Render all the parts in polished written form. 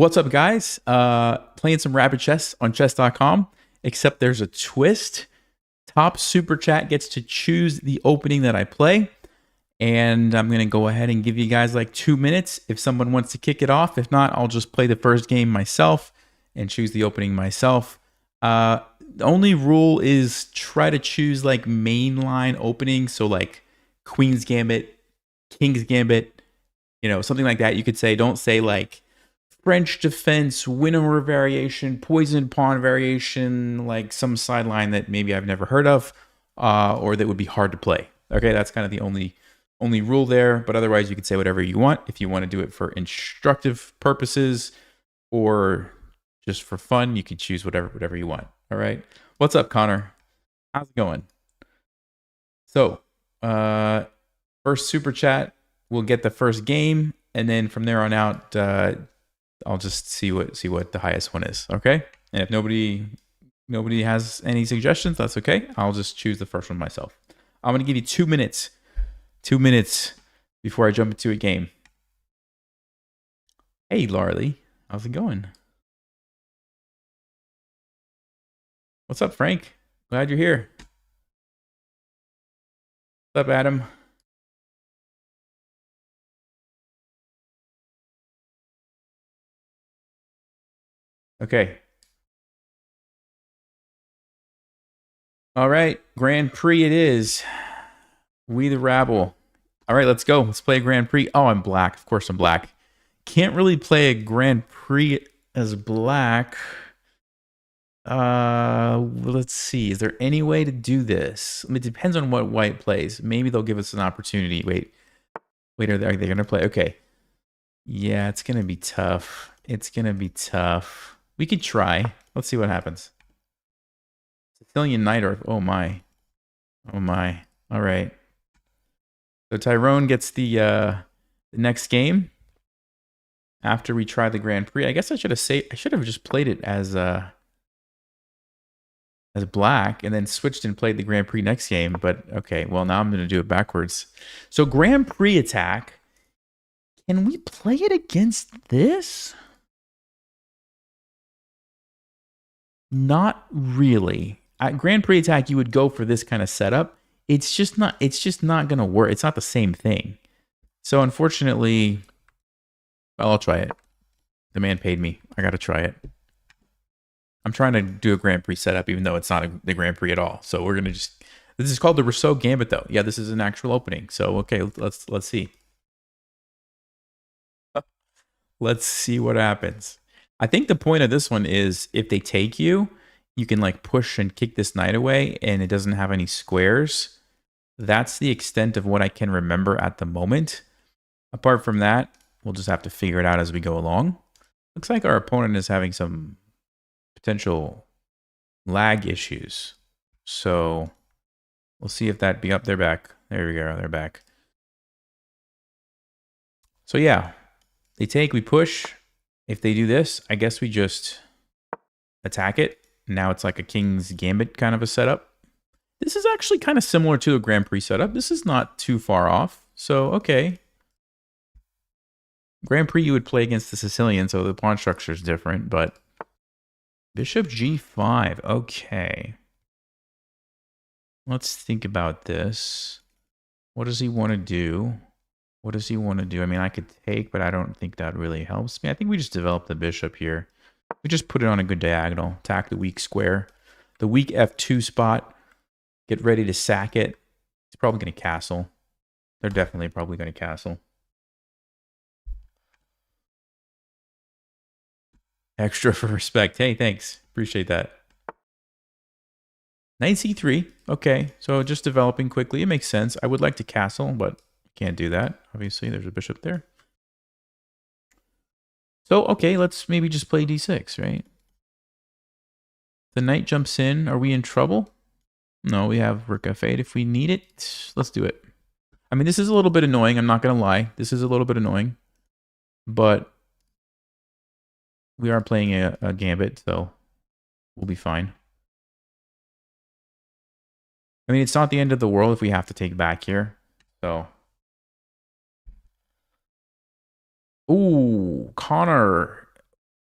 What's up, guys? Playing some rapid chess on chess.com, except there's a twist. Top super chat gets to choose the opening that I play, and I'm going to go ahead and give you guys like 2 minutes if someone wants to kick it off. If not, I'll just play the first game myself and choose the opening myself. The only rule is try to choose like mainline openings, so like Queen's Gambit, King's Gambit, something like that. You could say, don't say like French defense, winnower variation, poison pawn variation, like some sideline that maybe I've never heard of, or that would be hard to play. Okay, that's kind of the only rule there. But otherwise, you can say whatever you want. If you want to do it for instructive purposes or just for fun, you can choose whatever you want. All right. What's up, Connor? How's it going? So, first super chat, we'll get the first game, and then from there on out, I'll just see what the highest one is. Okay. And if nobody has any suggestions, that's okay. I'll just choose the first one myself. I'm going to give you 2 minutes. 2 minutes before I jump into a game. Hey, Larly. How's it going? What's up, Frank? Glad you're here. What's up, Adam? Okay. All right. Grand Prix it is. We the rabble. All right, let's go. Let's play a Grand Prix. Oh, I'm black. Of course I'm black. Can't really play a Grand Prix as black. Let's see. Is there any way to do this? It depends on what white plays. Maybe they'll give us an opportunity. Wait, are they going to play? Okay. Yeah, it's going to be tough. It's going to be tough. We could try. Let's see what happens. Sicilian Knight, or oh my. Oh my. All right. So Tyrone gets the next game after we try the Grand Prix. I guess I should have just played it as black and then switched and played the Grand Prix next game. But okay, well now I'm going to do it backwards. So Grand Prix attack. Can we play it against this? Not really. At Grand Prix attack, you would go for this kind of setup. It's just not going to work. It's not the same thing. So unfortunately, well, I'll try it. The man paid me. I got to try it. I'm trying to do a Grand Prix setup, even though it's not the Grand Prix at all. So we're going to just, this is called the Rousseau Gambit though. Yeah, this is an actual opening. So, okay, let's see. Let's see what happens. I think the point of this one is if they take you, you can like push and kick this knight away and it doesn't have any squares. That's the extent of what I can remember at the moment. Apart from that, we'll just have to figure it out as we go along. Looks like our opponent is having some potential lag issues. So we'll see if that be up. They're back. There we go. They're back. So yeah, they take, we push. If they do this, I guess we just attack it. Now it's like a King's Gambit kind of a setup. This is actually kind of similar to a Grand Prix setup. This is not too far off. So, okay. Grand Prix you would play against the Sicilian, so the pawn structure is different, but Bishop G5. Okay. Let's think about this. What does he want to do? What does he want to do? I mean, I could take, but I don't think that really helps me. I think we just develop the bishop here. We just put it on a good diagonal. Attack the weak square. The weak F2 spot. Get ready to sack it. It's probably going to castle. They're definitely probably going to castle. Extra for respect. Hey, thanks. Appreciate that. Knight C3. Okay, so just developing quickly. It makes sense. I would like to castle, but can't do that. Obviously, there's a bishop there. So, okay, let's maybe just play D6, right? The knight jumps in. Are we in trouble? No, we have rook F8 if we need it. Let's do it. I mean, this is a little bit annoying. I'm not going to lie. This is a little bit annoying. But we are playing a gambit, so we'll be fine. I mean, it's not the end of the world if we have to take back here. So. Ooh, Connor.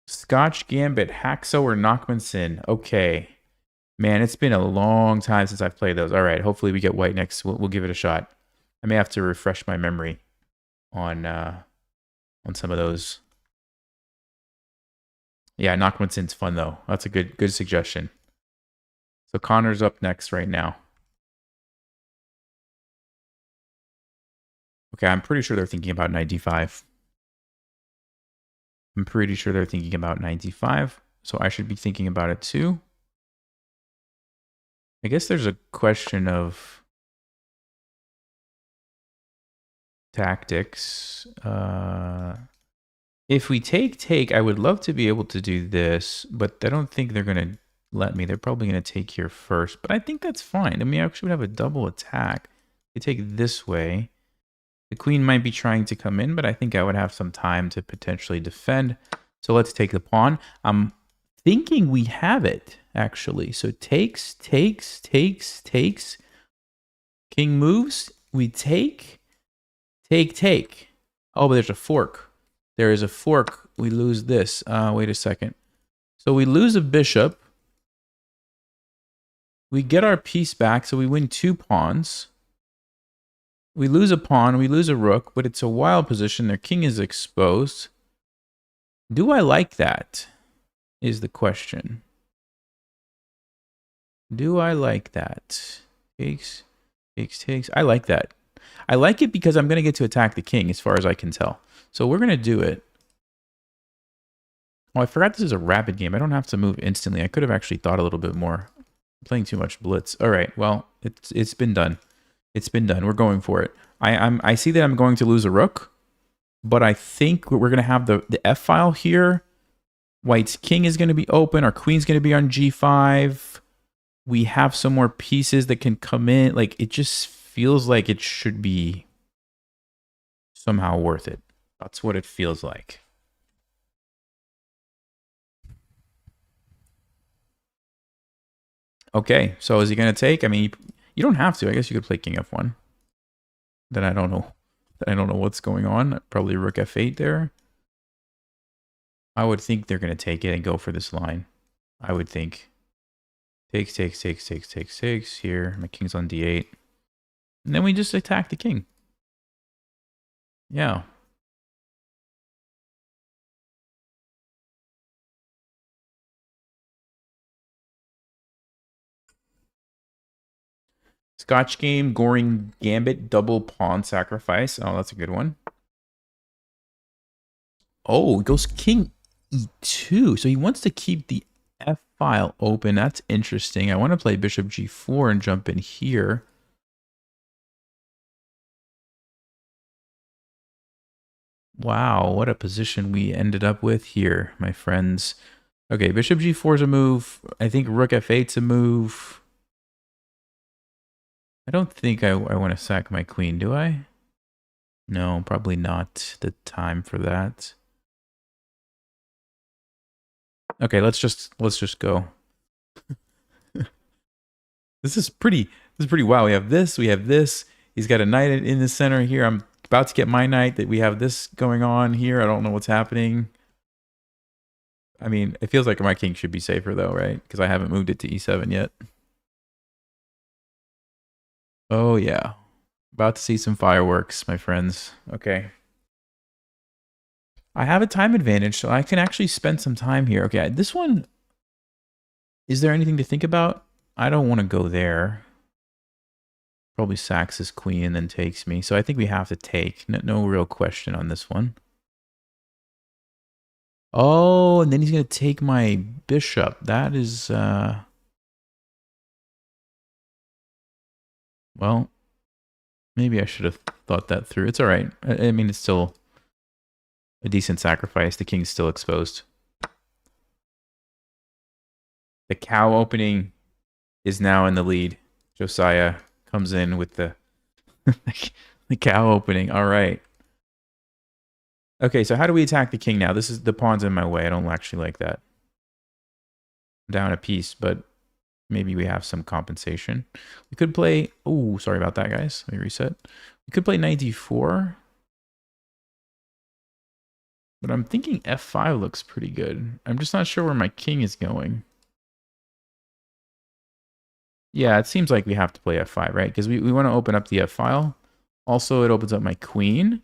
Scotch Gambit, Haxo, or Knockmanson. Okay. Man, it's been a long time since I've played those. All right, hopefully we get white next. We'll give it a shot. I may have to refresh my memory on some of those. Yeah, Knockmanson's fun though. That's a good suggestion. So Connor's up next right now. Okay, I'm pretty sure they're thinking about 95. I'm pretty sure they're thinking about 95. So I should be thinking about it too. I guess there's a question of tactics. If we take, I would love to be able to do this, but I don't think they're going to let me. They're probably going to take here first, but I think that's fine. I mean, I actually would have a double attack. They take this way. The queen might be trying to come in, but I think I would have some time to potentially defend. So let's take the pawn. I'm thinking we have it, actually. So takes. King moves. We take. Oh, but there's a fork. There is a fork. We lose this. Wait a second. So we lose a bishop. We get our piece back, so we win 2 pawns. We lose a pawn, we lose a rook, but it's a wild position. Their king is exposed. Do I like that? Is the question. Do I like that? Takes. I like that. I like it because I'm going to get to attack the king as far as I can tell. So we're going to do it. Oh, I forgot this is a rapid game. I don't have to move instantly. I could have actually thought a little bit more. I'm playing too much blitz. All right, well, it's been done. It's been done. We're going for it. I see that I'm going to lose a rook, but I think we're going to have the F file here. White's king is going to be open. Our queen's going to be on G5. We have some more pieces that can come in. Like, it just feels like it should be somehow worth it. That's what it feels like. Okay, so is he going to take? I mean, you don't have to. I guess you could play king f1. Then I don't know. I don't know what's going on. Probably rook f8 there. I would think they're going to take it and go for this line. I would think. Takes. Here, my king's on d8. And then we just attack the king. Yeah. Scotch game, Goring Gambit, double pawn sacrifice. Oh, that's a good one. Oh, it goes king e2. So he wants to keep the f file open. That's interesting. I want to play bishop g4 and jump in here. Wow, what a position we ended up with here, my friends. Okay, bishop g4 is a move. I think rook f8's a move. I don't think I want to sack my queen, do I? No, probably not the time for that. Okay, let's just go. This is pretty wild. We have this. He's got a knight in the center here. I'm about to get my knight. That we have this going on here. I don't know what's happening. I mean, it feels like my king should be safer though, right? Because I haven't moved it to e7 yet. Oh yeah. About to see some fireworks, my friends. Okay. I have a time advantage, so I can actually spend some time here. Okay, this one, is there anything to think about? I don't want to go there. Probably sacks his queen and then takes me. So I think we have to take. No real question on this one. Oh, and then he's going to take my bishop. That is, well, maybe I should have thought that through. It's all right. I mean, it's still a decent sacrifice. The king's still exposed. The cow opening is now in the lead. Josiah comes in with the the cow opening. All right. Okay, so how do we attack the king now? This is the pawn's in my way. I don't actually like that. I'm down a piece, but maybe we have some compensation. We could play... Oh, sorry about that, guys. Let me reset. We could play knight d4. But I'm thinking f5 looks pretty good. I'm just not sure where my king is going. Yeah, it seems like we have to play f5, right? Because we want to open up the f file. Also, it opens up my queen.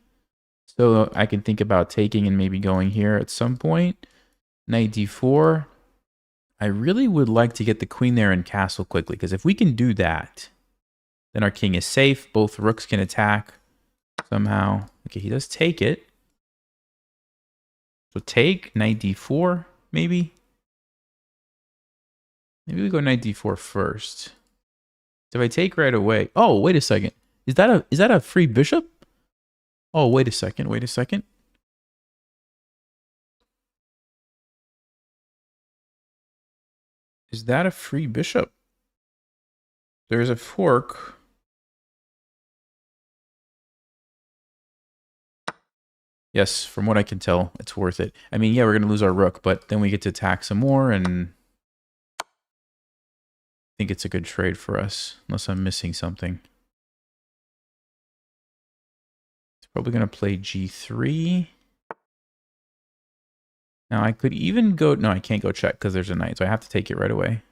So I can think about taking and maybe going here at some point. Knight d4. I really would like to get the queen there and castle quickly, because if we can do that, then our king is safe. Both rooks can attack somehow. Okay, he does take it. So take, knight d4, maybe? Maybe we go knight d4 first. So if I take right away... Oh, wait a second. Is that a free bishop? Oh, wait a second. Wait a second. Is that a free bishop? There's a fork. Yes, from what I can tell, it's worth it. I mean, yeah, we're going to lose our rook, but then we get to attack some more, and I think it's a good trade for us, unless I'm missing something. It's probably going to play g3. Now, I could even go... No, I can't go check because there's a knight, so I have to take it right away.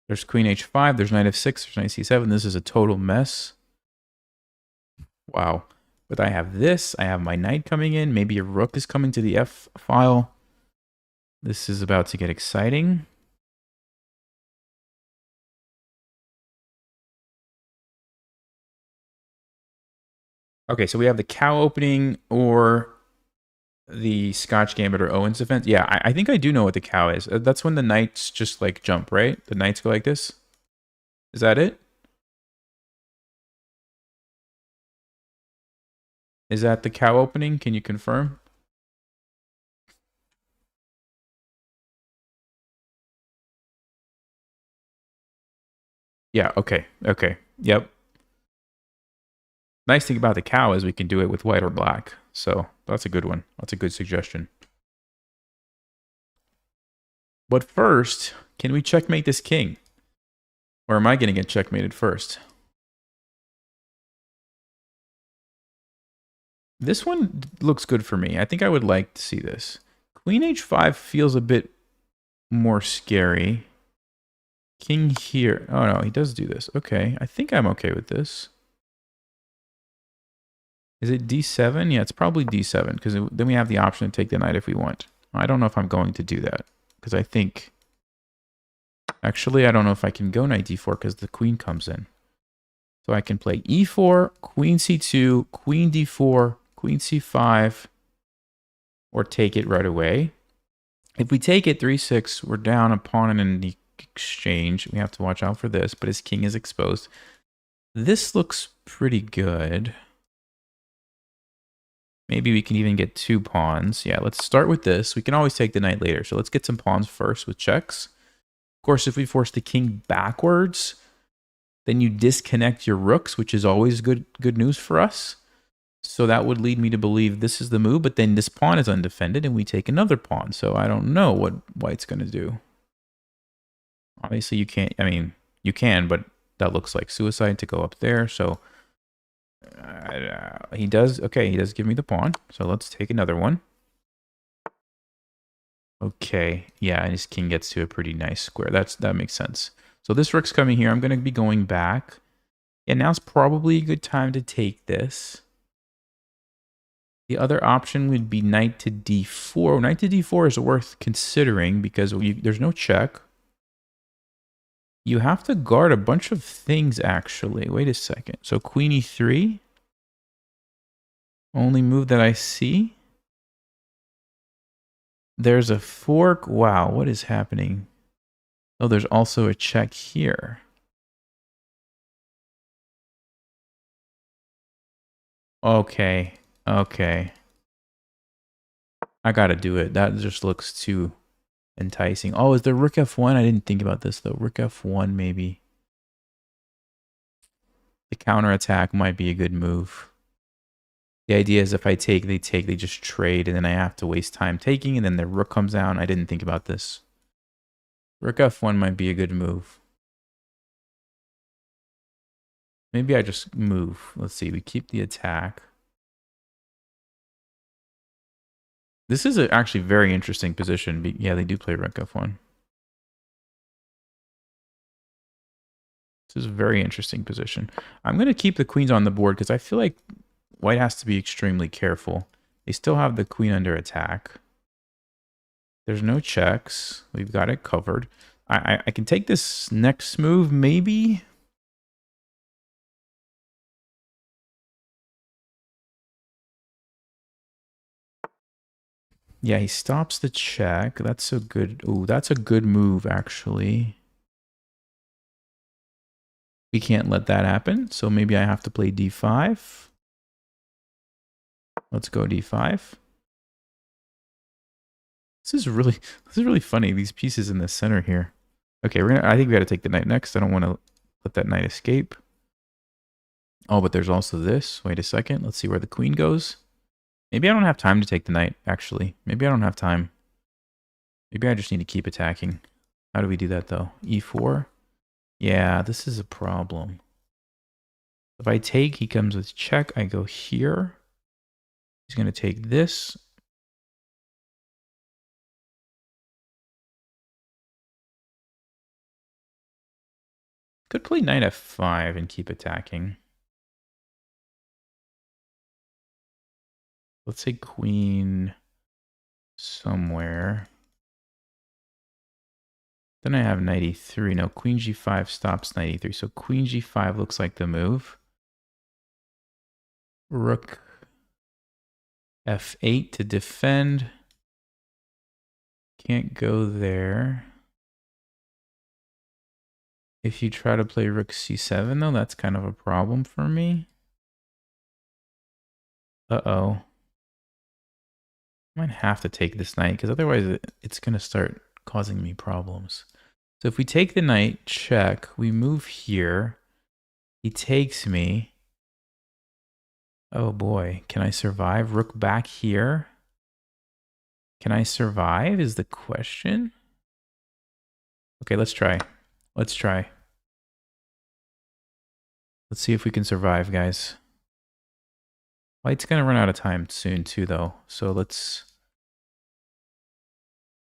There's queen h5, there's knight f6, there's knight c7. This is a total mess. Wow. But I have this. I have my knight coming in. Maybe a rook is coming to the f file. This is about to get exciting. Okay, so we have the cow opening or the Scotch Gambit or Owen's defense. Yeah, I think I do know what the cow is. That's when the knights just like jump, right? The knights go like this. Is that it? Is that the cow opening? Can you confirm? Yeah, okay. Okay. Yep. Nice thing about the cow is we can do it with white or black. So that's a good one. That's a good suggestion. But first, can we checkmate this king? Or am I going to get checkmated first? This one looks good for me. I think I would like to see this. Queen h5 feels a bit more scary. King here. Oh, no, he does do this. Okay, I think I'm okay with this. Is it d7? Yeah, it's probably d7, because then we have the option to take the knight if we want. I don't know if I'm going to do that, because I think... Actually, I don't know if I can go knight d4, because the queen comes in. So I can play e4, queen c2, queen d4, queen c5, or take it right away. If we take it 3-6, we're down a pawn in the exchange. We have to watch out for this, but his king is exposed. This looks pretty good. Maybe we can even get 2 pawns. Yeah, let's start with this. We can always take the knight later. So let's get some pawns first with checks. Of course, if we force the king backwards, then you disconnect your rooks, which is always good news for us. So that would lead me to believe this is the move, but then this pawn is undefended and we take another pawn. So I don't know what white's going to do. Obviously you can't, I mean, you can, but that looks like suicide to go up there. So he does, okay, he does give me the pawn. So let's take another one. Okay, yeah, and his king gets to a pretty nice square. That makes sense. So this rook's coming here. I'm going to be going back. And now's probably a good time to take this. The other option would be knight to d4. Knight to d4 is worth considering because there's no check. You have to guard a bunch of things, actually. Wait a second. So queen e3. Only move that I see. There's a fork. Wow, what is happening? Oh, there's also a check here. Okay. Okay. I gotta do it. That just looks too enticing. Oh, is there rook f1? I didn't think about this, though. Rook f1, maybe. The counterattack might be a good move. The idea is if I take, they just trade, and then I have to waste time taking, and then the rook comes down. I didn't think about this. Rook f1 might be a good move. Maybe I just move. Let's see. We keep the attack. This is a actually very interesting position. Yeah, they do play rook f1. This is a very interesting position. I'm going to keep the queens on the board because I feel like white has to be extremely careful. They still have the queen under attack. There's no checks. We've got it covered. I can take this next move, maybe. Yeah, he stops the check. That's a good... Ooh, that's a good move, actually. We can't let that happen, so maybe I have to play d5. Let's go d5. This is really funny. These pieces in the center here. Okay, I think we got to take the knight next. I don't want to let that knight escape. Oh, but there's also this. Wait a second. Let's see where the queen goes. Maybe I don't have time to take the knight, actually. Maybe I don't have time. Maybe I just need to keep attacking. How do we do that, though? e4? Yeah, this is a problem. If I take, he comes with check. I go here. He's going to take this. Could play knight f5 and keep attacking. Let's say queen somewhere. Then I have knight e3. No, queen g5 stops knight e3. So queen g5 looks like the move. Rook f8 to defend. Can't go there. If you try to play rook c7, though, that's kind of a problem for me. Uh-oh. I might have to take this knight, because otherwise it's going to start causing me problems. So if we take the knight, check, we move here. He takes me. Oh boy, can I survive? Rook back here. Can I survive is the question. Okay, let's try. Let's try. Let's see if we can survive, guys. White's going to run out of time soon too, though. So let's...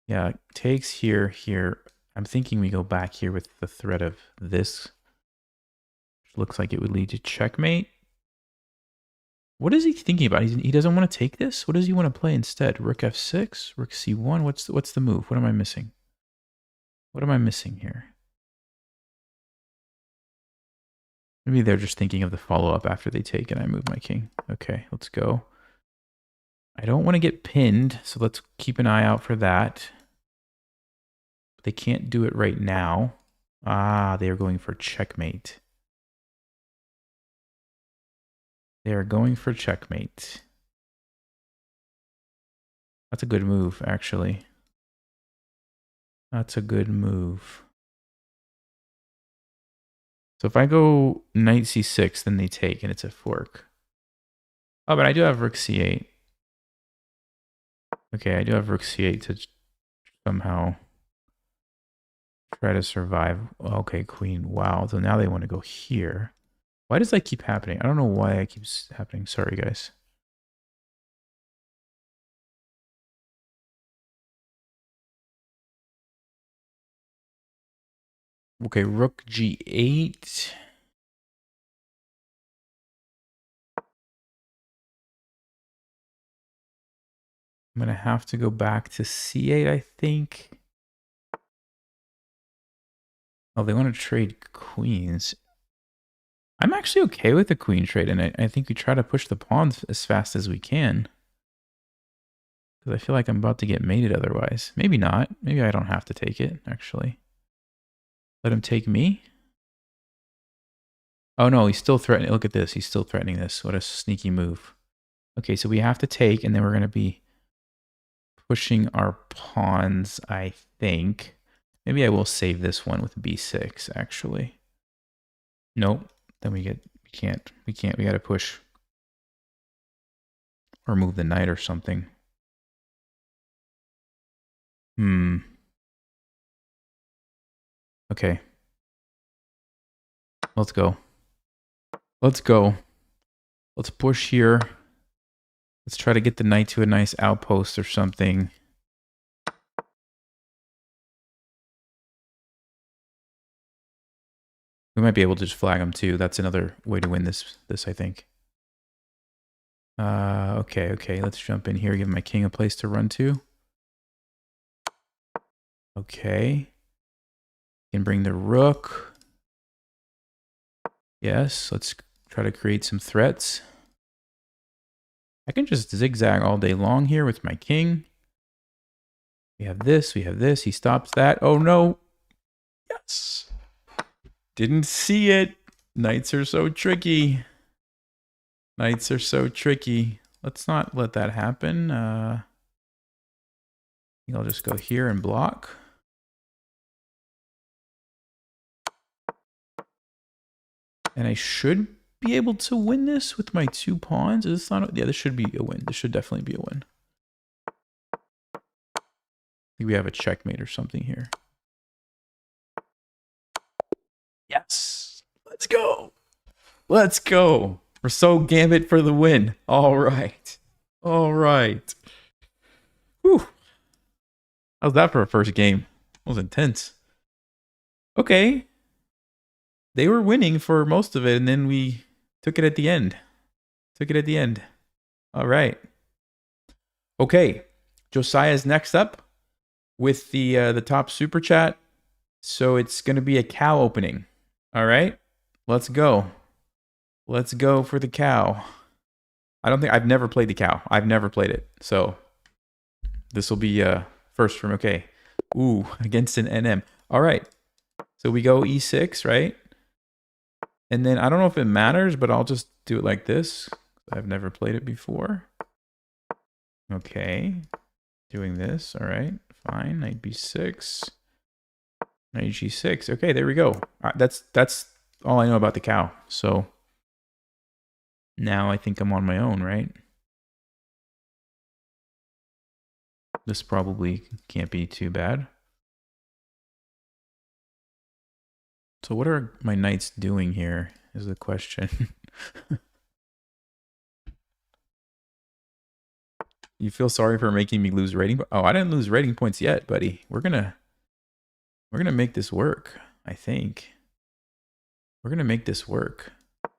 Yeah, takes here, here. I'm thinking we go back here with the threat of this. Which looks like it would lead to checkmate. What is he thinking about? He doesn't want to take this? What does he want to play instead? Rook f6? Rook c1? What's the move? What am I missing? What am I missing here? Maybe they're just thinking of the follow-up after they take and I move my king. Okay, let's go. I don't want to get pinned, so let's keep an eye out for that. They can't do it right now. Ah, they are going for checkmate. They are going for checkmate. That's a good move, actually. That's a good move. So if I go knight c6, then they take, and it's a fork. Oh, but I do have rook c8. Okay, I do have rook c8 to somehow try to survive. Okay, queen. Wow. So now they want to go here. Why does that keep happening? I don't know why it keeps happening. Sorry, guys. Okay, rook g8. I'm going to have to go back to c8, I think. Oh, they want to trade queens. I'm actually okay with the queen trade, and I think we try to push the pawns as fast as we can. Because I feel like I'm about to get mated otherwise. Maybe not. Maybe I don't have to take it, actually. Let him take me? Oh no, he's still threatening. Look at this. He's still threatening this. What a sneaky move. Okay, so we have to take, and then we're going to be pushing our pawns, I think. Maybe I will save this one with b6, actually. Nope. Then we can't. We got to push. Or move the knight or something. Okay. Let's go. Let's go. Let's push here. Let's try to get the knight to a nice outpost or something. We might be able to just flag him too. That's another way to win this I think. Okay. Let's jump in here. Give my king a place to run to. Okay. Can bring the rook. Yes, let's try to create some threats. I can just zigzag all day long here with my king. We have this. He stops that. Oh no. Yes. Didn't see it. Knights are so tricky. Knights are so tricky. Let's not let that happen. I think I'll just go here and block. And I should be able to win this with my 2 pawns. Is this not? Yeah, this should be a win. This should definitely be a win. I think we have a checkmate or something here. Yes. Let's go. Let's go. We're so gambit for the win. All right. All right. Whew. How's that for a first game? That was intense. Okay. They were winning for most of it, and then we took it at the end. All right. Okay. Josiah's next up with the top super chat. So it's going to be a cow opening. All right. Let's go. Let's go for the cow. I've never played the cow. I've never played it. So this will be first from okay. Ooh, against an NM. All right. So we go E6, right? And then I don't know if it matters, but I'll just do it like this. I've never played it before. Okay. Doing this. All right. Fine. Knight B6. Knight G6. Okay, there we go. That's all I know about the cow. So now I think I'm on my own, right? This probably can't be too bad. So what are my knights doing here is the question. You feel sorry for making me lose rating? Oh, I didn't lose rating points yet, buddy. We're gonna make this work, I think. We're gonna make this work.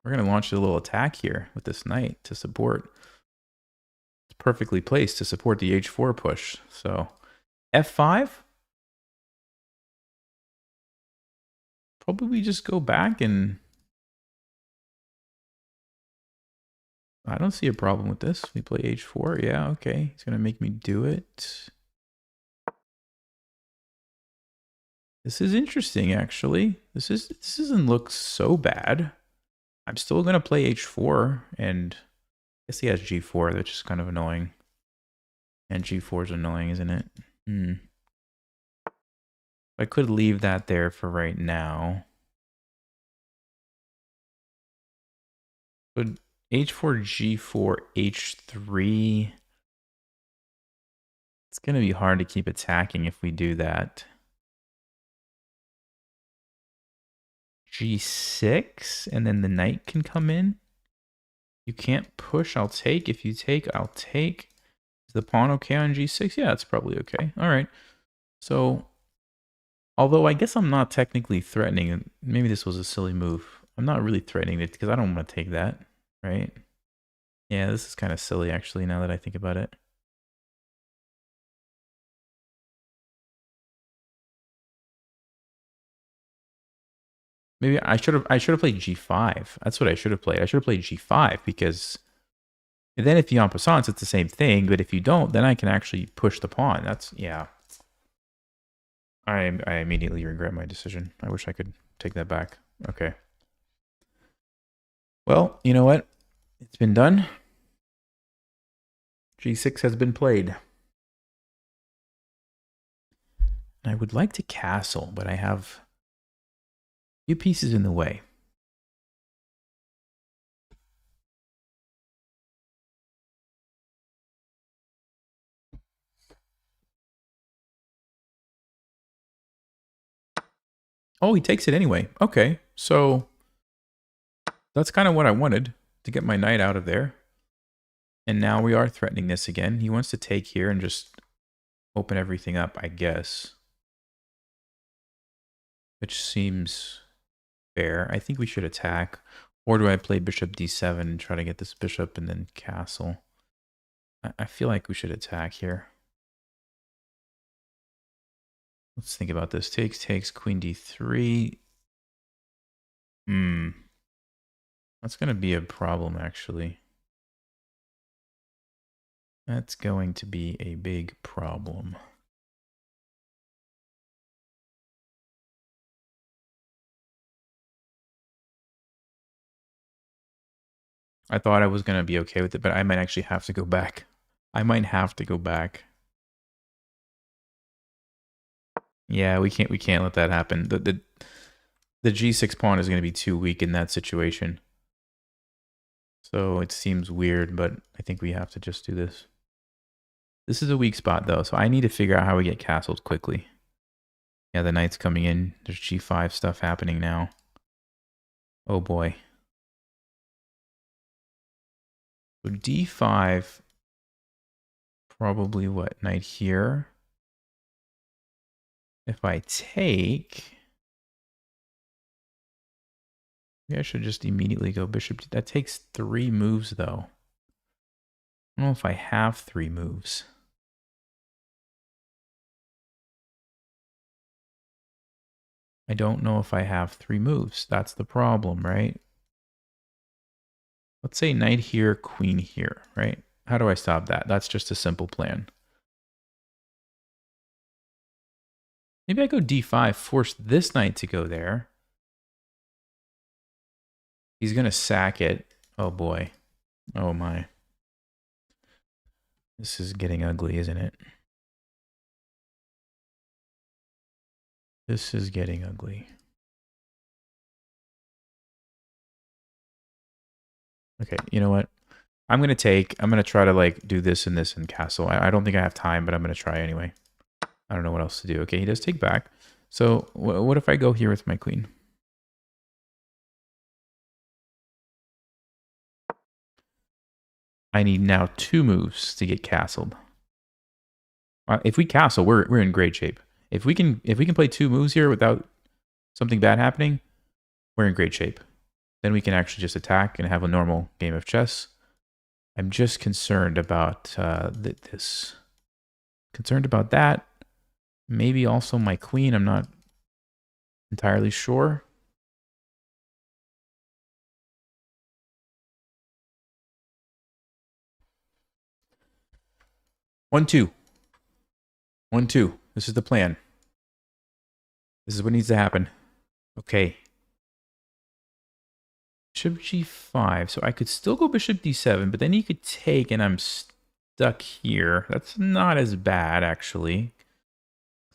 We're gonna launch a little attack here with this knight to support. It's perfectly placed to support the H4 push. So F5? Probably just go back and I don't see a problem with this. We play H4. Yeah, okay. He's going to make me do it. This is interesting, actually. This doesn't look so bad. I'm still going to play H4, and I guess he has G4, which is kind of annoying. And G4 is annoying, isn't it? I could leave that there for right now. But H4, G4, H3. It's going to be hard to keep attacking if we do that. G6, and then the knight can come in. You can't push, I'll take. If you take, I'll take. Is the pawn okay on G6? Yeah, it's probably okay. All right. So, although I guess I'm not technically threatening, maybe this was a silly move. I'm not really threatening it because I don't want to take that, right? Yeah, this is kind of silly actually now that I think about it. Maybe I should have played G5. That's what I should have played. I should have played G5 because then if you en passant, it's the same thing. But if you don't, then I can actually push the pawn. That's, yeah. I immediately regret my decision. I wish I could take that back. Okay. Well, you know what? It's been done. G6 has been played. I would like to castle, but I have a few pieces in the way. Oh, he takes it anyway. Okay, so that's kind of what I wanted, to get my knight out of there. And now we are threatening this again. He wants to take here and just open everything up, I guess. Which seems fair. I think we should attack. Or do I play bishop d7 and try to get this bishop and then castle? I feel like we should attack here. Let's think about this. Takes, queen d3. That's going to be a problem, actually. That's going to be a big problem. I thought I was going to be okay with it, but I might actually have to go back. I might have to go back. Yeah, we can't let that happen. The g6 pawn is going to be too weak in that situation. So it seems weird, but I think we have to just do this. This is a weak spot though, so I need to figure out how we get castled quickly. Yeah, the knight's coming in. There's g5 stuff happening now. Oh boy. So d5, probably what, knight here? If I take, maybe I should just immediately go bishop. That takes 3 moves though. I don't know if I have 3 moves. I don't know if I have 3 moves. That's the problem, right? Let's say knight here, queen here, right? How do I stop that? That's just a simple plan. Maybe I go d5, force this knight to go there. He's going to sack it. Oh boy. Oh my. This is getting ugly, isn't it? This is getting ugly. Okay, you know what? I'm going to try to like do this and this and castle. I don't think I have time, but I'm going to try anyway. I don't know what else to do. Okay, he does take back. So what if I go here with my queen? I need now 2 moves to get castled. If we castle, we're in great shape. If we can play 2 moves here without something bad happening, we're in great shape. Then we can actually just attack and have a normal game of chess. I'm just concerned about this. Concerned about that. Maybe also my queen. I'm not entirely sure. One, two. 1-2. This is the plan. This is what needs to happen. Okay. Bishop g5. So I could still go bishop d7, but then he could take and I'm stuck here. That's not as bad, actually.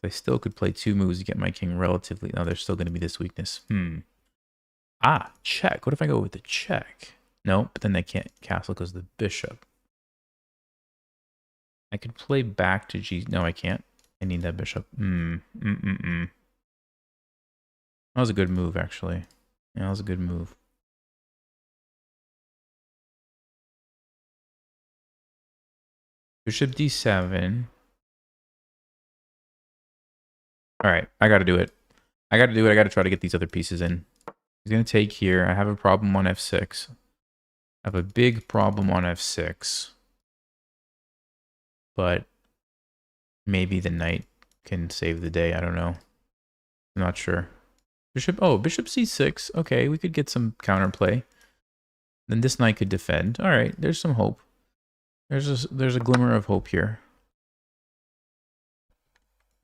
I still could play 2 moves to get my king relatively... No, there's still going to be this weakness. Ah, check. What if I go with the check? No, but then they can't castle because of the bishop. I could play back to g... No, I can't. I need that bishop. That was a good move, actually. Yeah, that was a good move. Bishop d7. All right, I got to do it. I got to try to get these other pieces in. He's going to take here. I have a problem on f6. I have a big problem on f6. But maybe the knight can save the day. I don't know. I'm not sure. Bishop c6. Okay, we could get some counterplay. Then this knight could defend. All right, there's some hope. There's a glimmer of hope here.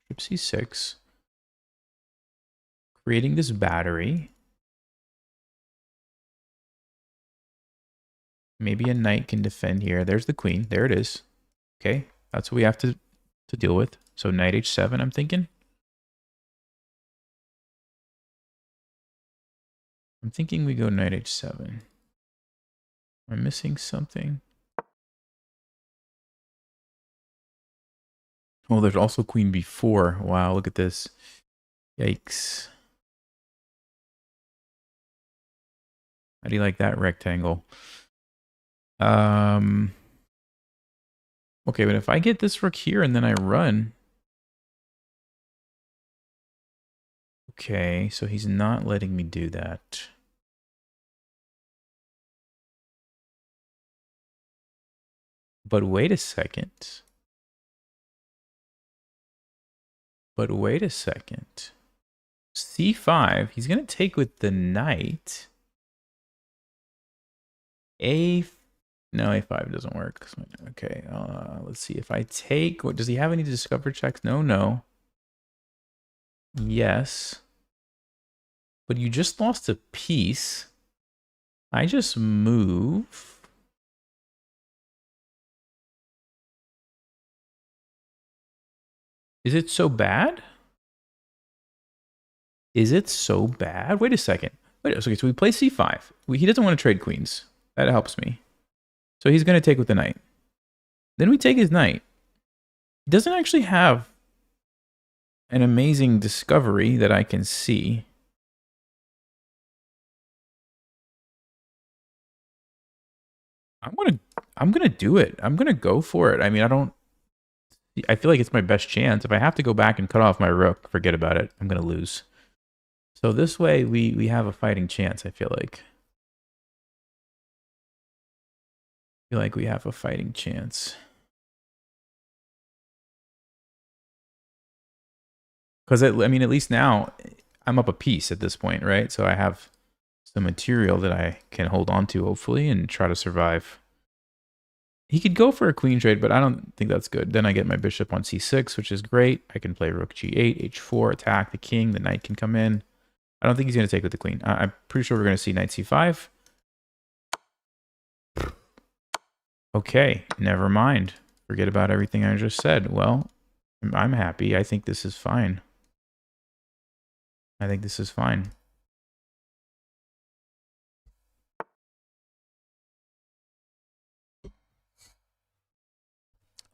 Bishop c6. Creating this battery. Maybe a knight can defend here. There's the queen. There it is. Okay, that's what we have to deal with. So knight h7, I'm thinking. I'm thinking we go knight h7. Am I missing something? Oh, there's also queen b4. Wow, look at this. Yikes. How do you like that rectangle? Okay, but if I get this rook here and then I run... Okay, so he's not letting me do that. But wait a second. But wait a second. C5, he's going to take with the knight. No, A5 doesn't work. Okay, let's see. If I take... What, does he have any discover checks? No, no. Yes. But you just lost a piece. I just move. Is it so bad? Is it so bad? Wait a second. Wait, okay, so we play C5. He doesn't want to trade queens. That helps me. So he's going to take with the knight. Then we take his knight. He doesn't actually have an amazing discovery that I can see. I'm gonna do it. I'm gonna go for it. I mean, I feel like it's my best chance. If I have to go back and cut off my rook, forget about it. I'm gonna lose. So this way we have a fighting chance, I feel like. I feel like we have a fighting chance. Because, I mean, at least now I'm up a piece at this point, right? So I have some material that I can hold on to, hopefully, and try to survive. He could go for a queen trade, but I don't think that's good. Then I get my bishop on c6, which is great. I can play rook g8, h4, attack the king. The knight can come in. I don't think he's going to take with the queen. I'm pretty sure we're going to see knight c5. Okay, never mind. Forget about everything I just said. Well, I'm happy. I think this is fine. I think this is fine.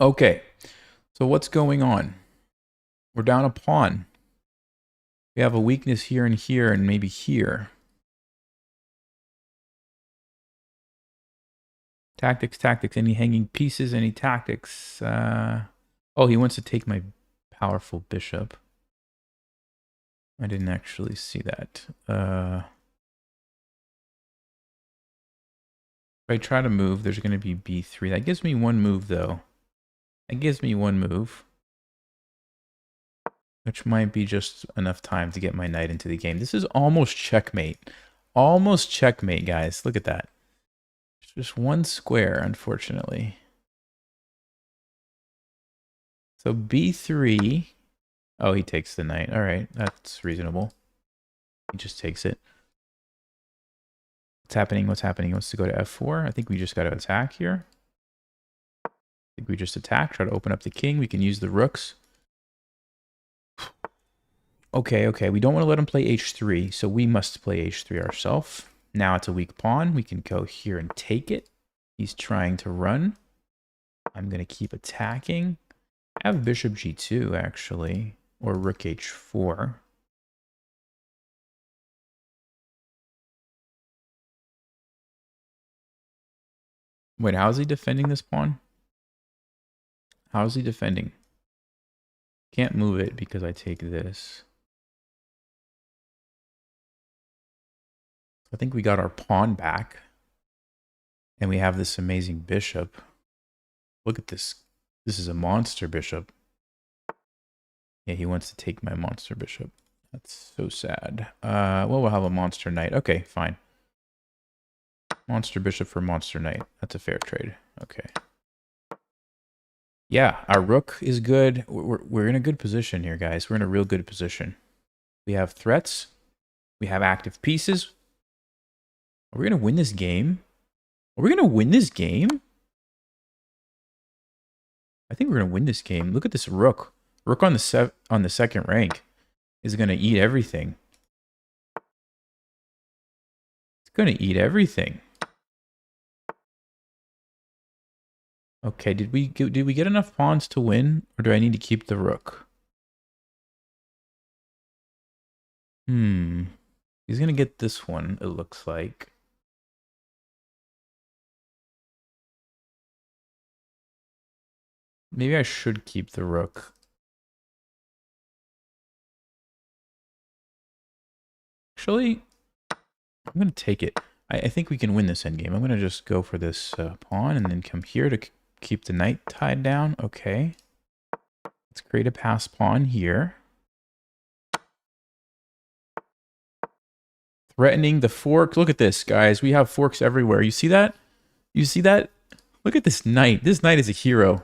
Okay, so what's going on? We're down a pawn. We have a weakness here and maybe here. Tactics, tactics. Any hanging pieces? Any tactics? Oh, he wants to take my powerful bishop. I didn't actually see that. If I try to move, there's going to be b3. That gives me one move, though. That gives me one move. Which might be just enough time to get my knight into the game. This is almost checkmate. Almost checkmate, guys. Look at that. Just one square, unfortunately. So b3. Oh, he takes the knight. All right, that's reasonable. He just takes it. What's happening? What's happening? He wants to go to f4. I think we just got to attack here. I think we just attack. Try to open up the king. We can use the rooks. Okay, okay. We don't want to let him play h3, so we must play h3 ourselves. Now it's a weak pawn. We can go here and take it. He's trying to run. I'm going to keep attacking. I have bishop g2, actually, or rook h4. Wait, how is he defending this pawn? How is he defending? Can't move it because I take this. I think we got our pawn back. And we have this amazing bishop. Look at this. This is a monster bishop. Yeah, he wants to take my monster bishop. That's so sad. Well, we'll have a monster knight. Okay, fine. Monster bishop for monster knight. That's a fair trade. Okay. Yeah, our rook is good. We're in a good position here, guys. We're in a real good position. We have threats. We have active pieces. Are we going to win this game? Are we going to win this game? I think we're going to win this game. Look at this rook. Rook on the second rank is going to eat everything. It's going to eat everything. Okay, did we get enough pawns to win, or do I need to keep the rook? He's going to get this one, it looks like. maybe I should keep the rook. Actually, I'm going to take it. I think we can win this endgame. I'm going to just go for this pawn and then come here to keep the knight tied down. Okay. Let's create a pass pawn here. Threatening the fork. Look at this, guys. We have forks everywhere. You see that? You see that? Look at this knight. This knight is a hero.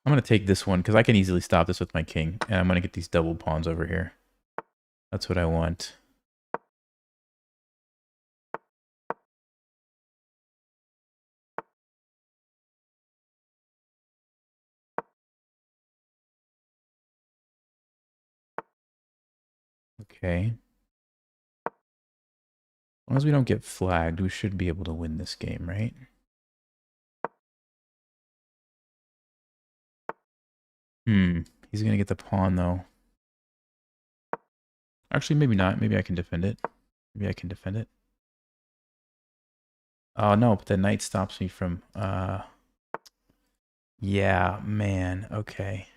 I'm going to take this one because I can easily stop this with my king. And I'm going to get these double pawns over here. That's what I want. Okay. As long as we don't get flagged, we should be able to win this game, right? He's going to get the pawn, though. Actually, maybe not. Maybe I can defend it. Maybe I can defend it. Oh, no, but the knight stops me from... Yeah, man. Okay.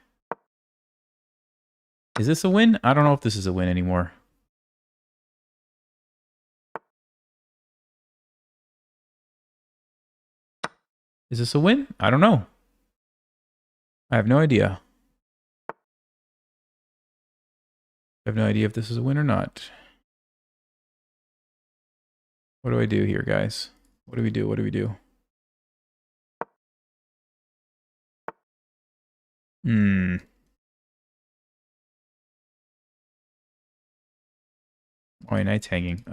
Is this a win? I don't know if this is a win anymore. Is this a win? I don't know. I have no idea. I have no idea if this is a win or not. What do I do here, guys? What do we do? What do we do? Oh, knight's hanging.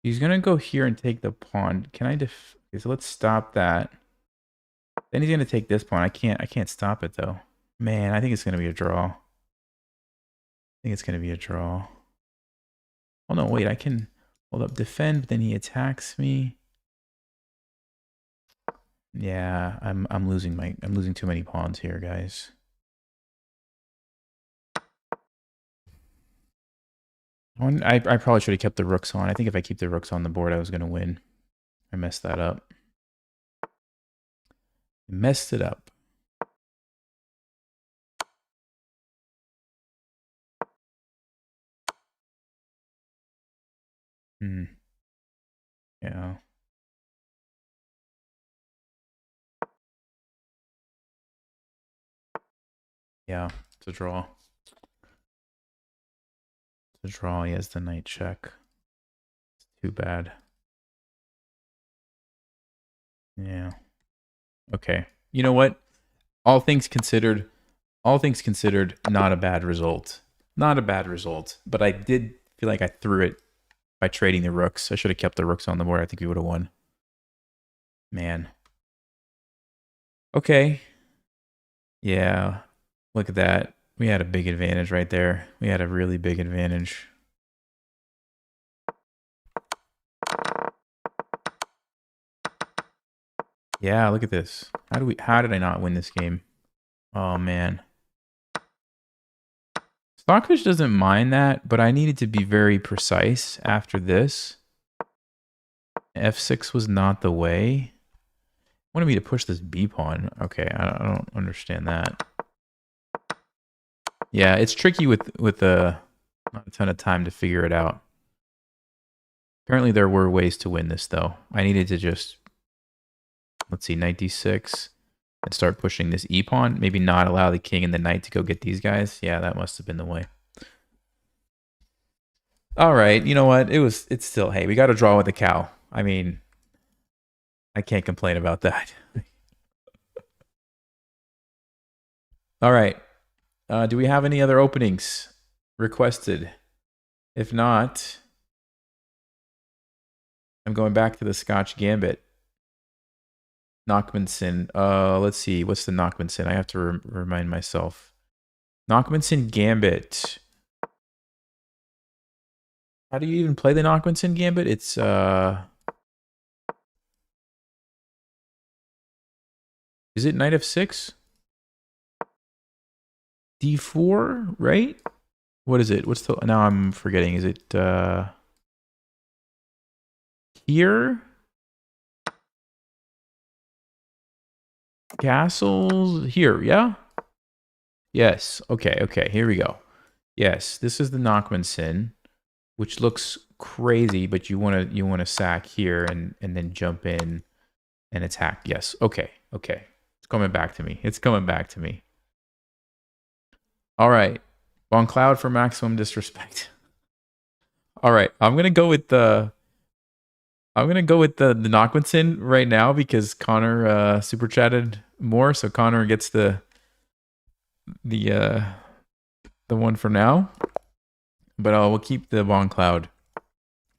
He's gonna go here and take the pawn. Can I okay, so let's stop that. Then he's gonna take this pawn. I can't stop it though. Man, I think it's gonna be a draw. I think it's gonna be a draw. Oh no, wait, I can hold up defend, but then he attacks me. Yeah, I'm losing too many pawns here, guys. I probably should have kept the rooks on. I think if I keep the rooks on the board, I was gonna win. I messed that up. I messed it up. Yeah. Yeah, it's a draw. It's a draw. He has the knight check. It's too bad. Yeah. Okay. You know what? All things considered, not a bad result. Not a bad result. But I did feel like I threw it by trading the rooks. I should have kept the rooks on the board. I think we would have won. Man. Okay. Yeah. Look at that. We had a big advantage right there. We had a really big advantage. Yeah, look at this. How did I not win this game? Oh man. Stockfish doesn't mind that, but I needed to be very precise after this. F6 was not the way. Wanted me to push this B pawn. Okay, I don't understand that. Yeah, it's tricky with not a ton of time to figure it out. Apparently there were ways to win this though. I needed to just, let's see, knight d6 and start pushing this e pawn. Maybe not allow the king and the knight to go get these guys. Yeah, that must have been the way. All right, you know what? It's still, hey, we got to draw with the cow. I mean, I can't complain about that. All right. Do we have any other openings requested? If not, I'm going back to the Scotch Gambit. Knockmanson. Let's see. What's the Knockmanson? I have to remind myself. Knockmanson Gambit. How do you even play the Knockmanson Gambit? It's is it knight f6? d4, right? What is it? What's the, now I'm forgetting. Is it here. Castles here, yeah? Yes. Okay, okay, here we go. Yes, this is the Nachmann, which looks crazy, but you wanna sack here and then jump in and attack. Yes. Okay. Okay. It's coming back to me. It's coming back to me. All right. Von Cloud for maximum disrespect. All right. I'm gonna go with the Nachmann right now because Connor super chatted more, so Connor gets the one for now. But we'll keep the Von Cloud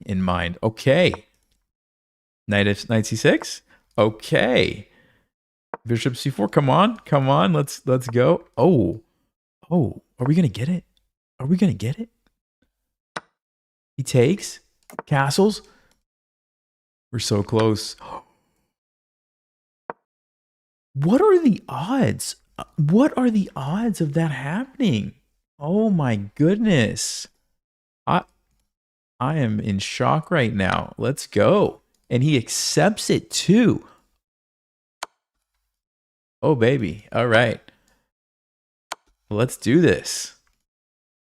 in mind. Okay. Knight c6. Okay. Bishop c4. Come on. Come on. Let's go. Oh. Oh. Are we gonna get it? Are we gonna get it? He takes. Castles. We're so close. What are the odds? What are the odds of that happening? Oh my goodness. I am in shock right now. Let's go. And he accepts it too. Oh, baby. All right. Let's do this.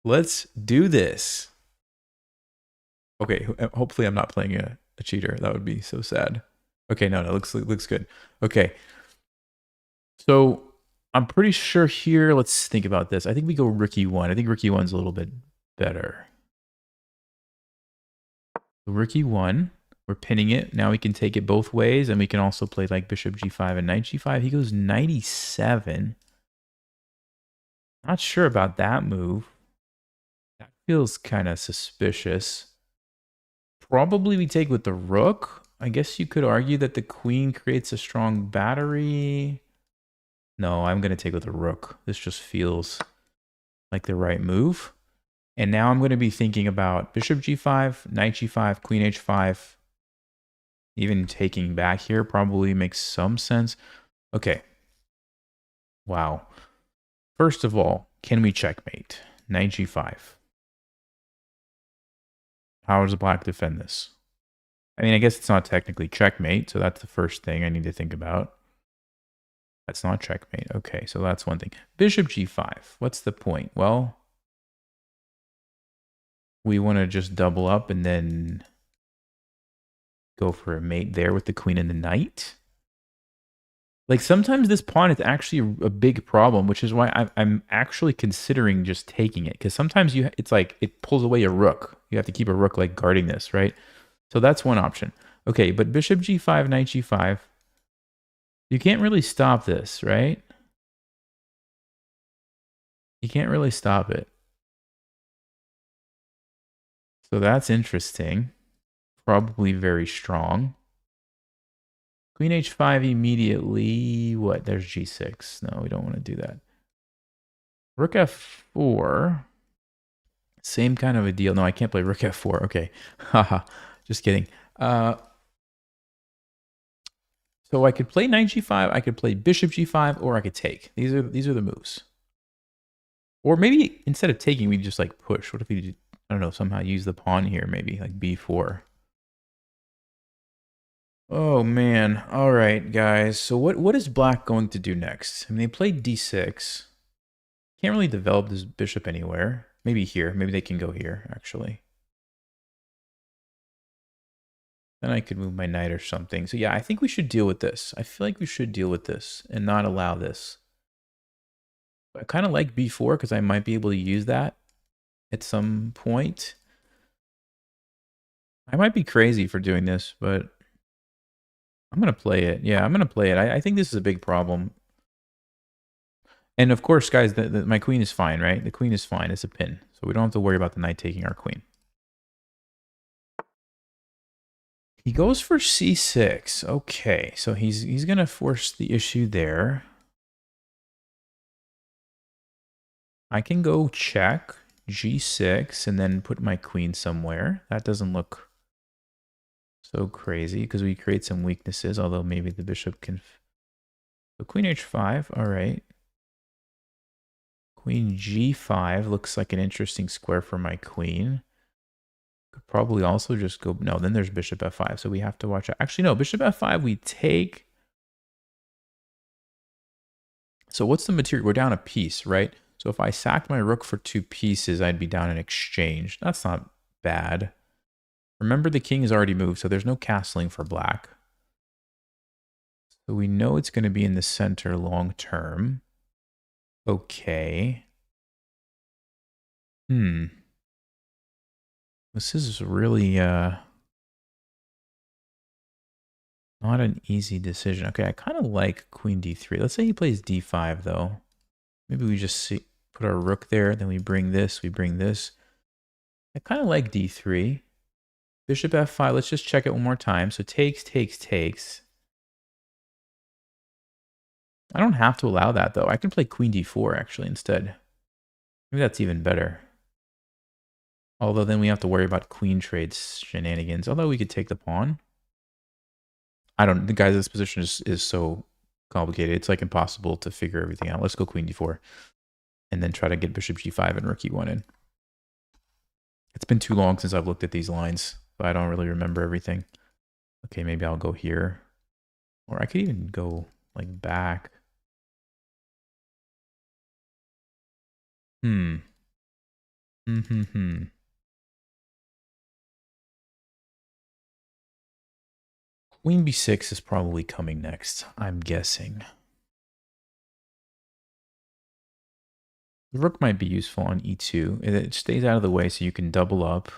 Let's do this. Okay. Hopefully I'm not playing a cheater. That would be so sad. Okay. No, looks good. Okay. So I'm pretty sure here, let's think about this. I think we go rook e1. I think rook e1's a little bit better. Rook e1. We're pinning it. Now we can take it both ways, and we can also play like bishop g5 and knight g5. He goes 97. Not sure about that move. That feels kind of suspicious. Probably we take with the rook. I guess you could argue that the queen creates a strong battery. No, I'm going to take with the rook. This just feels like the right move. And now I'm going to be thinking about bishop g5, knight g5, queen h5. Even taking back here probably makes some sense. Okay. Wow. First of all, can we checkmate? Knight g5. How does black defend this? I mean, I guess it's not technically checkmate, so that's the first thing I need to think about. That's not checkmate. Okay, so that's one thing. Bishop g5. What's the point? Well, we want to just double up and then go for a mate there with the queen and the knight. Like sometimes this pawn is actually a big problem, which is why I'm actually considering just taking it. Because sometimes it's like it pulls away a rook. You have to keep a rook like guarding this, right? So that's one option. Okay, but bishop g5, knight g5. You can't really stop this, right? You can't really stop it. So that's interesting. Probably very strong. Queen h5 immediately. What? There's g6. No, we don't want to do that. Rook f4. Same kind of a deal. No, I can't play rook f4. Okay. Haha. Just kidding. So I could play knight g5, I could play bishop g5, or I could take. These are the moves. Or maybe instead of taking, we just like push. What if we, I don't know, somehow use the pawn here, maybe like b4. Oh man. All right, guys. So what is black going to do next? I mean, they played d6. Can't really develop this bishop anywhere. Maybe here. Maybe they can go here, actually. Then I could move my knight or something. So yeah, I think we should deal with this. I feel like we should deal with this and not allow this. I kind of like b4 because I might be able to use that at some point. I might be crazy for doing this, but I'm going to play it. Yeah, I'm going to play it. I think this is a big problem. And of course, guys, my queen is fine, right? The queen is fine. It's a pin. So we don't have to worry about the knight taking our queen. He goes for c6. Okay, so he's going to force the issue there. I can go check g6 and then put my queen somewhere. That doesn't look so crazy because we create some weaknesses, although maybe the bishop can... So queen h5, all right. Queen g5 looks like an interesting square for my queen. Could probably also just go... No, then there's bishop f5, so we have to watch out. Actually, no, bishop f5, we take... So what's the material? We're down a piece, right? So if I sacked my rook for 2 pieces, I'd be down in exchange. That's not bad. Remember, the king is already moved, so there's no castling for black. So we know it's going to be in the center long term. Okay. This is really not an easy decision. Okay, I kind of like queen d3. Let's say he plays d5, though. Maybe we just put our rook there, then we bring this, we bring this. I kind of like d3. Bishop f5, let's just check it one more time. So takes, takes, takes. I don't have to allow that, though. I can play queen d4, actually, instead. Maybe that's even better. Although then we have to worry about queen trades shenanigans. Although we could take the pawn. I don't... The guys, this position is so complicated. It's like impossible to figure everything out. Let's go queen d4. And then try to get bishop g5 and rook e1 in. It's been too long since I've looked at these lines, so I don't really remember everything. Okay, maybe I'll go here. Or I could even go, like, back. Queen b6 is probably coming next, I'm guessing. The rook might be useful on e2. It stays out of the way so you can double up.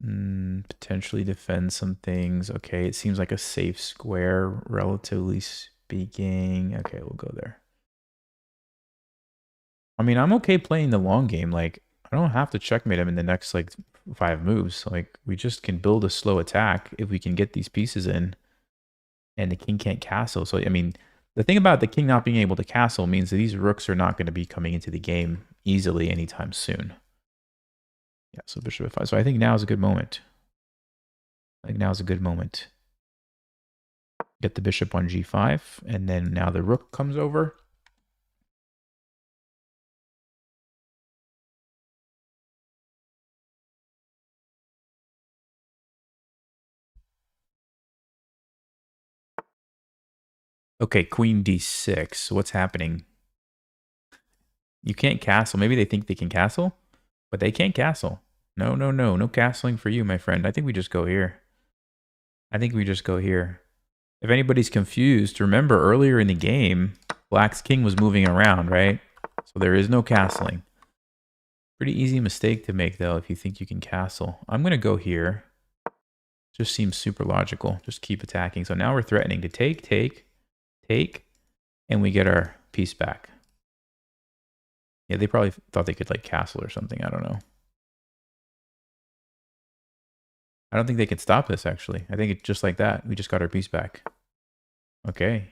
Potentially defend some things. Okay, it seems like a safe square, relatively speaking. Okay, we'll go there. I mean, I'm okay playing the long game. Like, I don't have to checkmate him in the next, like, 5 moves. Like, we just can build a slow attack if we can get these pieces in. And the king can't castle. So, I mean, the thing about the king not being able to castle means that these rooks are not going to be coming into the game easily anytime soon. Yeah, so bishop f5. So I think now is a good moment. Get the bishop on g5, and then now the rook comes over. Okay, queen d6. So what's happening? You can't castle. Maybe they think they can castle, but they can't castle. No, no, no. No castling for you, my friend. I think we just go here. If anybody's confused, remember earlier in the game, black's king was moving around, right? So there is no castling. Pretty easy mistake to make, though, if you think you can castle. I'm going to go here. Just seems super logical. Just keep attacking. So now we're threatening to take, and we get our piece back. Yeah, they probably thought they could, like, castle or something. I don't know. I don't think they can stop this, actually. I think it's just like that. We just got our piece back. Okay.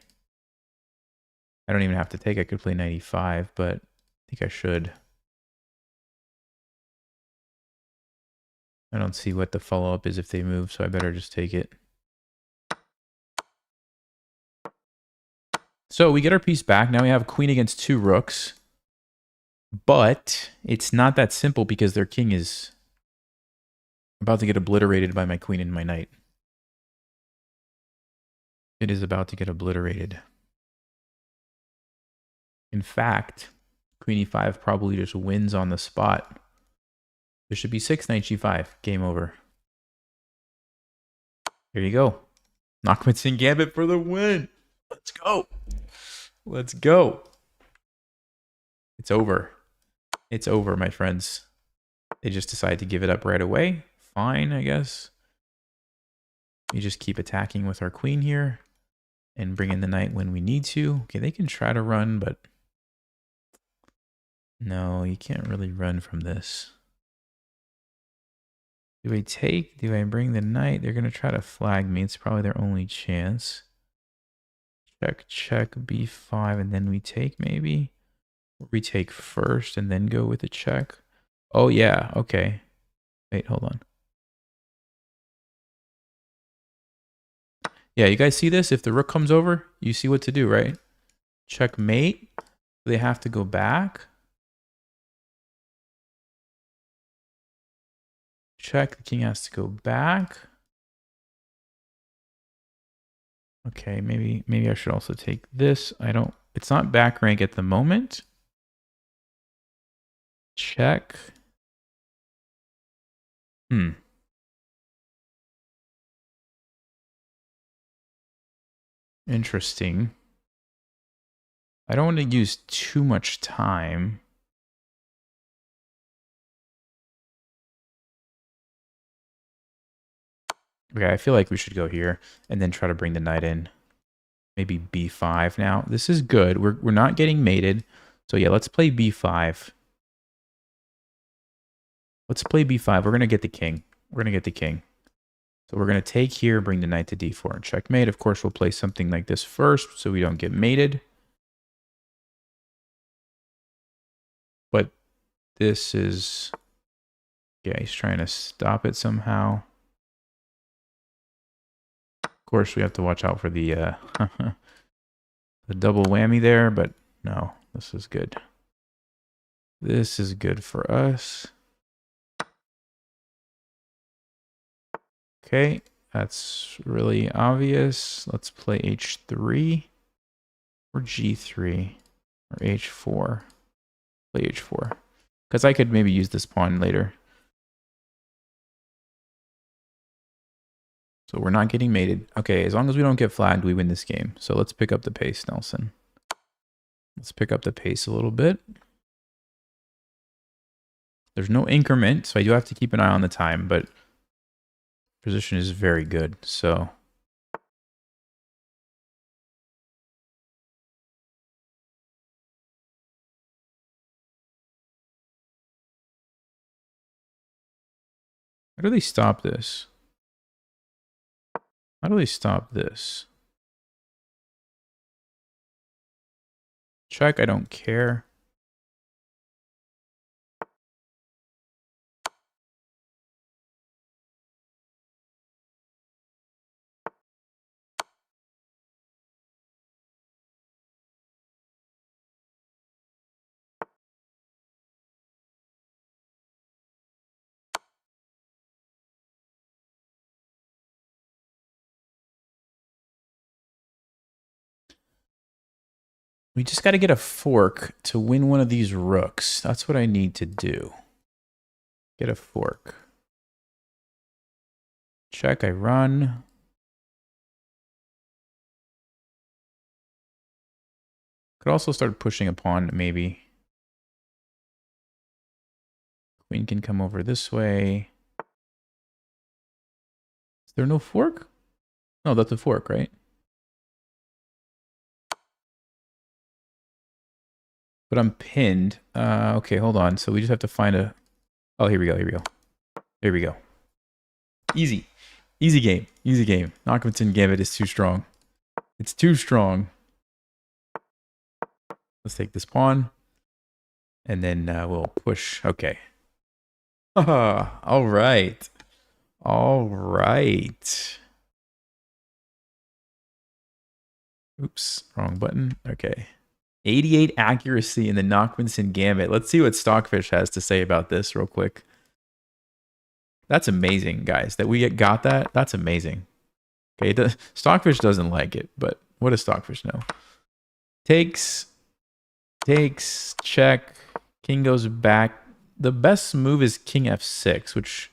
I don't even have to take. I could play 95, but I think I should. I don't see what the follow-up is if they move, so I better just take it. So we get our piece back. Now we have queen against 2 rooks. But it's not that simple because their king is about to get obliterated by my queen and my knight. It is about to get obliterated. In fact, queen e5 probably just wins on the spot. Bishop e6, knight g5. Game over. Here you go. Nachmanson Gambit for the win. Let's go. Let's go. It's over. It's over, my friends. They just decide to give it up right away. Fine, I guess. We just keep attacking with our queen here and bring in the knight when we need to. Okay, they can try to run, but no, you can't really run from this. Do I take? Do I bring the knight? They're going to try to flag me. It's probably their only chance. Check, check, b5, and then we take maybe? Or we take first and then go with a check? Oh, yeah, okay. Wait, hold on. Yeah, you guys see this? If the rook comes over, you see what to do, right? Checkmate. They have to go back. Check. The king has to go back. Okay, maybe I should also take this. It's not back rank at the moment. Check. Interesting. I don't want to use too much time. Okay, I feel like we should go here and then try to bring the knight in. Maybe b5 now. This is good. We're not getting mated. So yeah, let's play b5. Let's play b5. We're going to get the king. We're going to get the king. So we're going to take here, bring the knight to d4 and checkmate. Of course, we'll play something like this first so we don't get mated. But this is... yeah, he's trying to stop it somehow. Of course, we have to watch out for the the double whammy there, but no, this is good. This is good for us. Okay, that's really obvious. Let's play h3 or g3 or h4. Play h4 because I could maybe use this pawn later. So we're not getting mated. Okay, as long as we don't get flagged, we win this game. So let's pick up the pace, Nelson. Let's pick up the pace a little bit. There's no increment, so I do have to keep an eye on the time, but position is very good, so... how do they stop this? How do they stop this? Check, I don't care. We just got to get a fork to win one of these rooks. That's what I need to do. Get a fork. Check, I run. Could also start pushing a pawn, maybe. Queen can come over this way. Is there no fork? No, that's a fork, right? But I'm pinned. Okay, hold on. So we just have to find a... oh, here we go, here we go. Here we go. Easy. Easy game. Easy game. Norwegian gambit is too strong. It's too strong. Let's take this pawn. And then we'll push. Okay. All right. All right. Oops, wrong button. Okay. 88 accuracy in the Norwegian gambit. Let's see what Stockfish has to say about this real quick. That's amazing, guys. That we got that. That's amazing. Okay, the Stockfish doesn't like it, but what does Stockfish know? Takes, check. King goes back. The best move is King F6, which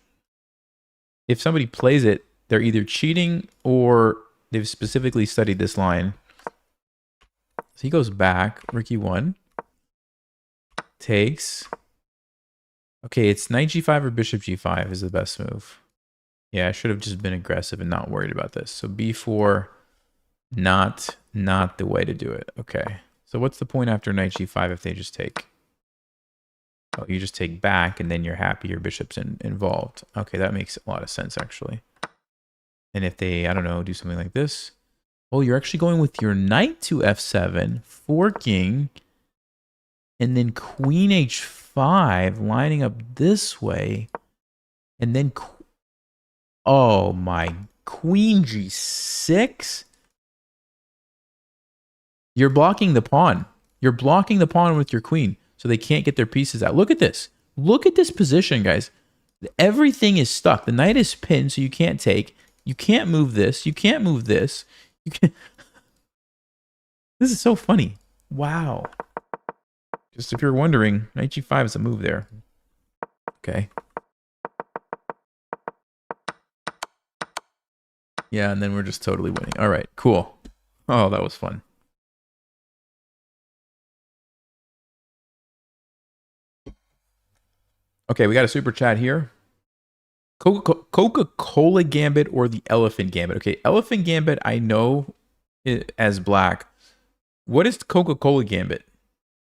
if somebody plays it, they're either cheating or they've specifically studied this line. So he goes back, Rook E1, takes. Okay, it's Knight G5 or Bishop G5 is the best move. Yeah, I should have just been aggressive and not worried about this. So B4, not the way to do it. Okay, so what's the point after Knight G5 if they just take? Oh, you just take back and then you're happy your bishop's involved. Okay, that makes a lot of sense actually. And if they, I don't know, do something like this. Oh, you're actually going with your knight to f7, forking, and then queen h5, lining up this way, and then, oh my, queen g6? You're blocking the pawn. You're blocking the pawn with your queen, so they can't get their pieces out. Look at this. Look at this position, guys. Everything is stuck. The knight is pinned, so you can't take. You can't move this. You can't move this. You can't. This is so funny. Wow. Just if you're wondering, knight g5 is a move there. Okay. Yeah, and then we're just totally winning. All right, cool. Oh, that was fun. Okay, we got a super chat here. Coca-Cola Gambit or the Elephant Gambit? Okay, Elephant Gambit I know as black. What is Coca-Cola Gambit?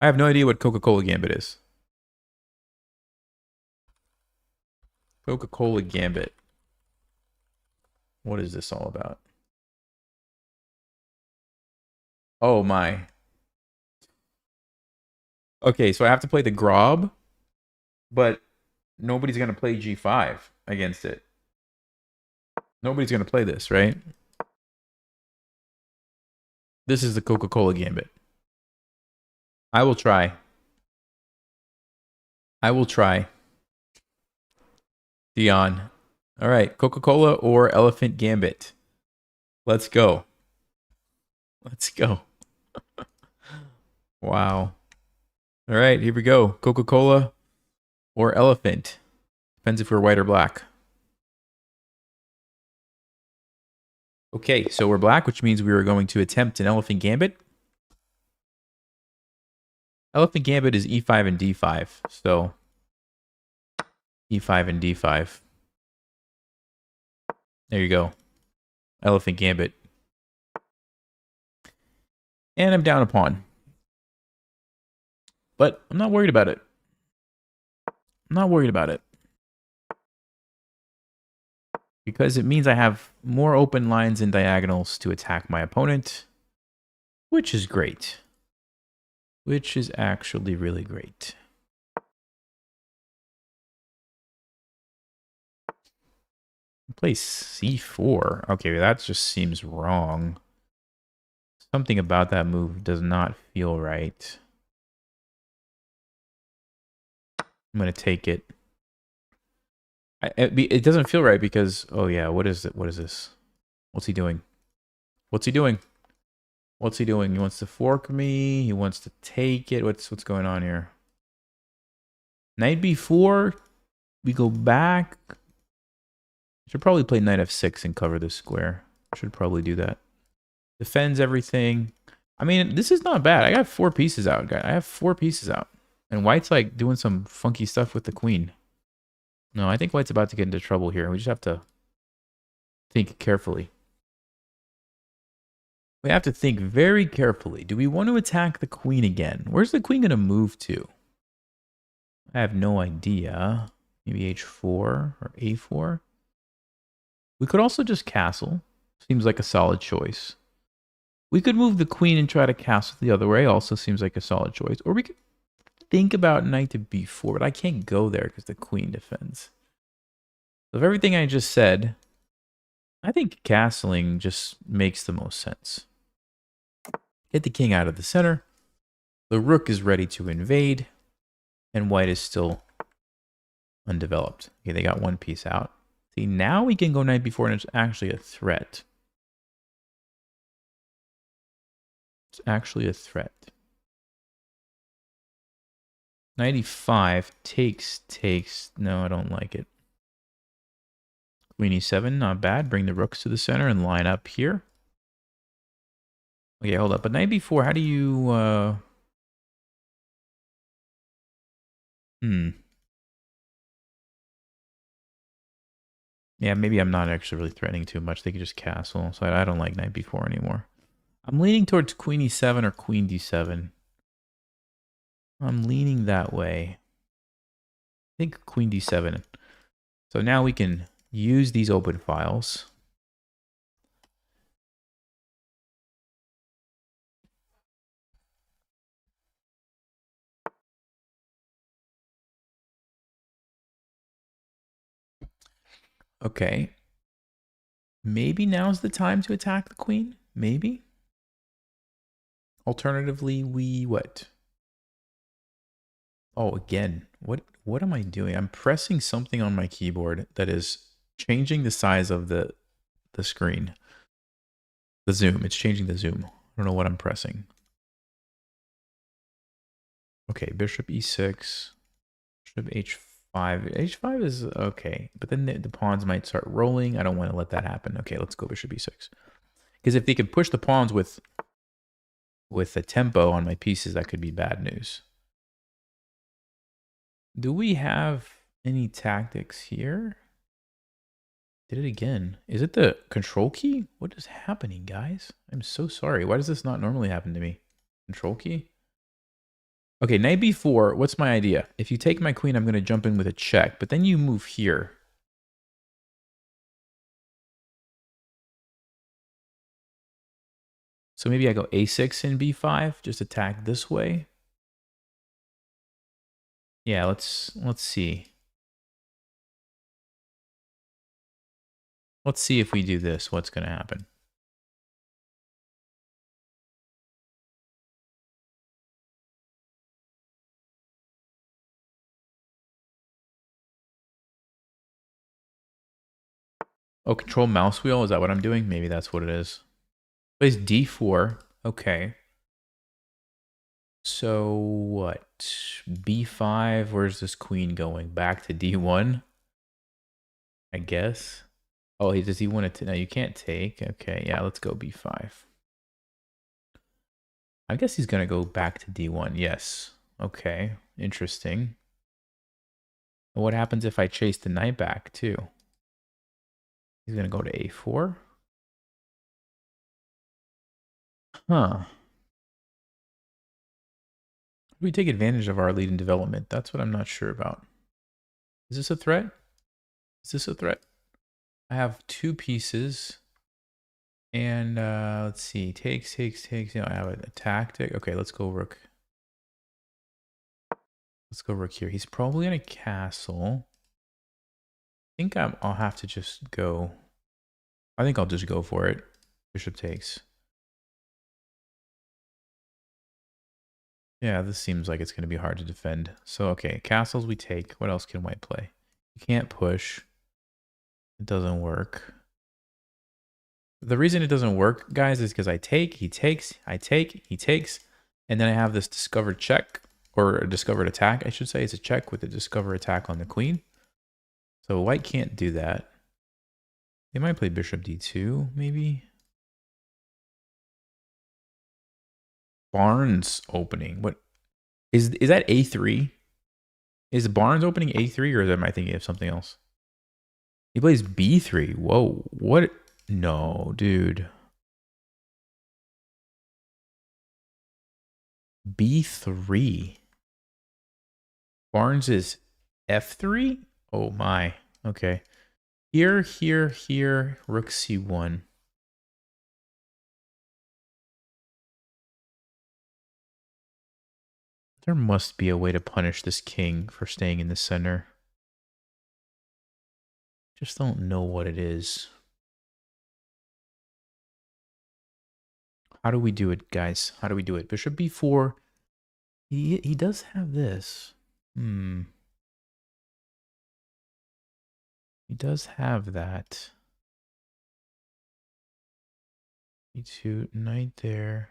I have no idea what Coca-Cola Gambit is. Coca-Cola Gambit. What is this all about? Oh my. Okay, so I have to play the Grob, but nobody's going to play G5 against it. Nobody's going to play this, right? This is the Coca-Cola Gambit. I will try. I will try. Dion. All right, Coca-Cola or Elephant Gambit. Let's go. Let's go. Wow. All right, here we go. Coca-Cola or Elephant. Depends if we're white or black. Okay, so we're black, which means we are going to attempt an Elephant Gambit. Elephant Gambit is E5 and D5, so E5 and D5. There you go. Elephant Gambit. And I'm down a pawn. But I'm not worried about it. I'm not worried about it. Because it means I have more open lines and diagonals to attack my opponent. Which is great. Which is actually really great. Play c4. Okay, that just seems wrong. Something about that move does not feel right. I'm going to take it. It doesn't feel right because... Oh, yeah. What is it? What is this? What's he doing? What's he doing? What's he doing? He wants to fork me. He wants to take it. What's going on here? Knight b4. We go back. Should probably play knight f6 and cover this square. Should probably do that. Defends everything. I mean, this is not bad. I got 4 pieces out, guys. I have 4 pieces out. And white's like doing some funky stuff with the queen. No, I think white's about to get into trouble here. We just have to think carefully. We have to think very carefully. Do we want to attack the queen again? Where's the queen going to move to? I have no idea. Maybe h4 or a4. We could also just castle. Seems like a solid choice. We could move the queen and try to castle the other way. Also seems like a solid choice. Or we could think about knight to b4, but I can't go there because the queen defends. So of everything I just said, I think castling just makes the most sense. Get the king out of the center. The rook is ready to invade. And white is still undeveloped. Okay, they got 1 piece out. See, now we can go knight b4 and it's actually a threat. It's actually a threat. Knight e5 takes. No, I don't like it. Queen e7, not bad. Bring the rooks to the center and line up here. Okay, hold up. But knight b4, how do you... Yeah, maybe I'm not actually really threatening too much. They could just castle. So I don't like knight b4 anymore. I'm leaning towards queen e7 or queen d7. I'm leaning that way. I think queen d7. So now we can use these open files. Okay. Maybe now's the time to attack the queen. Maybe. Alternatively, we what? Oh, again. What What am I doing? I'm pressing something on my keyboard that is changing the size of the screen. The zoom. It's changing the zoom. I don't know what I'm pressing. Okay, bishop e6. Bishop h5. h5 is okay, but then the pawns might start rolling. I don't want to let that happen. Okay, let's go bishop e6. Because if they can push the pawns with a tempo on my pieces, that could be bad news. Do we have any tactics here? Did it again. Is it the control key? What is happening, guys? I'm so sorry. Why does this not normally happen to me? Control key? Okay, knight b4. What's my idea? If you take my queen, I'm going to jump in with a check, but then you move here. So maybe I go a6 and b5, just attack this way. Yeah, let's see. Let's see if we do this, what's going to happen. Oh, control mouse wheel? Is that what I'm doing? Maybe that's what it is. Plays d4. Okay. So what? b5, where's this queen going? Back to d1? I guess. Oh, does he want to? No, you can't take. Okay, yeah, let's go b5. I guess he's going to go back to d1. Yes. Okay, interesting. What happens if I chase the knight back too? He's going to go to a4. Huh. We take advantage of our lead in development. That's what I'm not sure about. Is this a threat? Is this a threat? I have two pieces. And let's see. Takes. You know, I have a tactic. Okay, let's go rook. Let's go rook here. He's probably in a castle. I think I'll have to just go. I think I'll just go for it. Bishop takes. Yeah, this seems like it's going to be hard to defend. So, okay, castles we take. What else can white play? You can't push. It doesn't work. The reason it doesn't work, guys, is because I take, he takes, I take, he takes, and then I have this discovered check, or a discovered attack, I should say. It's a check with a discover attack on the queen. So white can't do that. They might play bishop d2, maybe. Barnes opening. What is that a3? Is Barnes opening a3, or am I thinking of something else? He plays b3. Whoa, what? No, dude. b3. Barnes is f3? Oh my. Okay. Here, rook c1. There must be a way to punish this king for staying in the center. Just don't know what it is. How do we do it, guys? How do we do it? Bishop b4. He does have this. He does have that. e2, knight there.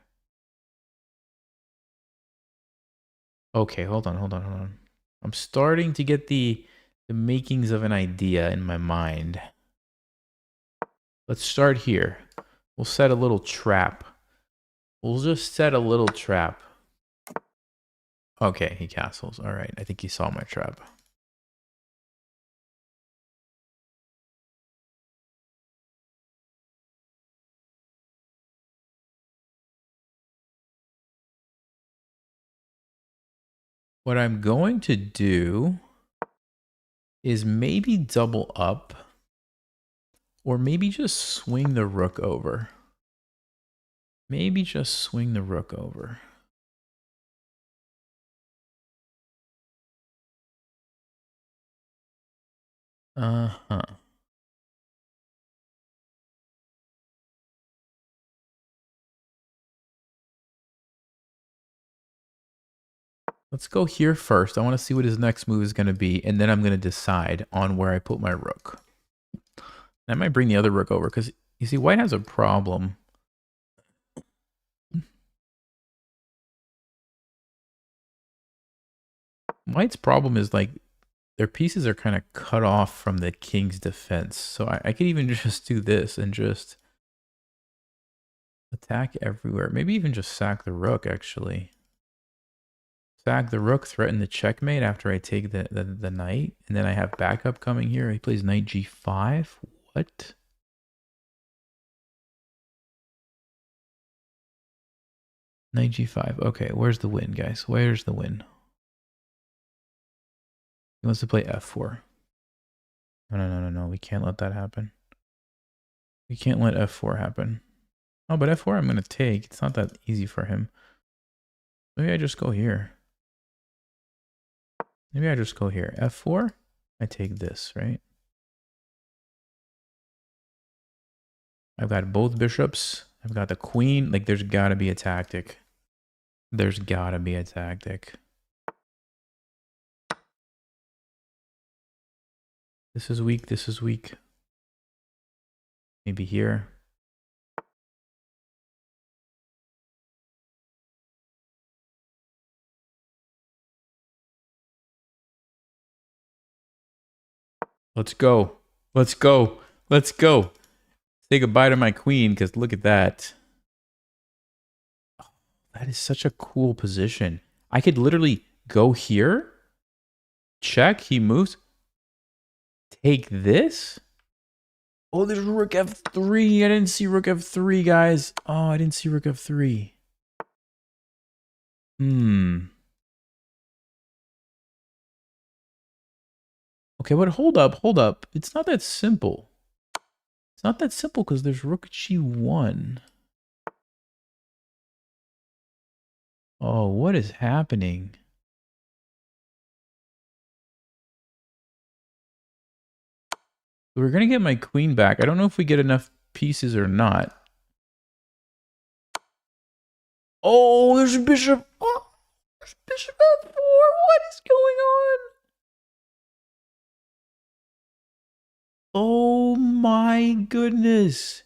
Okay, hold on. I'm starting to get the makings of an idea in my mind. Let's start here. We'll set a little trap. We'll just set a little trap. Okay, he castles. All right, I think he saw my trap. What I'm going to do is maybe double up, or maybe just swing the rook over. Maybe just swing the rook over. Uh-huh. Let's go here first. I want to see what his next move is going to be, and then I'm going to decide on where I put my rook. I might bring the other rook over, because you see, white has a problem. White's problem is, like, their pieces are kind of cut off from the king's defense. So I could even just do this and just attack everywhere. Maybe even just sack the rook, actually. Sack the rook, threaten the checkmate after I take the knight. And then I have backup coming here. He plays knight g5. What? Knight g5. Okay, where's the win, guys? Where's the win? He wants to play f4. No. We can't let that happen. We can't let f4 happen. Oh, but f4 I'm going to take. It's not that easy for him. Maybe I just go here. Maybe I just go here. f4. I take this, right? I've got both bishops. I've got the queen. Like, there's got to be a tactic. There's got to be a tactic. This is weak. This is weak. Maybe here. Let's go. Let's go. Let's go. Say goodbye to my queen, because look at that. Oh, that is such a cool position. I could literally go here. Check. He moves. Take this. Oh, there's rook f3. I didn't see rook f3, guys. Oh, I didn't see rook f3. Okay, but hold up. It's not that simple. It's not that simple because there's rook g1. Oh, what is happening? We're going to get my queen back. I don't know if we get enough pieces or not. Oh, there's a bishop. Oh, there's bishop f4. What is going on? Oh my goodness.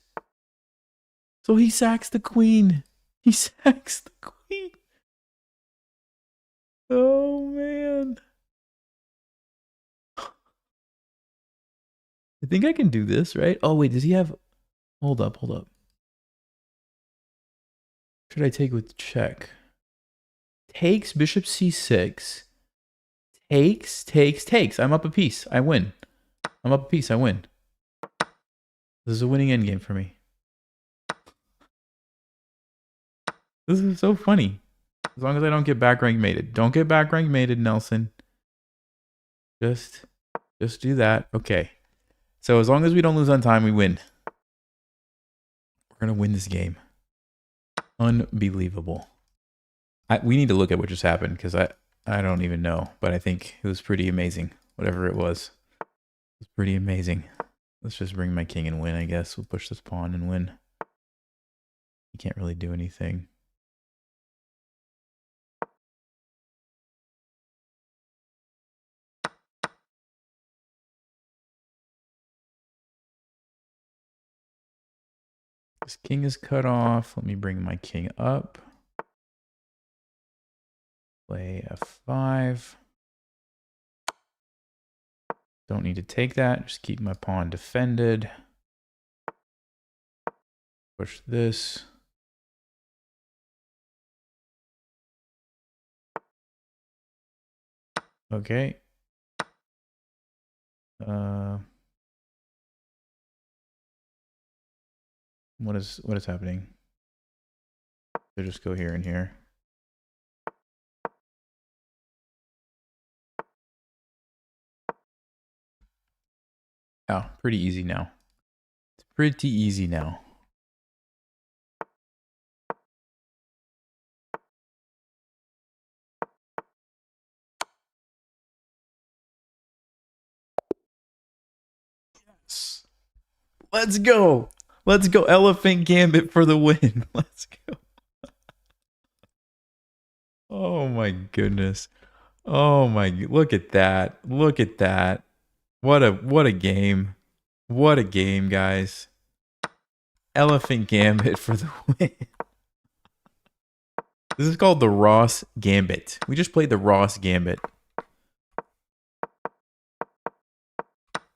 So he sacks the queen. He sacks the queen. Oh man. I think I can do this, right? Oh wait, does he have... Hold up. Should I take with check? Takes, bishop c6. Takes. I'm up a piece. I win. I'm up a piece. I win. This is a winning endgame for me. This is so funny. As long as I don't get back rank mated. Don't get back rank mated, Nelson. Just do that. Okay. So as long as we don't lose on time, we win. We're going to win this game. Unbelievable. We need to look at what just happened because I don't even know. But I think it was pretty amazing. Whatever it was. It was pretty amazing. Let's just bring my king and win, I guess. We'll push this pawn and win. He can't really do anything. This king is cut off. Let me bring my king up. Play f5. Don't need to take that. Just keep my pawn defended. Push this. Okay. What is happening? So just go here and here. Oh, pretty easy now. It's pretty easy now. Yes. Let's go. Let's go. Elephant Gambit for the win. Let's go. Oh my goodness. Oh my, look at that. Look at that. What a game. What a game, guys. Elephant Gambit for the win. This is called the Ross Gambit. We just played the Ross Gambit.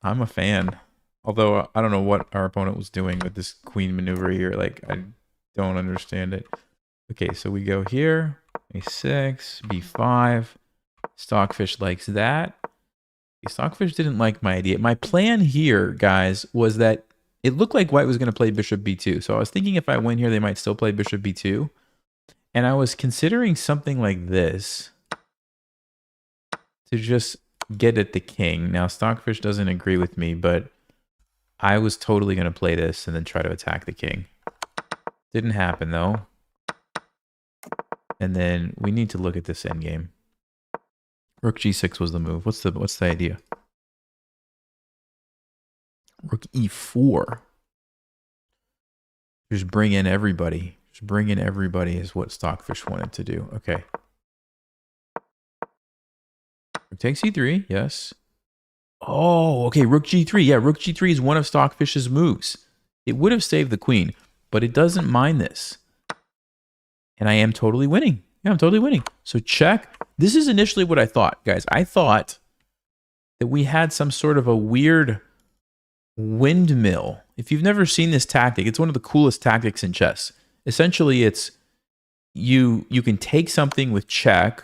I'm a fan. Although I don't know what our opponent was doing with this queen maneuver here. Like, I don't understand it. Okay, so we go here. A6, B5. Stockfish likes that. Stockfish didn't like my idea. My plan here, guys, was that it looked like white was going to play bishop b2. So I was thinking if I win here, they might still play bishop b2. And I was considering something like this to just get at the king. Now, Stockfish doesn't agree with me, but I was totally going to play this and then try to attack the king. Didn't happen, though. And then we need to look at this endgame. Rook g6 was the move. What's the idea? Rook e4. Just bring in everybody. Just bring in everybody is what Stockfish wanted to do. Okay. Rook takes e3. Yes. Oh, okay. Rook g3. Yeah, rook g3 is one of Stockfish's moves. It would have saved the queen, but it doesn't mind this. And I am totally winning. Yeah, I'm totally winning. So check. This is initially what I thought, guys. I thought that we had some sort of a weird windmill. If you've never seen this tactic, it's one of the coolest tactics in chess. Essentially, it's you can take something with check,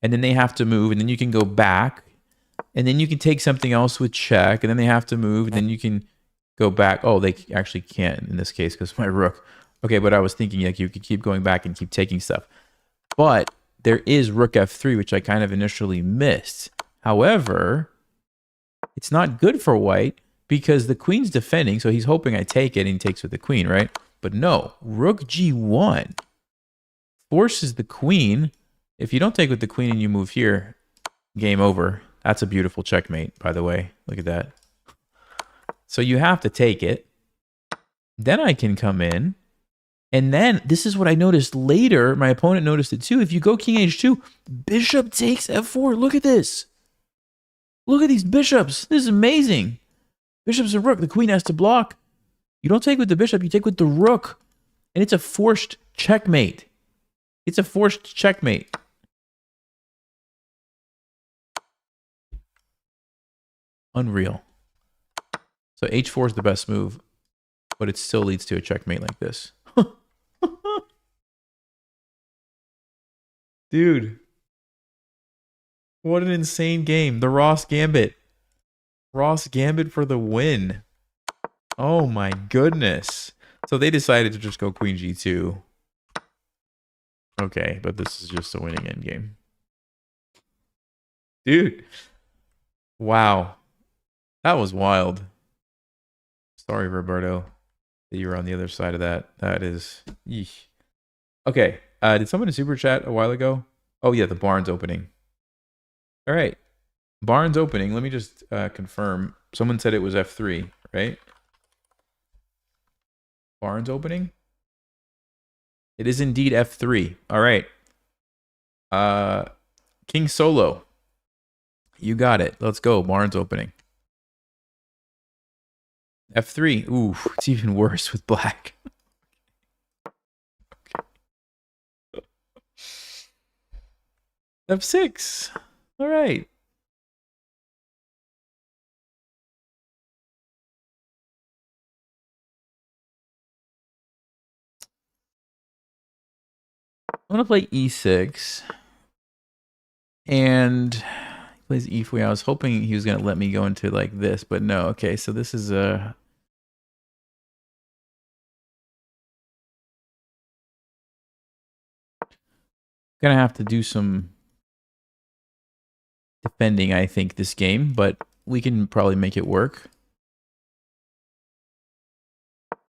and then they have to move, and then you can go back, and then you can take something else with check, and then they have to move, and then you can go back. Oh, they actually can't in this case because my rook. Okay, but I was thinking like you could keep going back and keep taking stuff. But there is rook f3, which I kind of initially missed. However, it's not good for white because the queen's defending, so he's hoping I take it and he takes with the queen, right? But no, rook g1 forces the queen. If you don't take with the queen and you move here, game over. That's a beautiful checkmate, by the way. Look at that. So you have to take it. Then I can come in. And then, this is what I noticed later. My opponent noticed it too. If you go king h2, bishop takes f4. Look at this. Look at these bishops. This is amazing. Bishop's a rook. The queen has to block. You don't take with the bishop. You take with the rook. And it's a forced checkmate. It's a forced checkmate. Unreal. So h4 is the best move. But it still leads to a checkmate like this. Dude, what an insane game. The Ross Gambit. Ross Gambit for the win. Oh my goodness. So they decided to just go queen g2. Okay, but this is just a winning endgame. Dude. Wow. That was wild. Sorry, Roberto, that you were on the other side of that. That is... Yeesh. Okay. Did someone super chat a while ago? Oh, yeah, the Barnes opening. All right. Barnes opening. Let me just confirm. Someone said it was F3, right? Barnes opening? It is indeed F3. All right. King Solo. You got it. Let's go. Barnes opening. F3. Ooh, it's even worse with black. F6. All right. I'm going to play E6. And he plays E4. I was hoping he was going to let me go into like this, but no. Okay, so this is a... Going to have to do some defending, I think, this game, but we can probably make it work.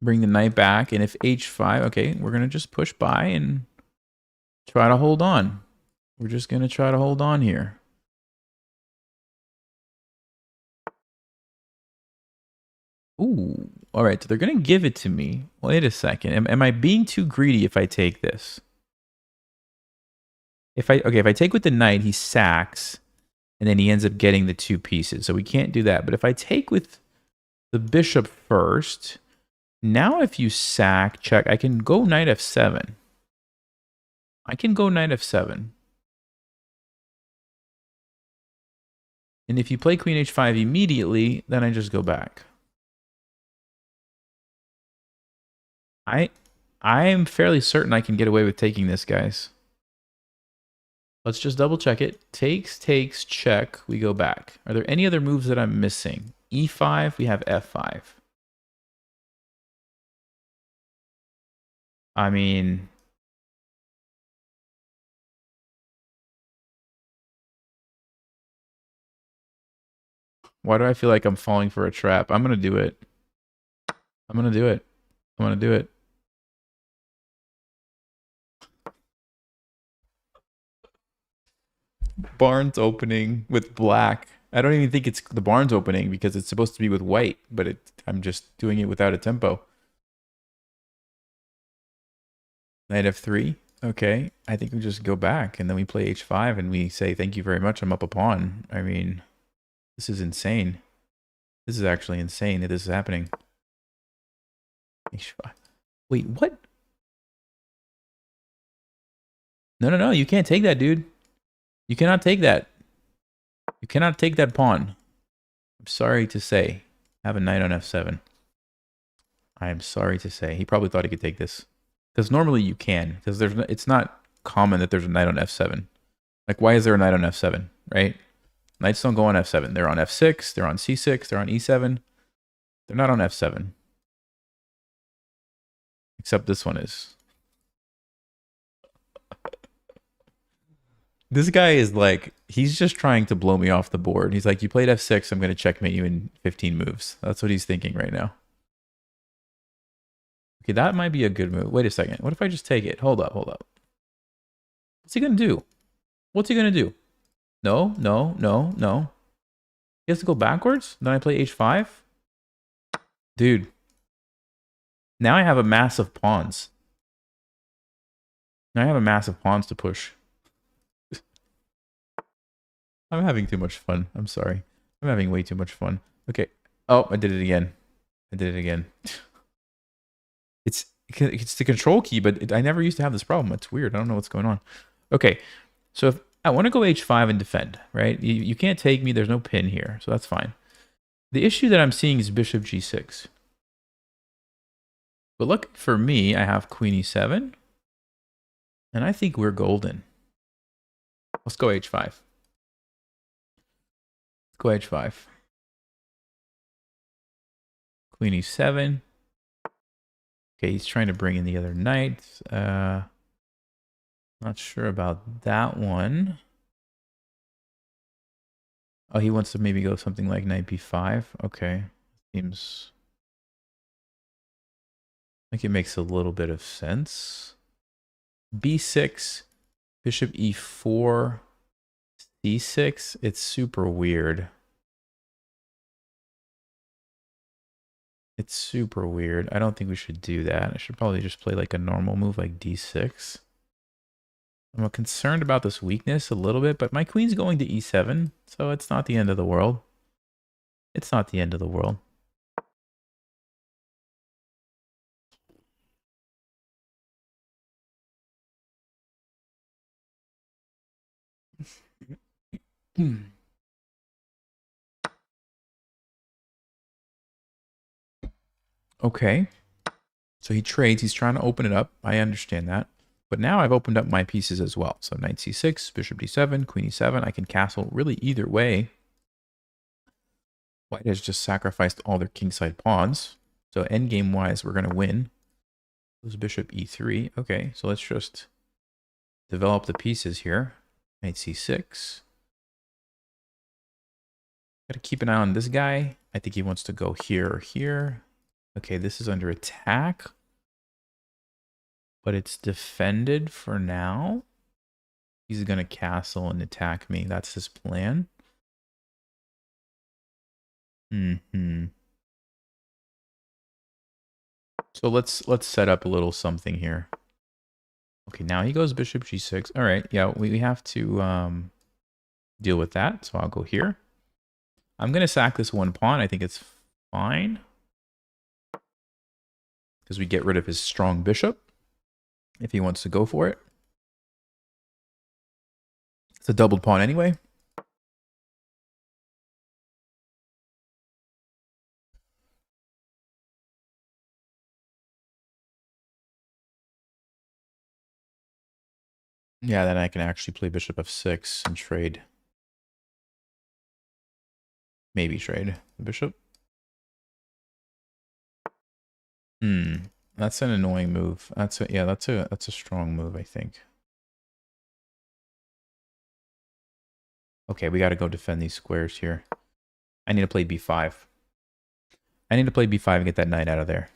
Bring the knight back, and if h5, okay, we're going to just push by and try to hold on. We're just going to try to hold on here. Ooh, all right, so they're going to give it to me. Wait a second. Am I being too greedy if I take this? if I take with the knight, he sacks, and then he ends up getting the 2 pieces. So we can't do that. But if I take with the bishop first, now if you sack, check, I can go knight f7. I can go knight f7. And if you play queen h5 immediately, then I just go back. I am fairly certain I can get away with taking this, guys. Let's just double check it. Takes, check. We go back. Are there any other moves that I'm missing? E5, we have f5. I mean, why do I feel like I'm falling for a trap? I'm going to do it. I'm going to do it. I'm going to do it. Barnes opening with black. I don't even think it's the Barnes opening because it's supposed to be with white, but I'm just doing it without a tempo. Knight f3. Okay, I think we just go back and then we play h5 and we say thank you very much. I'm up a pawn. I mean, this is insane. This is actually insane that this is happening. h5. Wait, what? No. You can't take that, dude. You cannot take that. You cannot take that pawn. I'm sorry to say. Have a knight on f7. I am sorry to say. He probably thought he could take this. Because normally you can. Because it's not common that there's a knight on f7. Like, why is there a knight on f7, right? Knights don't go on f7. They're on f6. They're on c6. They're on e7. They're not on f7. Except this one is. This guy is like, he's just trying to blow me off the board. He's like, you played f6, I'm going to checkmate you in 15 moves. That's what he's thinking right now. Okay, that might be a good move. Wait a second. What if I just take it? Hold up. What's he going to do? What's he going to do? No. He has to go backwards? Then I play h5? Dude. Now I have a mass of pawns. Now I have a mass of pawns to push. I'm having too much fun. I'm sorry. I'm having way too much fun. Okay. Oh, I did it again. It's the control key, but I never used to have this problem. It's weird. I don't know what's going on. Okay. So if I want to go h5 and defend, right? You can't take me. There's no pin here. So that's fine. The issue that I'm seeing is bishop g6. But look, for me, I have queen e7. And I think we're golden. Let's go h5. Go h5. Queen e7. Okay, he's trying to bring in the other knight. Not sure about that one. Oh, he wants to maybe go something like knight b5. Okay. Seems like it makes a little bit of sense. b6, bishop e4, c6. It's super weird. It's super weird. I don't think we should do that. I should probably just play like a normal move like d6. I'm concerned about this weakness a little bit, but my queen's going to e7, so it's not the end of the world. It's not the end of the world. Okay. So he trades. He's trying to open it up. I understand that. But now I've opened up my pieces as well. So knight c6, bishop d7, queen e7. I can castle really either way. White has just sacrificed all their kingside pawns. So endgame-wise, we're going to win. This bishop e3. Okay, so let's just develop the pieces here. Knight c6. Got to keep an eye on this guy. I think he wants to go here or here. Okay, this is under attack. But it's defended for now. He's going to castle and attack me. That's his plan. So let's set up a little something here. Okay, now he goes bishop g6. All right, yeah, we have to deal with that. So I'll go here. I'm going to sack this one pawn. I think it's fine. Because we get rid of his strong bishop. If he wants to go for it. It's a doubled pawn anyway. Yeah, then I can actually play bishop f6 and trade. Maybe trade the bishop. That's an annoying move. That's a strong move, I think. Okay, we got to go defend these squares here. I need to play b5. I need to play b5 and get that knight out of there.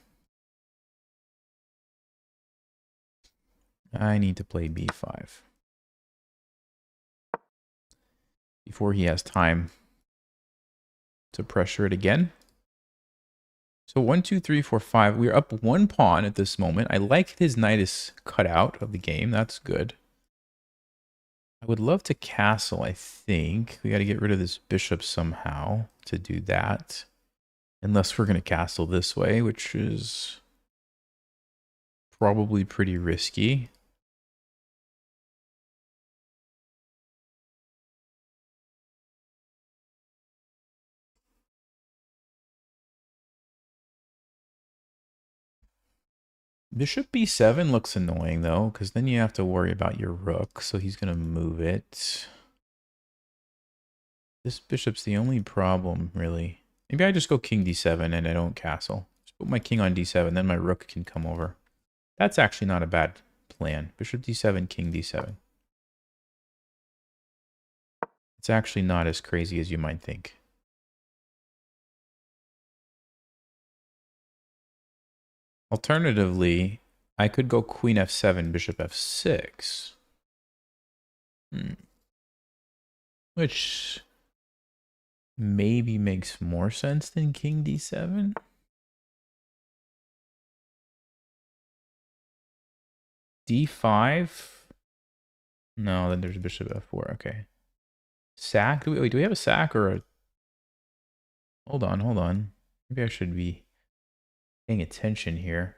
I need to play b5 before he has time to pressure it again. So 1, 2, 3, 4, 5. We're up one pawn at this moment. I like his knight is cut out of the game. That's good. I would love to castle, I think. We got to get rid of this bishop somehow to do that. Unless we're going to castle this way, which is probably pretty risky. Bishop b7 looks annoying, though, because then you have to worry about your rook, so he's going to move it. This bishop's the only problem, really. Maybe I just go king d7 and I don't castle. Just put my king on d7, then my rook can come over. That's actually not a bad plan. Bishop d7, king d7. It's actually not as crazy as you might think. Alternatively, I could go queen f7, bishop f6. Which maybe makes more sense than king d7. d5. No, then there's bishop f4. Okay. Sack? Wait, do we have a sack or a... Hold on. Maybe I should be paying attention here.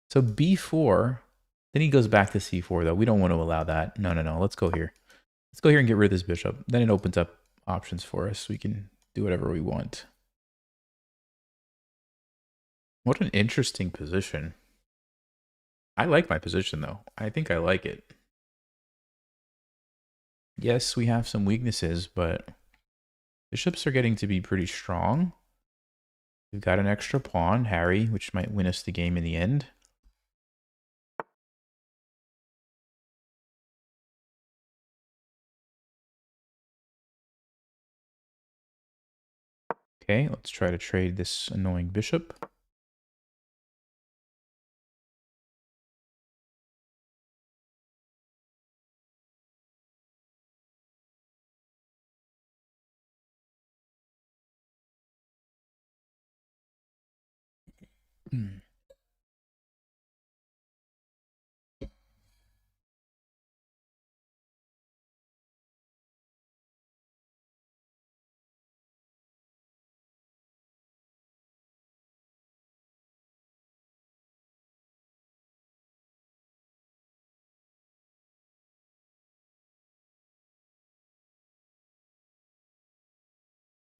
So b4, then he goes back to c4, though. We don't want to allow that. No. Let's go here. Let's go here and get rid of this bishop. Then it opens up options for us. We can do whatever we want. What an interesting position. I like my position, though. I think I like it. Yes, we have some weaknesses, but bishops are getting to be pretty strong. We've got an extra pawn, Harry, which might win us the game in the end. Okay, let's try to trade this annoying bishop.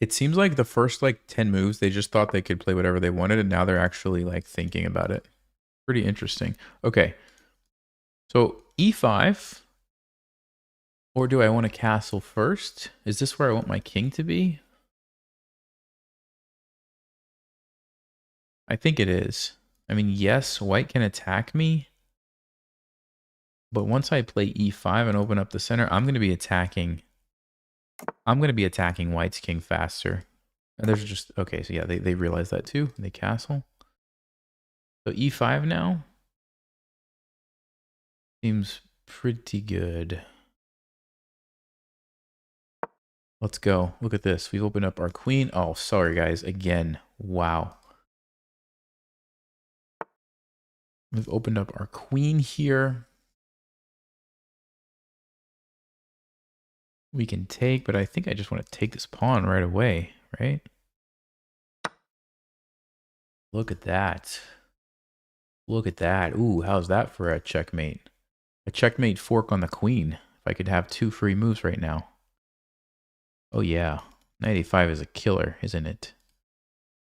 It seems like the first 10 moves, they just thought they could play whatever they wanted, and now they're actually thinking about it. Pretty interesting. Okay. So e5. Or do I want to castle first? Is this where I want my king to be? I think it is. I mean, yes, white can attack me. But once I play e5 and open up the center, I'm going to be attacking white's king faster. And there's just... Okay, so yeah, they realize that too. They castle. So e5 now. Seems pretty good. Let's go. Look at this. We've opened up our queen. Oh, sorry, guys. Again. Wow. We've opened up our queen here. We can take, but I think I just want to take this pawn right away, right? Look at that. Look at that. Ooh, how's that for a checkmate? A checkmate fork on the queen. If I could have 2 free moves right now. Oh yeah. Knight a5 is a killer, isn't it?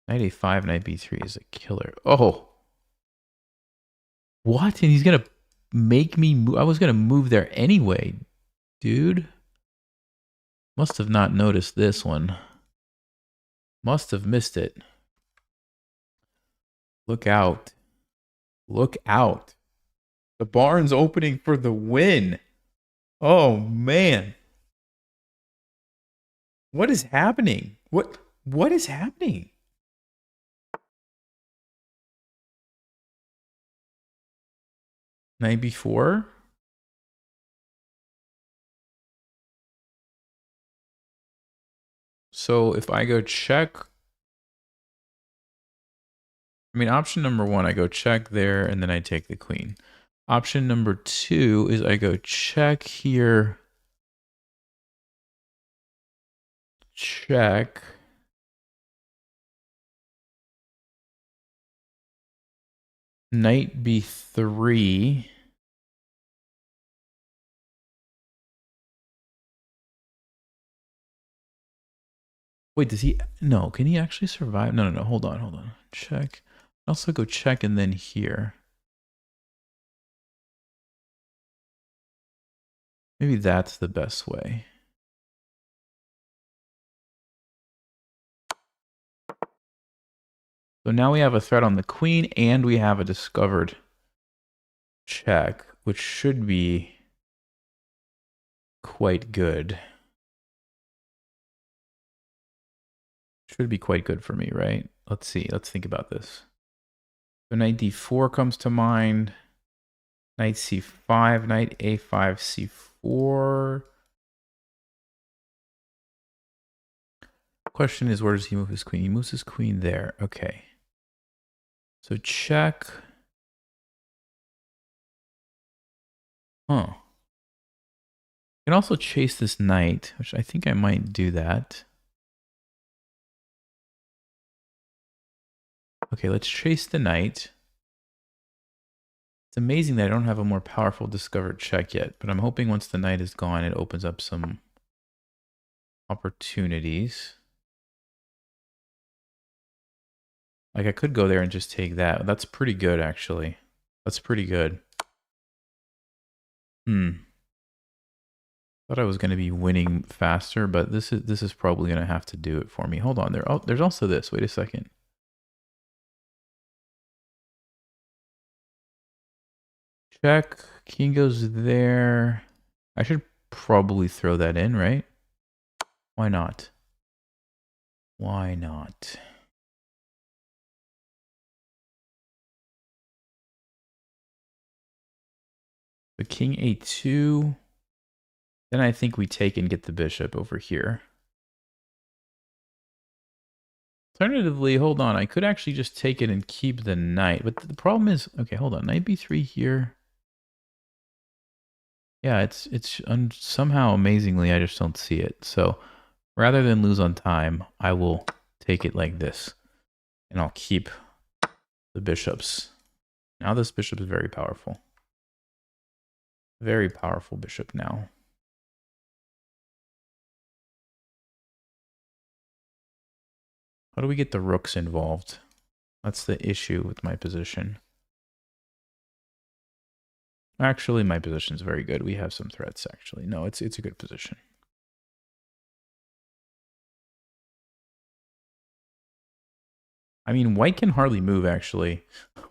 Knight a5, knight b3 is a killer. Oh! What? And he's gonna make me move? I was gonna move there anyway, dude. Must have not noticed this one. Must have missed it. Look out. Look out. The barn's opening for the win. Oh, man. What is happening? What is happening? Night before? So if I go check, I mean, option number 1, I go check there and then I take the queen. Option number 2 is I go check here, check. Knight b3. Wait, does he? No, can he actually survive? No, no, no. Hold on. Check. Also go check and then here. Maybe that's the best way. So now we have a threat on the queen and we have a discovered check, which should be quite good. Should be quite good for me, right? Let's see. Let's think about this. So knight d4 comes to mind. Knight c5, knight a5, c4. Question is, where does he move his queen? He moves his queen there. Okay. So check. Huh. I can also chase this knight, which I think I might do that. Okay, let's chase the knight. It's amazing that I don't have a more powerful discovered check yet, but I'm hoping once the knight is gone, it opens up some opportunities. Like I could go there and just take that. That's pretty good, actually. That's pretty good. Thought I was going to be winning faster, but this is probably going to have to do it for me. Hold on, there's also this. Wait a second. Check. King goes there. I should probably throw that in, right? Why not? Why not? The king a2. Then I think we take and get the bishop over here. Alternatively, hold on. I could actually just take it and keep the knight. But the problem is, okay, hold on. Knight b3 here. Yeah, it's somehow amazingly, I just don't see it. So rather than lose on time, I will take it like this. And I'll keep the bishops. Now this bishop is very powerful. Very powerful bishop now. How do we get the rooks involved? That's the issue with my position. Actually, my position is very good. We have some threats, actually. No, it's a good position. I mean, white can hardly move, actually.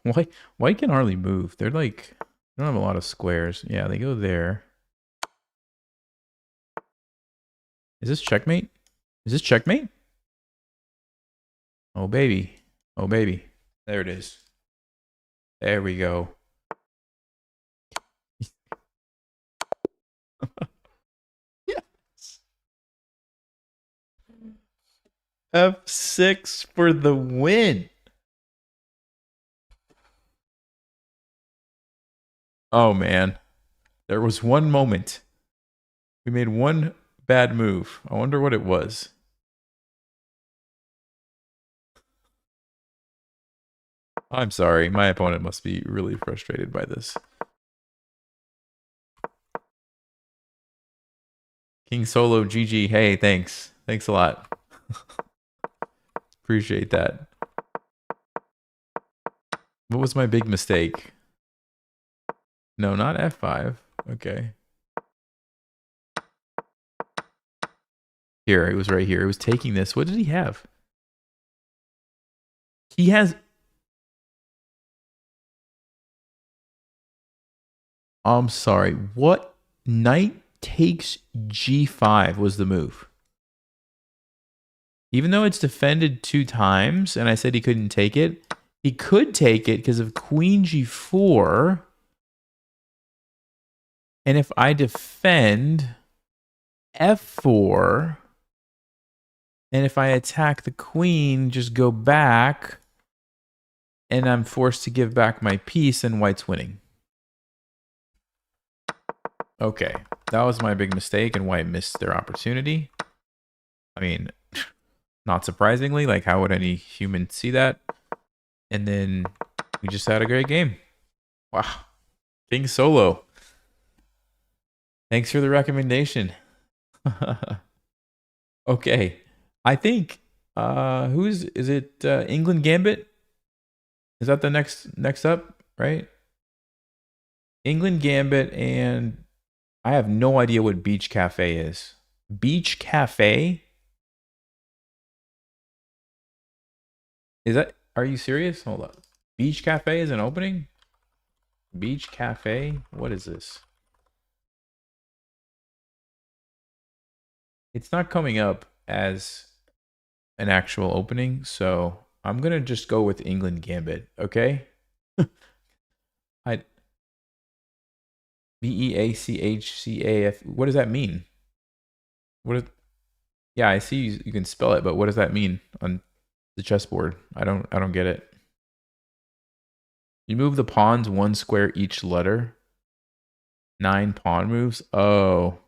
White can hardly move. They're like, they don't have a lot of squares. Yeah, they go there. Is this checkmate? Is this checkmate? Oh, baby. Oh, baby. There it is. There we go. Yes. F6 for the win. Oh man, there was one moment. We made one bad move. I wonder what it was. I'm sorry. My opponent must be really frustrated by this. King Solo GG. Hey, thanks. Thanks a lot. Appreciate that. What was my big mistake? No, not F5. Okay. Here, it was right here. It was taking this. What did he have? He has... I'm sorry. What? Knight takes G5 was the move. Even though it's defended 2 times, and I said he couldn't take it, he could take it because of Queen G4. And if I defend F4, and if I attack the queen, just go back, and I'm forced to give back my piece, and white's winning. Okay, that was my big mistake, and white missed their opportunity. I mean, not surprisingly, like how would any human see that? And then we just had a great game. Wow. King Solo. Thanks for the recommendation. Okay. I think is it England Gambit? Is that the next up, right? England Gambit, and I have no idea what Beach Cafe is. Beach Cafe? Is that, are you serious? Hold up. Beach Cafe is an opening? Beach Cafe? What is this? It's not coming up as an actual opening, so I'm gonna just go with England Gambit, okay? I Beachcaf. What does that mean? What? Yeah, I see you can spell it, but what does that mean on the chessboard? I don't get it. You move the pawns 1 square each letter. 9 pawn moves. Oh,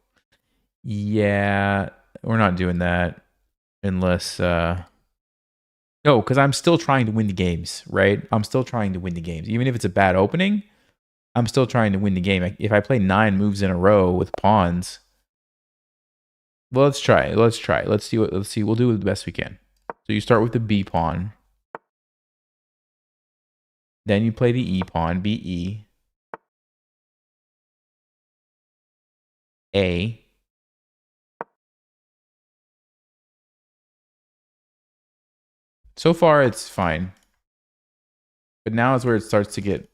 yeah, we're not doing that unless. No, because I'm still trying to win the games, right? I'm still trying to win the games, even if it's a bad opening. I'm still trying to win the game. If I play 9 moves in a row with pawns, well, let's try. Let's try. Let's see what. Let's see. We'll do the best we can. So you start with the B pawn, then you play the E pawn, BE, A. So far, it's fine, but now is where it starts to get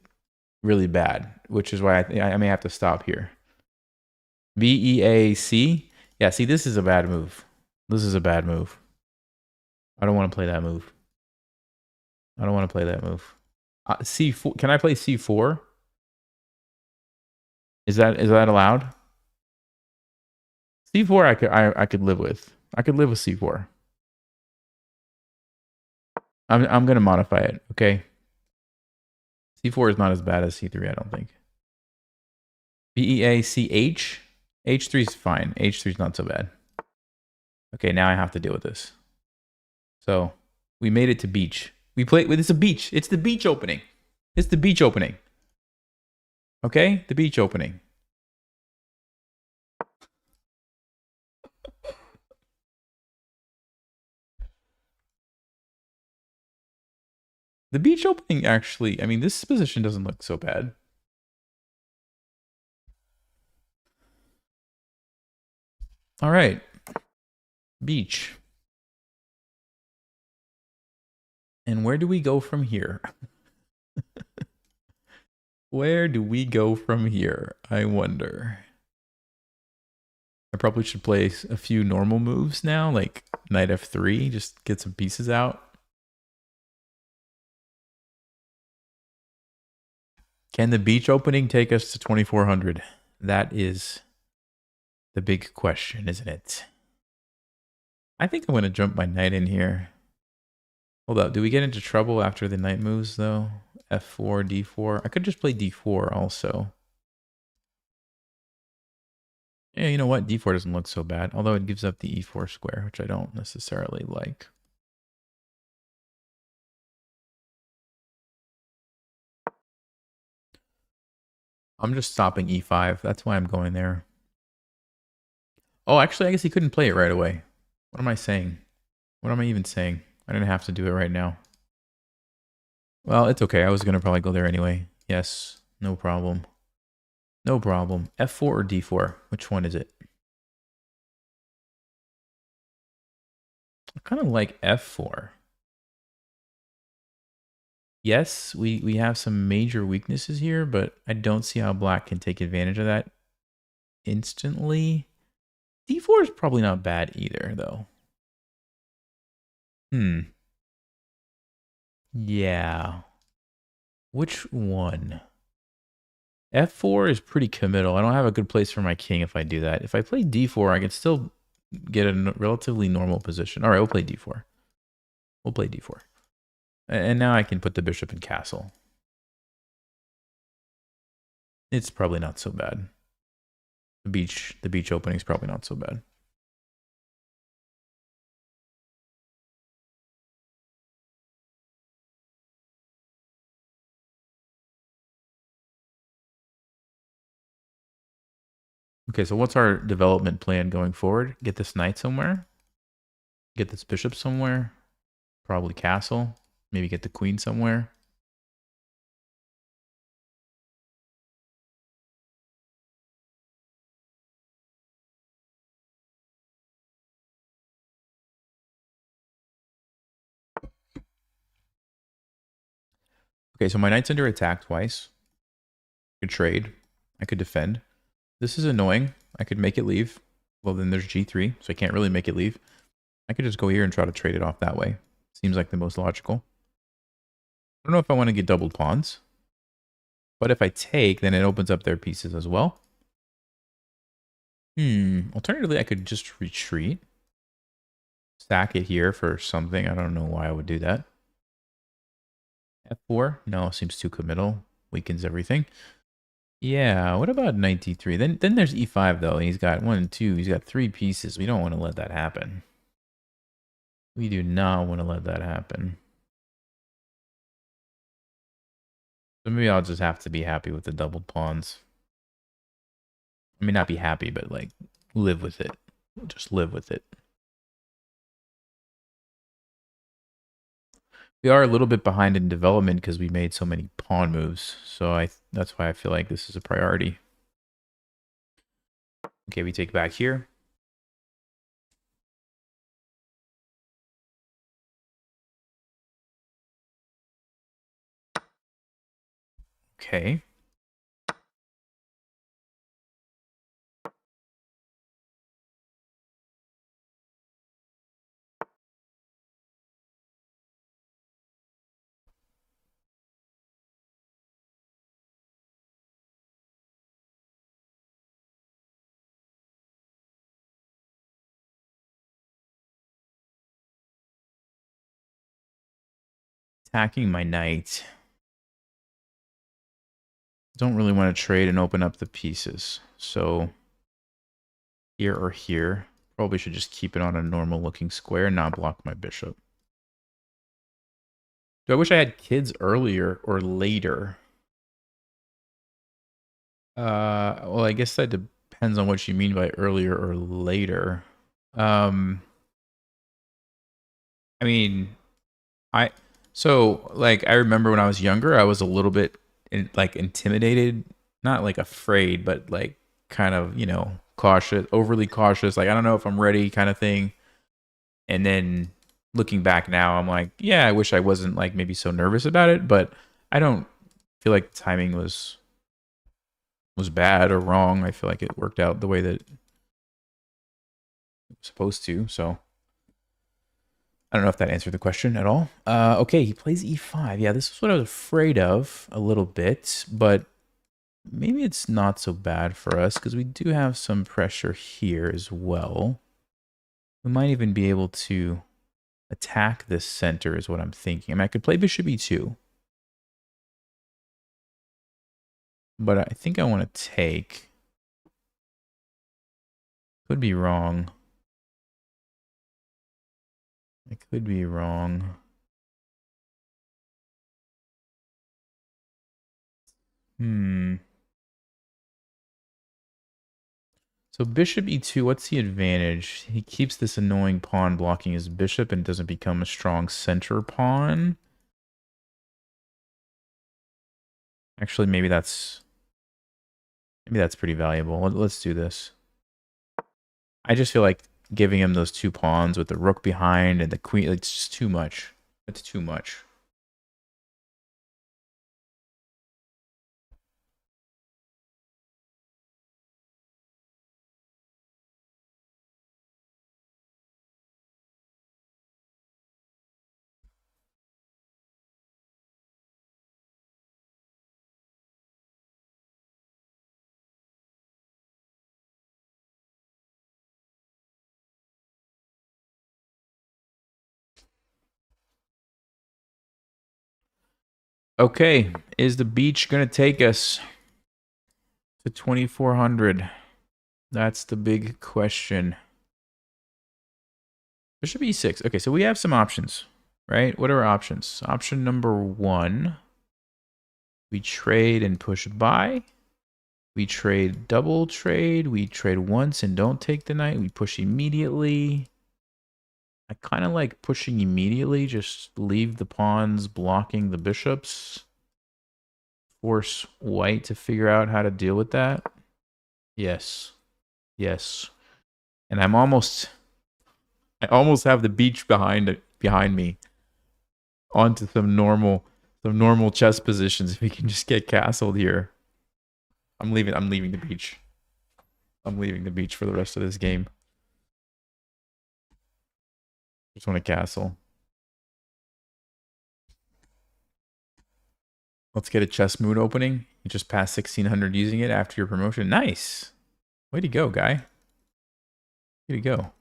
really bad, which is why I may have to stop here. BEAC. Yeah, see, this is a bad move. This is a bad move. I don't want to play that move. I don't want to play that move. C4. Can I play C4? Is that allowed? C4 I could live with. I could live with C4. I'm gonna modify it, okay? C4 is not as bad as C3, I don't think. BEACH. H3 is fine. H3 is not so bad. Okay, now I have to deal with this. So we made it to beach. We played. It's a beach. It's the beach opening. It's the beach opening. Okay, the beach opening. The beach opening actually. I mean, this position doesn't look so bad. All right, beach. And where do we go from here? Where do we go from here? I wonder. I probably should play a few normal moves now, like knight f3, just get some pieces out. Can the beach opening take us to 2400? That is the big question, isn't it? I think I'm going to jump my knight in here. Hold up. Do we get into trouble after the knight moves, though? F4, D4. I could just play D4 also. Yeah, you know what? D4 doesn't look so bad, although it gives up the E4 square, which I don't necessarily like. I'm just stopping E5. That's why I'm going there. Oh, actually, I guess he couldn't play it right away. What am I saying? What am I even saying? I didn't have to do it right now. Well, it's okay. I was going to probably go there anyway. Yes, no problem. No problem. F4 or D4? Which one is it? I kind of like F4. Yes, we have some major weaknesses here, but I don't see how black can take advantage of that instantly. D4 is probably not bad either, though. Yeah. Which one? F4 is pretty committal. I don't have a good place for my king if I do that. If I play D4, I can still get a relatively normal position. All right, we'll play D4. We'll play D4. And now I can put the bishop in castle. It's probably not so bad. The beach opening is probably not so bad. Okay, so what's our development plan going forward? Get this knight somewhere. Get this bishop somewhere. Probably castle. Maybe get the queen somewhere. Okay, so my knight's under attack twice. I could trade. I could defend. This is annoying. I could make it leave. Well, then there's G3, so I can't really make it leave. I could just go here and try to trade it off that way. Seems like the most logical. I don't know if I want to get doubled pawns. But if I take, then it opens up their pieces as well. Alternatively, I could just retreat. Stack it here for something. I don't know why I would do that. F4? No, seems too committal. Weakens everything. Yeah, what about knight d3? Then there's e5 though. He's got 1 and 2. He's got 3 pieces. We don't want to let that happen. We do not want to let that happen. So maybe I'll just have to be happy with the doubled pawns. I mean, not be happy, but like live with it. Just live with it. We are a little bit behind in development because we made so many pawn moves. So that's why I feel like this is a priority. Okay, we take back here. Okay. Attacking my knight. Don't really want to trade and open up the pieces. So here or here. Probably should just keep it on a normal looking square and not block my bishop. Do I wish I had kids earlier or later? Well, I guess that depends on what you mean by earlier or later. I mean, so like I remember when I was younger, I was a little bit like intimidated, not like afraid, but like kind of, cautious, overly cautious, like I don't know if I'm ready kind of thing. And then looking back now, I'm like, yeah, I wish I wasn't like maybe so nervous about it, but I don't feel like the timing was bad or wrong. I feel like it worked out the way that it was supposed to. So I don't know if that answered the question at all. Okay, he plays e5. Yeah, this is what I was afraid of a little bit, but maybe it's not so bad for us because we do have some pressure here as well. We might even be able to attack this center is what I'm thinking. I mean, I could play bishop e2. But I think I want to take. Could be wrong. I could be wrong. So bishop e2, what's the advantage? He keeps this annoying pawn blocking his bishop and doesn't become a strong center pawn. Actually, maybe that's pretty valuable. Let's do this. I just feel like giving him those two pawns with the rook behind and the queen, it's just too much. It's too much. Okay, is the beach going to take us to 2400? That's the big question. Bishop e6. Okay, so we have some options, right? What are our options? Option number 1, we trade and push by. We trade double trade. We trade once and don't take the knight. We push immediately. I kind of like pushing immediately. Just leave the pawns blocking the bishops. Force white to figure out how to deal with that. Yes. Yes. And I almost have the beach behind me onto some normal chess positions if we can just get castled here. I'm leaving the beach. I'm leaving the beach for the rest of this game. Just want a castle. Let's get a chess mood opening. You just passed 1600 using it after your promotion. Nice. Way to go, guy. Way to go.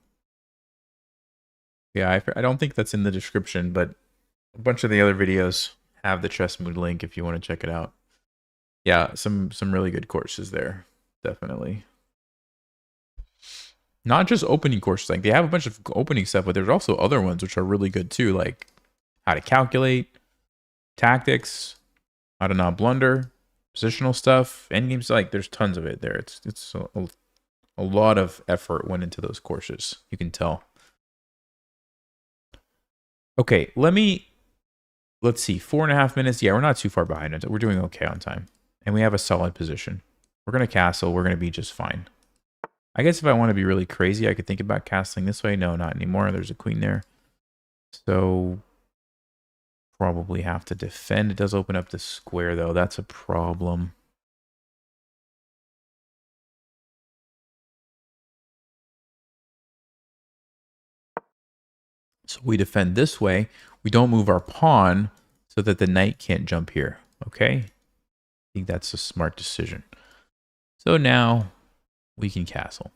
Yeah, I don't think that's in the description, but a bunch of the other videos have the chess mood link if you want to check it out. Yeah, some really good courses there. Definitely. Not just opening courses. Like, they have a bunch of opening stuff, but there's also other ones which are really good too, like how to calculate, tactics, how to not blunder, positional stuff, endgame stuff. Like, there's tons of it there. It's a lot of effort went into those courses. You can tell. Okay, let's see, 4.5 minutes. Yeah, we're not too far behind it. We're doing okay on time. And we have a solid position. We're going to castle. We're going to be just fine. I guess if I want to be really crazy, I could think about castling this way. No, not anymore. There's a queen there. So probably have to defend. It does open up the square, though. That's a problem. So we defend this way. We don't move our pawn so that the knight can't jump here. Okay? I think that's a smart decision. So now we can castle.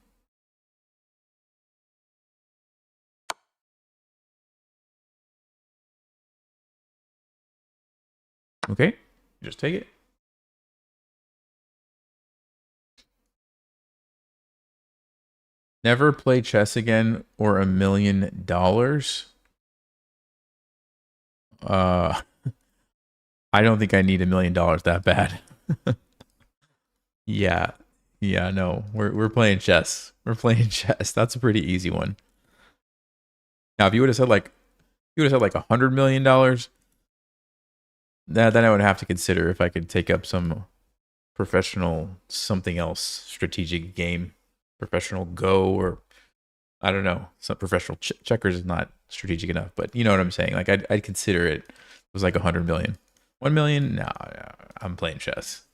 Okay? Just take it. Never play chess again or $1 million. I don't think I need $1 million that bad. Yeah. Yeah, no. We're playing chess. We're playing chess. That's a pretty easy one. Now, if you would have said like $100 million, then I would have to consider if I could take up some professional something else strategic game, professional Go, or I don't know, some professional checkers is not strategic enough, but you know what I'm saying. Like, I'd consider it. It was like 100 million. 1 million? No, I'm playing chess.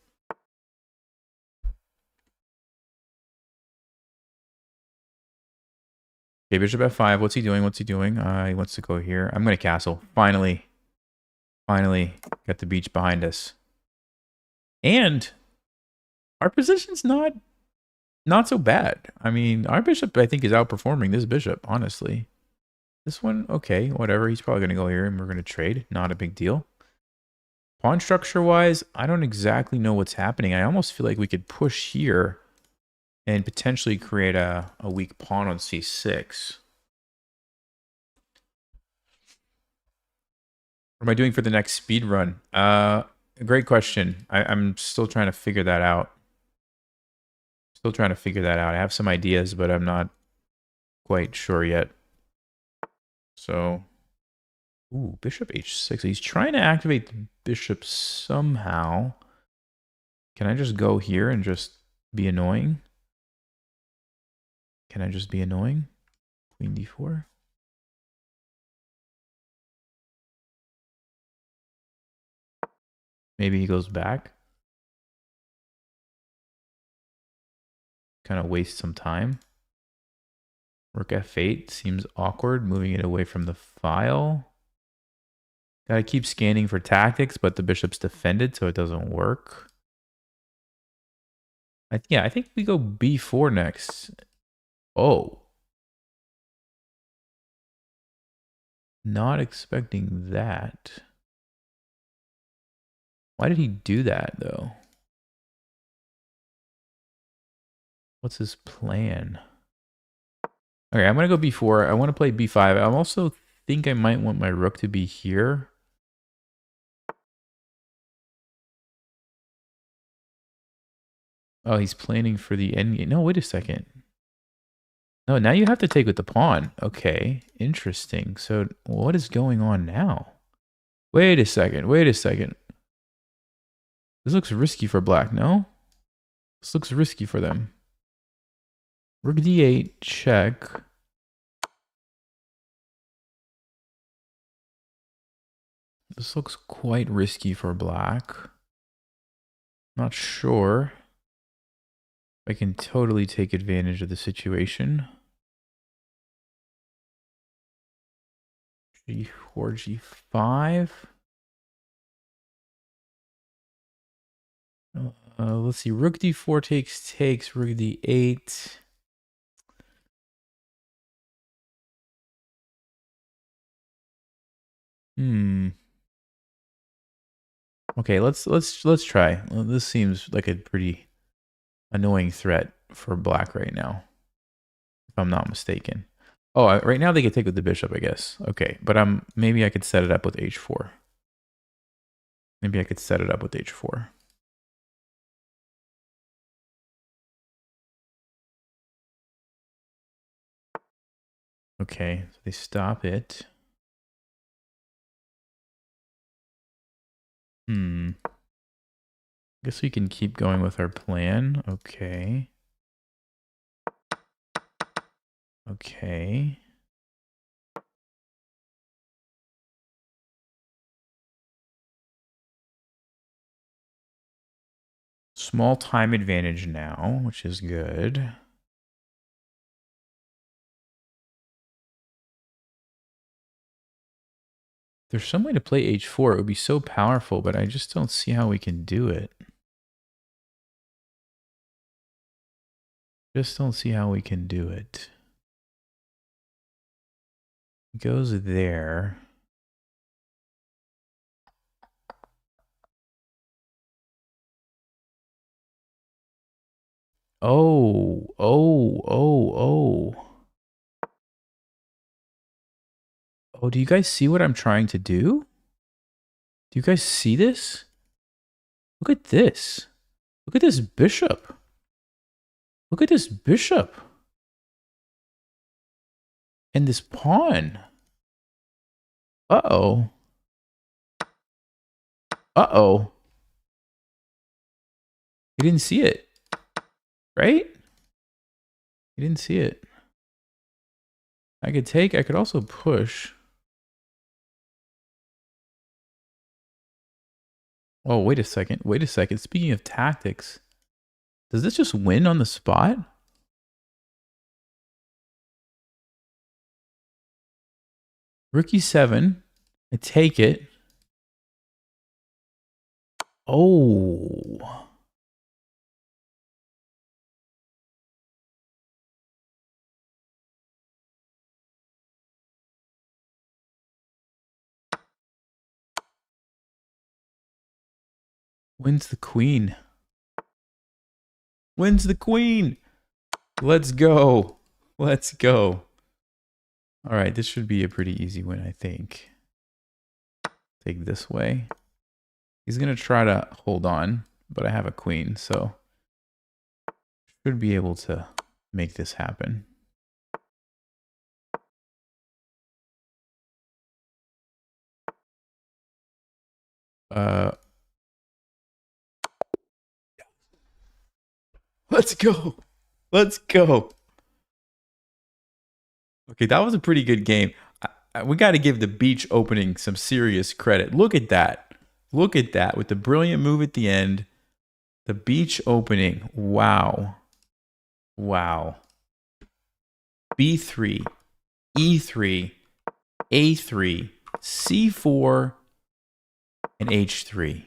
Okay, bishop f5. What's he doing? What's he doing? He wants to go here. I'm going to castle. Finally got the beach behind us. And our position's not so bad. I mean, our bishop, I think, is outperforming this bishop, honestly. This one, okay, whatever. He's probably going to go here and we're going to trade. Not a big deal. Pawn structure-wise, I don't exactly know what's happening. I almost feel like we could push here and potentially create a weak pawn on c6. What am I doing for the next speed run? Great question. I'm still trying to figure that out. Still trying to figure that out. I have some ideas, but I'm not quite sure yet. So, ooh, bishop h6. He's trying to activate the bishop somehow. Can I just go here and just be annoying? Can I just be annoying? Queen d4. Maybe he goes back. Kind of waste some time. Rook f8 seems awkward, moving it away from the file. Gotta keep scanning for tactics, but the bishop's defended, so it doesn't work. Yeah, I think we go b4 next. Oh. Not expecting that. Why did he do that, though? What's his plan? Okay, I'm going to go b4. I want to play b5. I also think I might want my rook to be here. Oh, he's planning for the endgame. No, wait a second. No, now you have to take with the pawn. Okay, interesting. So what is going on now? Wait a second. Wait a second. This looks risky for black, no? This looks risky for them. Rook d8, check. This looks quite risky for black. Not sure I can totally take advantage of the situation. G4, G5. Let's see. Rook d4 takes. Rook d8. Okay, let's try. Well, this seems like a pretty annoying threat for black right now, if I'm not mistaken. Oh, right now they can take with the bishop, I guess. Okay, but maybe I could set it up with h4. Maybe I could set it up with h4. Okay, so they stop it. Guess we can keep going with our plan. Okay. Okay. Small time advantage now, which is good. There's some way to play h4. It would be so powerful, but I just don't see how we can do it. Just don't see how we can do it. It goes there. Oh. Oh, do you guys see what I'm trying to do? Do you guys see this? Look at this. Look at this bishop. Look at this bishop. And this pawn. Uh-oh. Uh-oh. You didn't see it. Right? You didn't see it. I could also push. Oh, wait a second. Wait a second. Speaking of tactics, does this just win on the spot? Rook e7. I take it. Oh. Wins the queen. Wins the queen. Let's go. Let's go. All right, this should be a pretty easy win, I think. Take this way. He's going to try to hold on, but I have a queen, so should be able to make this happen. Let's go. Let's go. Okay, that was a pretty good game. We got to give the beach opening some serious credit. Look at that. Look at that with the brilliant move at the end. The beach opening. Wow. Wow. B3, E3, A3, C4, and H3.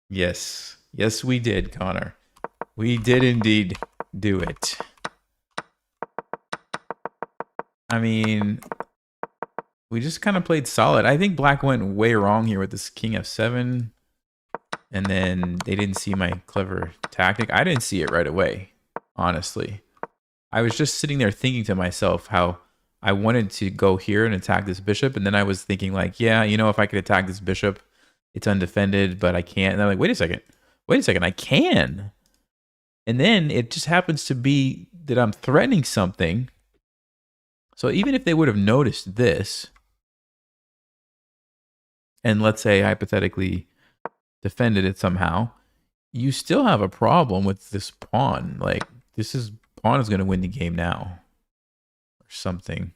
Yes. Yes, we did, Connor. We did indeed do it. I mean, we just kind of played solid. I think black went way wrong here with this king f7. And then they didn't see my clever tactic. I didn't see it right away, honestly. I was just sitting there thinking to myself how I wanted to go here and attack this bishop. And then I was thinking like, yeah, you know, if I could attack this bishop, it's undefended, but I can't. And I'm like, wait a second, I can. And then it just happens to be that I'm threatening something. So even if they would have noticed this, and let's say hypothetically defended it somehow, you still have a problem with this pawn. Like, pawn is going to win the game now. Or something.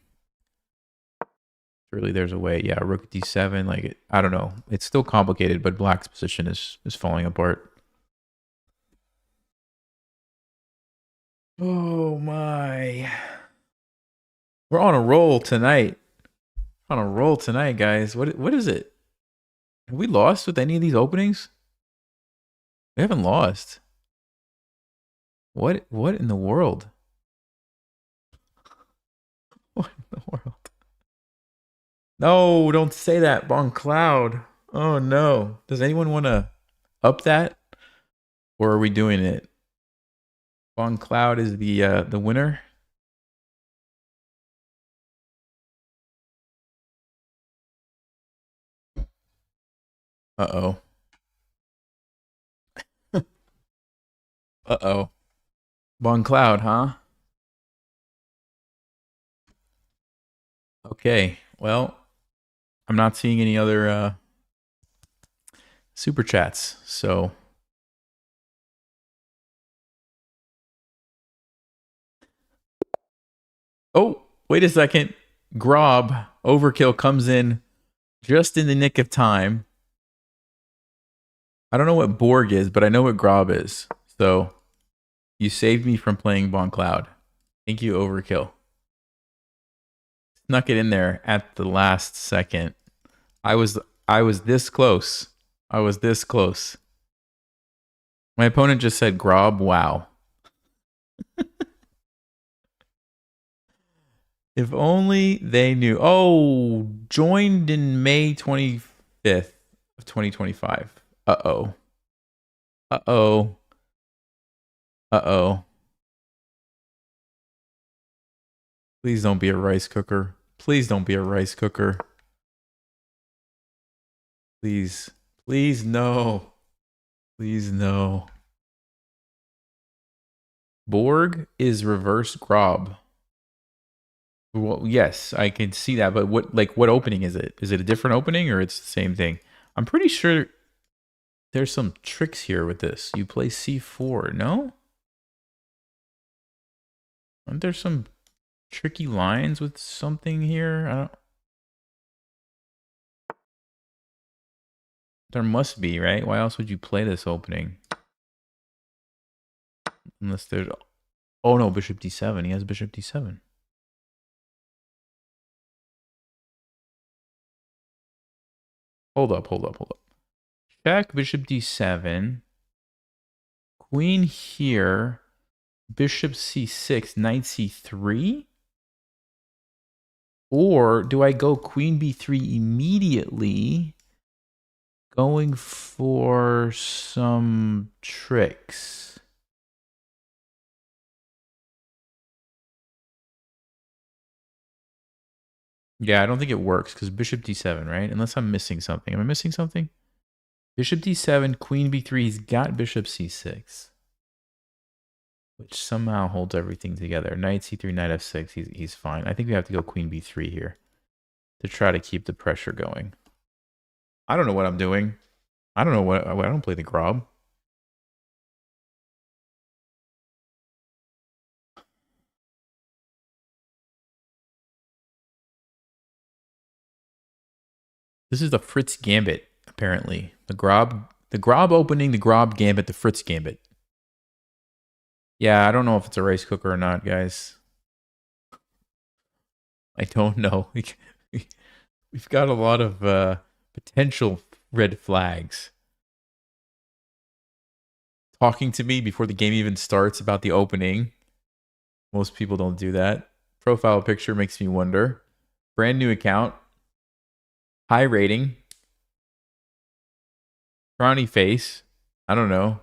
Surely there's a way. Yeah, rook d7. Like, I don't know. It's still complicated, but black's position is falling apart. Oh my. We're on a roll tonight. On a roll tonight, guys. What is it? Have we lost with any of these openings? We haven't lost. What in the world? What in the world? No, don't say that, Bon Cloud. Oh no. Does anyone want to up that? Or are we doing it? Bon Cloud is the winner. Uh-oh. Uh-oh. Bon Cloud, huh? Okay. Well, I'm not seeing any other super chats, so oh, wait a second. Grob overkill comes in just in the nick of time. I don't know what Borg is, but I know what Grob is. So you saved me from playing Bon Cloud. Thank you, Overkill. Snuck it in there at the last second. I was this close. I was this close. My opponent just said Grob. Wow. If only they knew. Oh, joined in May 25th of 2025. Uh-oh. Uh-oh. Uh-oh. Please don't be a rice cooker. Please don't be a rice cooker. Please. Please no. Please no. Borg is reverse Grob. Well, yes, I can see that, but what opening is it? Is it a different opening or it's the same thing? I'm pretty sure there's some tricks here with this. You play c4, no? Aren't there some tricky lines with something here? I don't... There must be, right? Why else would you play this opening? Unless there's... Oh no, bishop d7. He has bishop d7. Hold up. Check bishop d7. Queen here. Bishop c6, knight c3? Or do I go queen b3 immediately, going for some tricks? Yeah, I don't think it works because bishop d7, right? Unless I'm missing something. Am I missing something? Bishop d7, queen b3. He's got bishop c6, which somehow holds everything together. Knight c3, knight f6. He's fine. I think we have to go queen b3 here to try to keep the pressure going. I don't know what I'm doing. I don't know what I don't play the Grob. This is the Fritz Gambit, apparently. The Grob opening, the Grob Gambit, the Fritz Gambit. Yeah, I don't know if it's a rice cooker or not, guys. I don't know. We've got a lot of potential red flags. Talking to me before the game even starts about the opening. Most people don't do that. Profile picture makes me wonder. Brand new account. High rating. Frowny face. I don't know.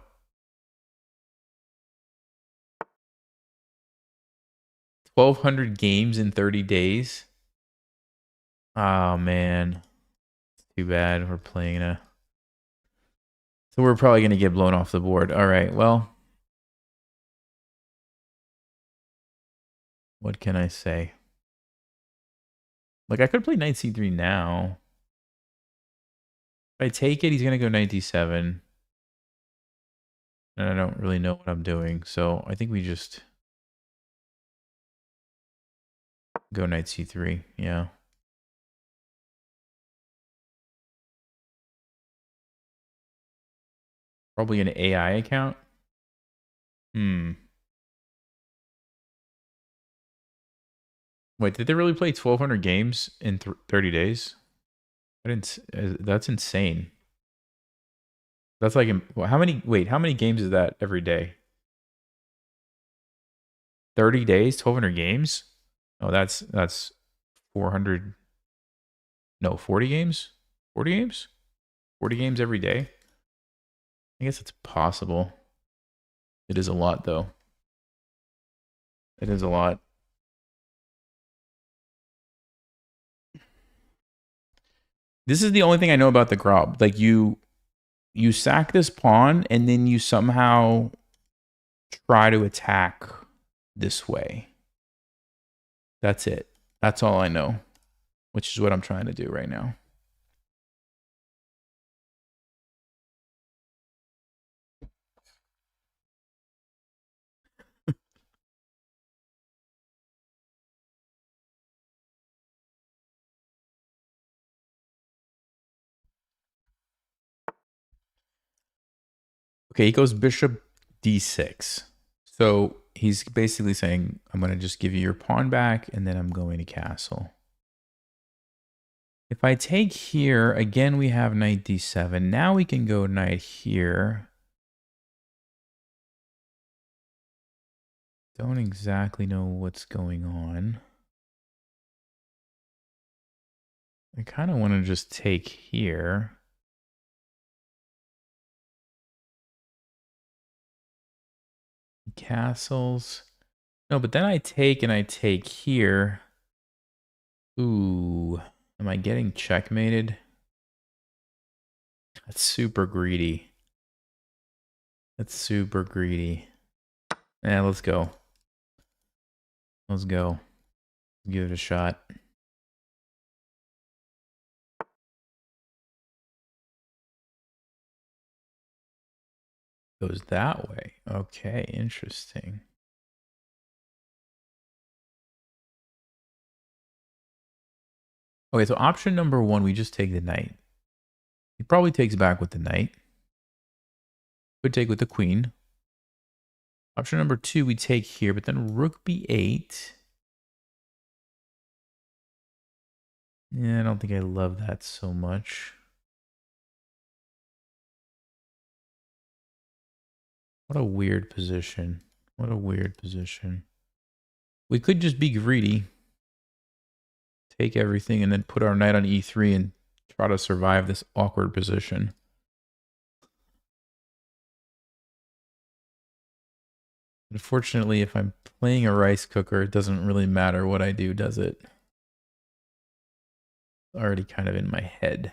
1,200 games in 30 days. Oh, man. Too bad. We're playing a... So we're probably going to get blown off the board. All right, well... What can I say? Like, I could play knight c3 now. If I take it, he's going to go knight d7. And I don't really know what I'm doing. So I think we just... go knight c3. Yeah. Probably an AI account. Wait, did they really play 1,200 games in 30 days? I didn't. That's insane. That's like how many? Wait, how many games is that every day? 30 days, 1,200 games. Oh, that's 400. No, 40 games. 40 games. 40 games every day. I guess it's possible. It is a lot, though. It is a lot. This is the only thing I know about the Grob. Like you sack this pawn and then you somehow try to attack this way. That's it. That's all I know, which is what I'm trying to do right now. Okay, he goes bishop d6. So he's basically saying, I'm going to just give you your pawn back, and then I'm going to castle. If I take here, again, we have knight d7. Now we can go knight here. Don't exactly know what's going on. I kind of want to just take here. Castles. No, but then I take and I take here. Ooh, am I getting checkmated? That's super greedy. That's super greedy. Yeah, let's go. Let's go. Give it a shot. Goes that way. Okay, interesting. Okay, so option number one, we just take the knight. He probably takes back with the knight. Could take with the queen. Option number two, we take here, but then rook b8. Yeah, I don't think I love that so much. What a weird position. What a weird position. We could just be greedy. Take everything and then put our knight on e3 and try to survive this awkward position. Unfortunately, if I'm playing a rice cooker, it doesn't really matter what I do, does it? Already kind of in my head.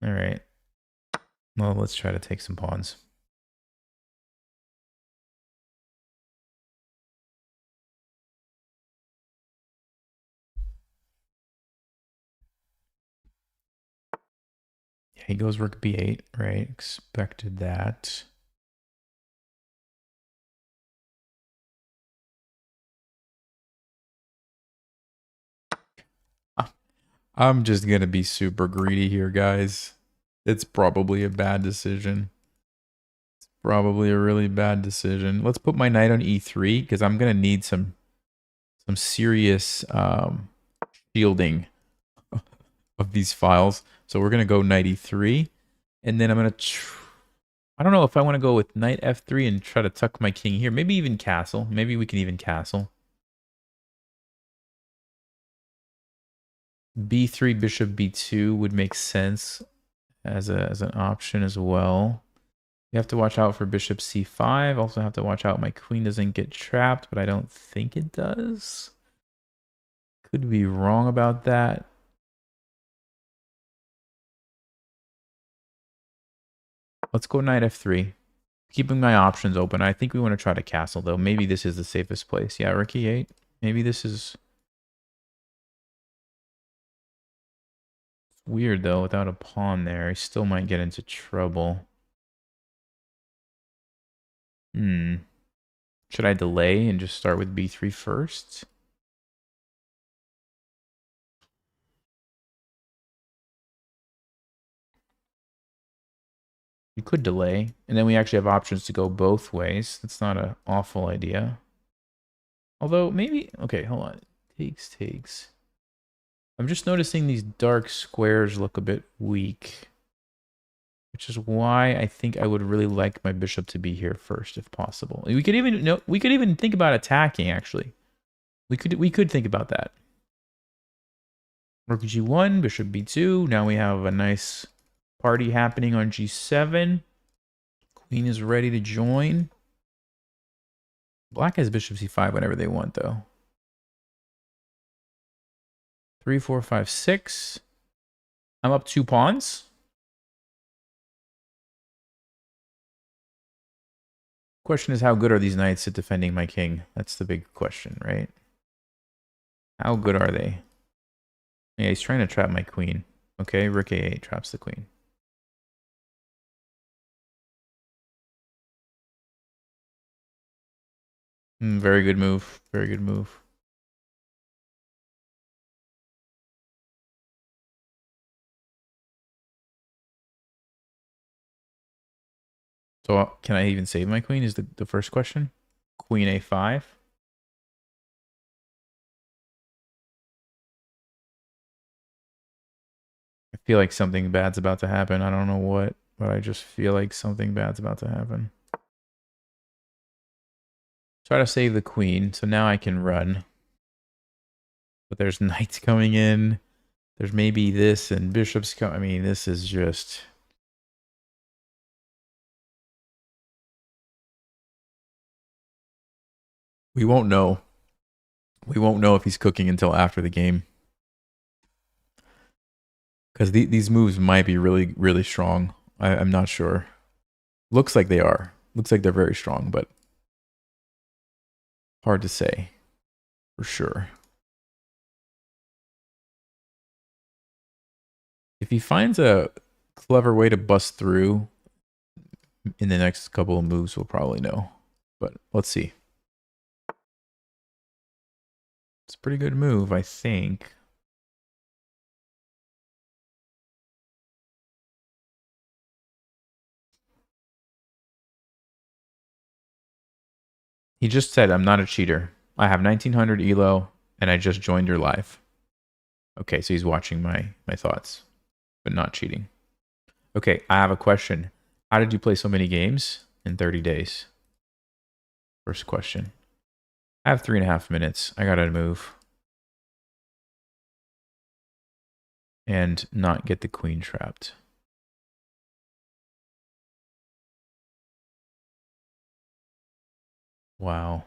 All right. Well, let's try to take some pawns. Yeah, he goes rook b8, right? Expected that. I'm just going to be super greedy here, guys. It's probably a bad decision. It's probably a really bad decision. Let's put my knight on e3 because I'm going to need some serious shielding of these files. So we're going to go knight e3. And then I'm going to... I don't know if I want to go with knight f3 and try to tuck my king here. Maybe even castle. Maybe we can even castle. b3, bishop b2 would make sense as an option as well. You have to watch out for bishop c5. Also have to watch out my queen doesn't get trapped, but I don't think it does. Could be wrong about that. Let's go knight f3. Keeping my options open. I think we want to try to castle, though. Maybe this is the safest place. Yeah, rook e8. Maybe this is... weird, though. Without a pawn there, he still might get into trouble. Should I delay and just start with b3 first? You could delay, and then we actually have options to go both ways. That's not an awful idea. Although, maybe... okay, hold on. Takes. I'm just noticing these dark squares look a bit weak. Which is why I think I would really like my bishop to be here first, if possible. We could even think about attacking, actually. We could think about that. Rook g1, bishop b2. Now we have a nice party happening on g7. Queen is ready to join. Black has bishop c5 whenever they want, though. 3, 4, 5, 6. I'm up 2 pawns. Question is, how good are these knights at defending my king? That's the big question, right? How good are they? Yeah, he's trying to trap my queen. Okay, rook a8 traps the queen. Very good move. Very good move. So can I even save my queen is the first question. Queen a5. I feel like something bad's about to happen. I don't know what, but I just feel like something bad's about to happen. Try to save the queen, so now I can run. But there's knights coming in. There's maybe this and bishops coming. I mean, this is just... we won't know. We won't know if he's cooking until after the game. Because these moves might be really, really strong. I'm not sure. Looks like they are. Looks like they're very strong, but hard to say for sure. If he finds a clever way to bust through in the next couple of moves, we'll probably know. But let's see. It's a pretty good move, I think. He just said, I'm not a cheater. I have 1900 elo, and I just joined your live. Okay, so he's watching my thoughts, but not cheating. Okay, I have a question. How did you play so many games in 30 days? First question. I have 3.5 minutes. I gotta move. And not get the queen trapped. Wow.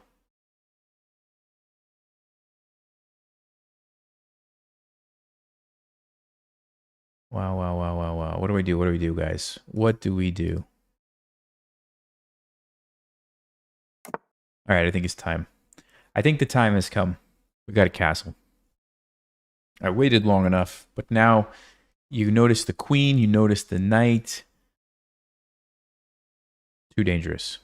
Wow. What do we do? What do we do, guys? What do we do? All right, I think it's time. I think the time has come. We got a castle. I waited long enough, but now you notice the queen, you notice the knight. Too dangerous.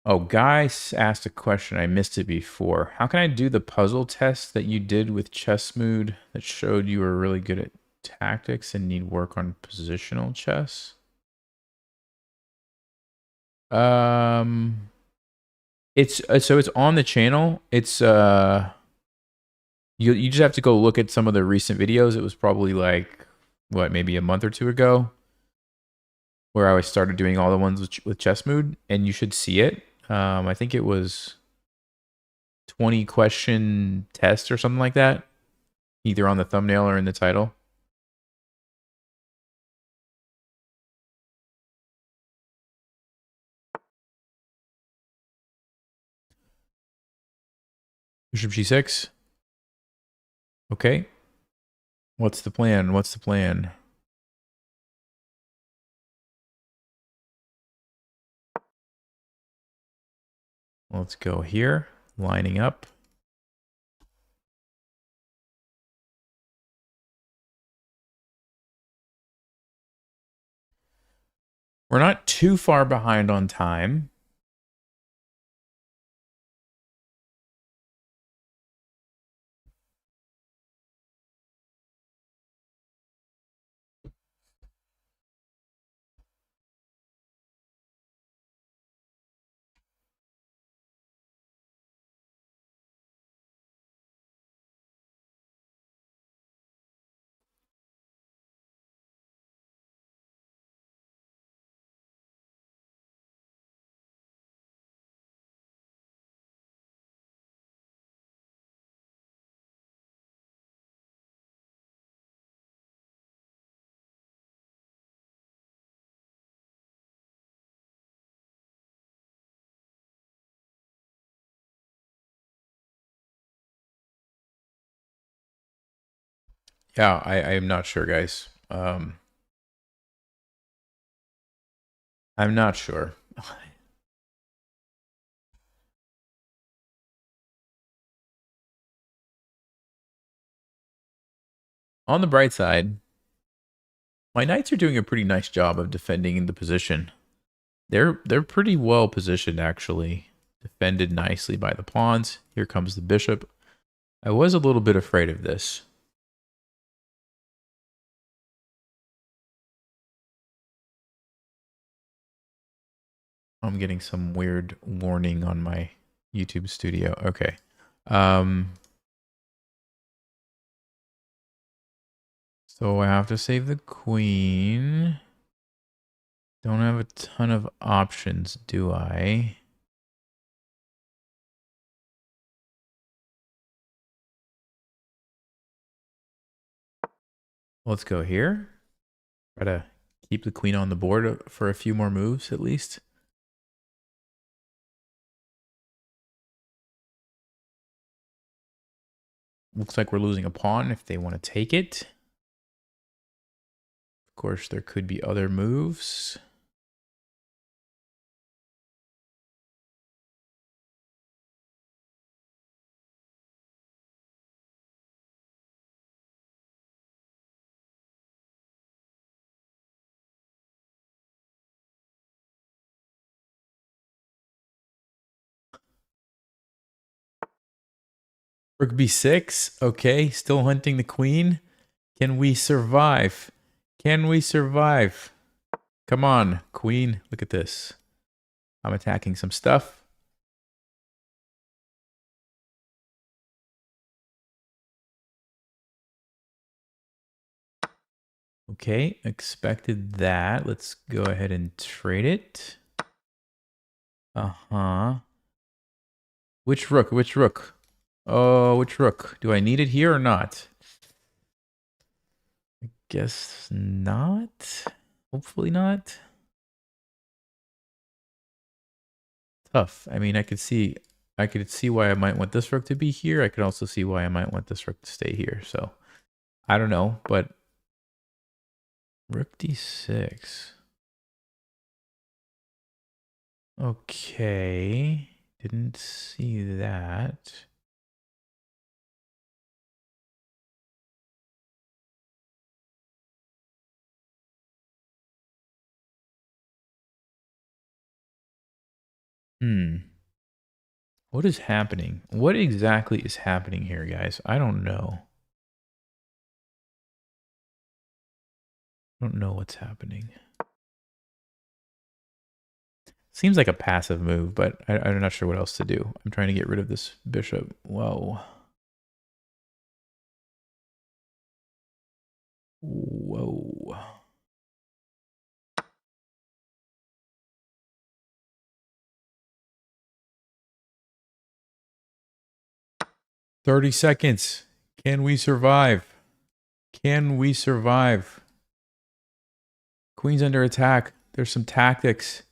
Oh, Guy asked a question. I missed it before. How can I do the puzzle test that you did with Chess Mood that showed you were really good at tactics and need work on positional chess? Um, it's so it's on the channel. It's you just have to go look at some of the recent videos. It was probably like what, maybe a month or two ago, where I started doing all the ones with Chess Mood, and you should see it. I think it was 20 question test or something like that, either on the thumbnail or in the title. Bishop g6. Okay. What's the plan? What's the plan? Let's go here, lining up. We're not too far behind on time. Yeah, I am not sure, guys. I'm not sure. On the bright side, my knights are doing a pretty nice job of defending the position. They're pretty well positioned, actually. Defended nicely by the pawns. Here comes the bishop. I was a little bit afraid of this. I'm getting some weird warning on my YouTube studio. Okay. So I have to save the queen. Don't have a ton of options, do I? Let's go here. Try to keep the queen on the board for a few more moves at least. Looks like we're losing a pawn if they want to take it. Of course, there could be other moves. Rook b6. Okay, still hunting the queen. Can we survive? Can we survive? Come on, queen. Look at this. I'm attacking some stuff. Okay, expected that. Let's go ahead and trade it. Uh-huh. Which rook? Which rook? Oh, which rook? Do I need it here or not? I guess not. Hopefully not. Tough. I mean, I could see why I might want this rook to be here. I could also see why I might want this rook to stay here. So I don't know, but rook d6. Okay. Didn't see that. What is happening? What exactly is happening here, guys? I don't know. I don't know what's happening. Seems like a passive move, but I'm not sure what else to do. I'm trying to get rid of this bishop. Whoa. Whoa. $30. Can we survive? Can we survive? Queen's under attack. There's some tactics.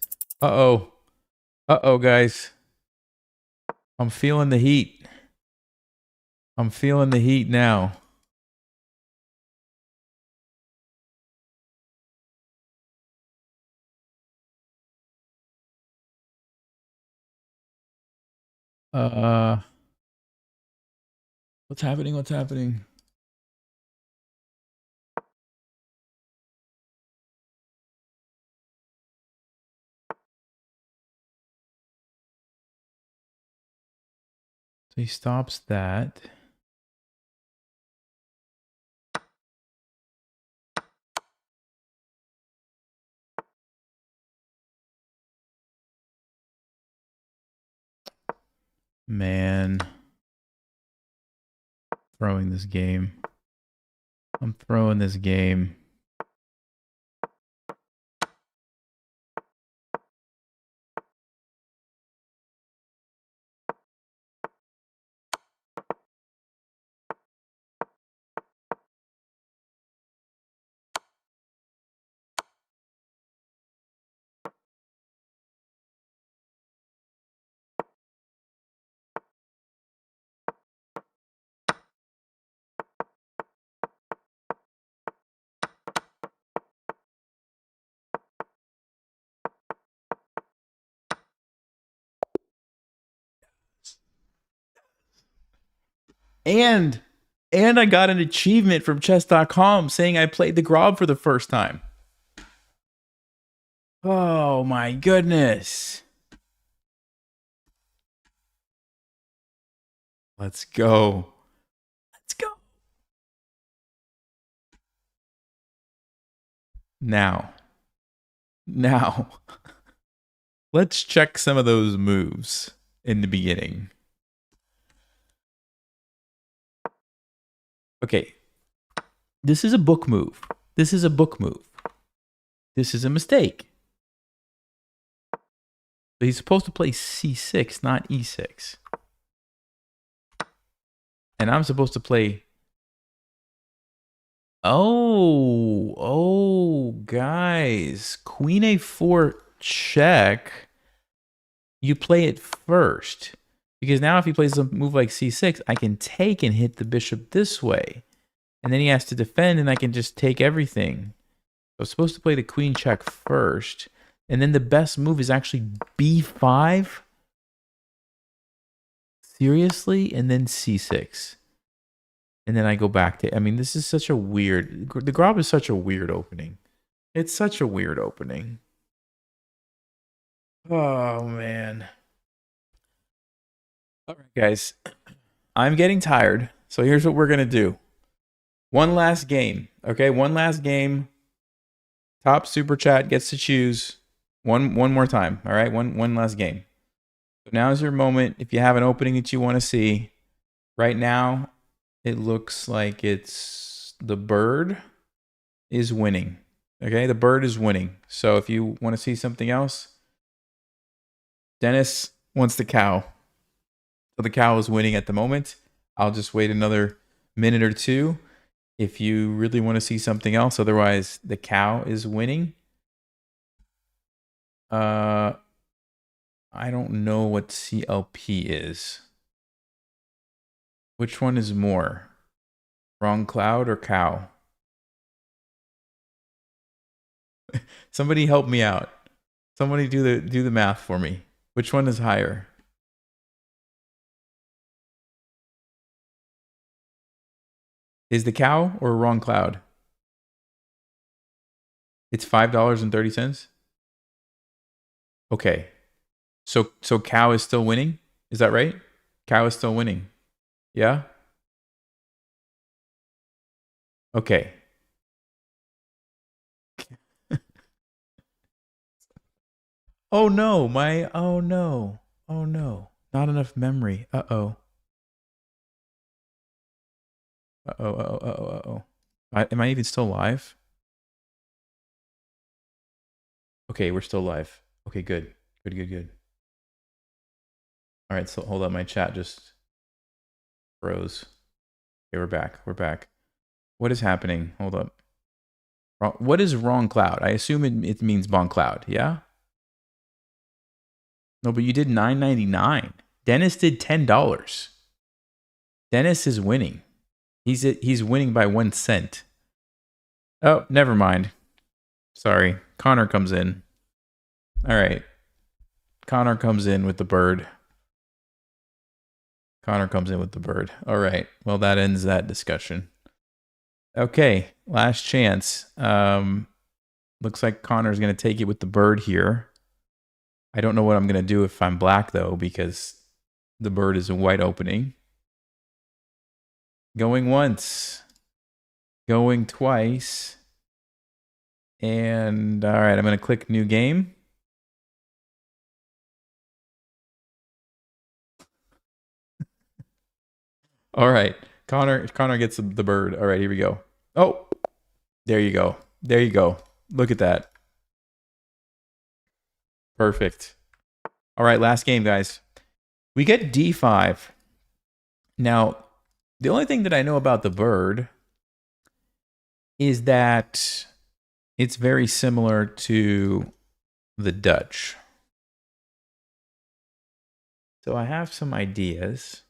Uh-oh. Uh-oh, guys. I'm feeling the heat. I'm feeling the heat now. What's happening? What's happening? So he stops that. Man. Throwing this game. I'm throwing this game. And I got an achievement from chess.com saying I played the Grob for the first time. Oh my goodness. Let's go. Let's go. Now, let's check some of those moves in the beginning. Okay. This is a book move. This is a book move. This is a mistake. So he's supposed to play c6, not e6. And I'm supposed to play... Oh, guys. Queen a4 check. You play it first. Because now if he plays a move like c6, I can take and hit the bishop this way. And then he has to defend, and I can just take everything. So I'm supposed to play the queen check first. And then the best move is actually b5? Seriously? And then c6. And then I go back to... I mean, this is such a weird... The Grob is such a weird opening. It's such a weird opening. Oh, man. All right, guys. I'm getting tired. So here's what we're going to do. One last game. Okay, one last game. Top super chat gets to choose one more time. All right, one last game. So now's your moment. If you have an opening that you want to see, right now it looks like it's the bird is winning. Okay, the bird is winning. So if you want to see something else, Dennis wants the cow. So the cow is winning at the moment. I'll just wait another minute or two if you really want to see something else. Otherwise, the cow is winning. I don't know what CLP is. Which one is more? Wrong cloud or cow? Somebody help me out. Somebody do the math for me. Which one is higher? Is the cow or wrong cloud? It's $5.30. Okay. So cow is still winning? Is that right? Cow is still winning. Yeah? Okay. Oh no, oh no. Oh no. Not enough memory. Uh-oh. Uh-oh, uh-oh, uh-oh, uh-oh. Am I even still live? Okay, we're still live. Okay, good. Good, good, good. All right, so hold up, my chat just froze. Okay, we're back. We're back. What is happening? Hold up. What is wrong cloud? I assume it means bon cloud, yeah? No, but you did $9.99. Dennis did $10. Dennis is winning. He's winning by 1 cent. Oh, never mind. Sorry. Connor comes in. All right. Connor comes in with the bird. Connor comes in with the bird. All right. Well, that ends that discussion. Okay. Last chance. Looks like Connor's going to take it with the bird here. I don't know what I'm going to do if I'm black, though, because the bird is a white opening. Going once. Going twice. And, all right, I'm going to click new game. All right. Connor gets the bird. All right, here we go. Oh, there you go. There you go. Look at that. Perfect. All right, last game, guys. We get D5. Now, the only thing that I know about the bird is that it's very similar to the Dutch. So I have some ideas.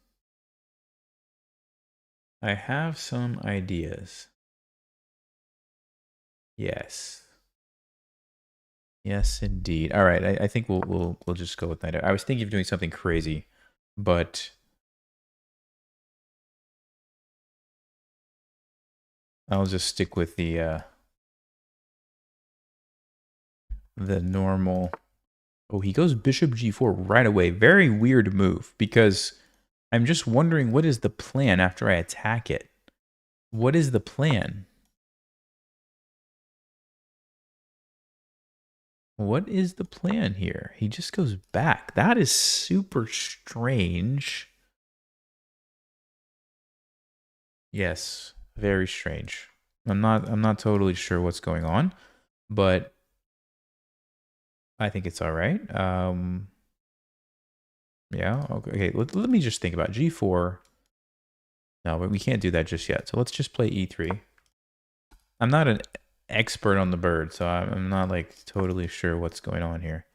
Yes. Yes, indeed. All right, I think we'll just go with that. I was thinking of doing something crazy, but I'll just stick with the normal. Oh, he goes bishop g4 right away. Very weird move, because I'm just wondering, what is the plan after I attack it? What is the plan? What is the plan here? He just goes back. That is super strange. Yes, very strange. I'm not totally sure what's going on, but I think it's all right. Yeah, okay. Let me just think about G4. No, but we can't do that just yet. So let's just play E3. I'm not an expert on the bird, so I'm not like totally sure what's going on here.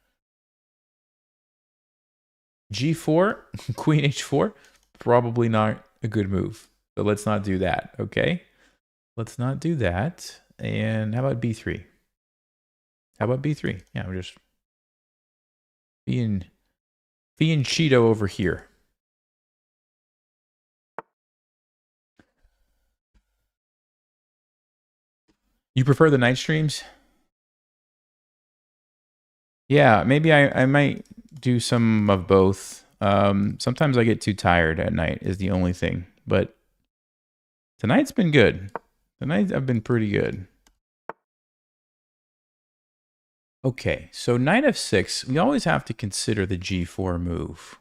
G4, Queen H4, probably not a good move. So let's not do that, okay? Let's not do that. And how about B3? How about B3? Yeah, we're just being Cheeto over here. You prefer the night streams? Yeah, maybe I might do some of both. Sometimes I get too tired at night is the only thing. But tonight's been good. Tonight I've been pretty good. Okay, so knight f6, we always have to consider the g4 move.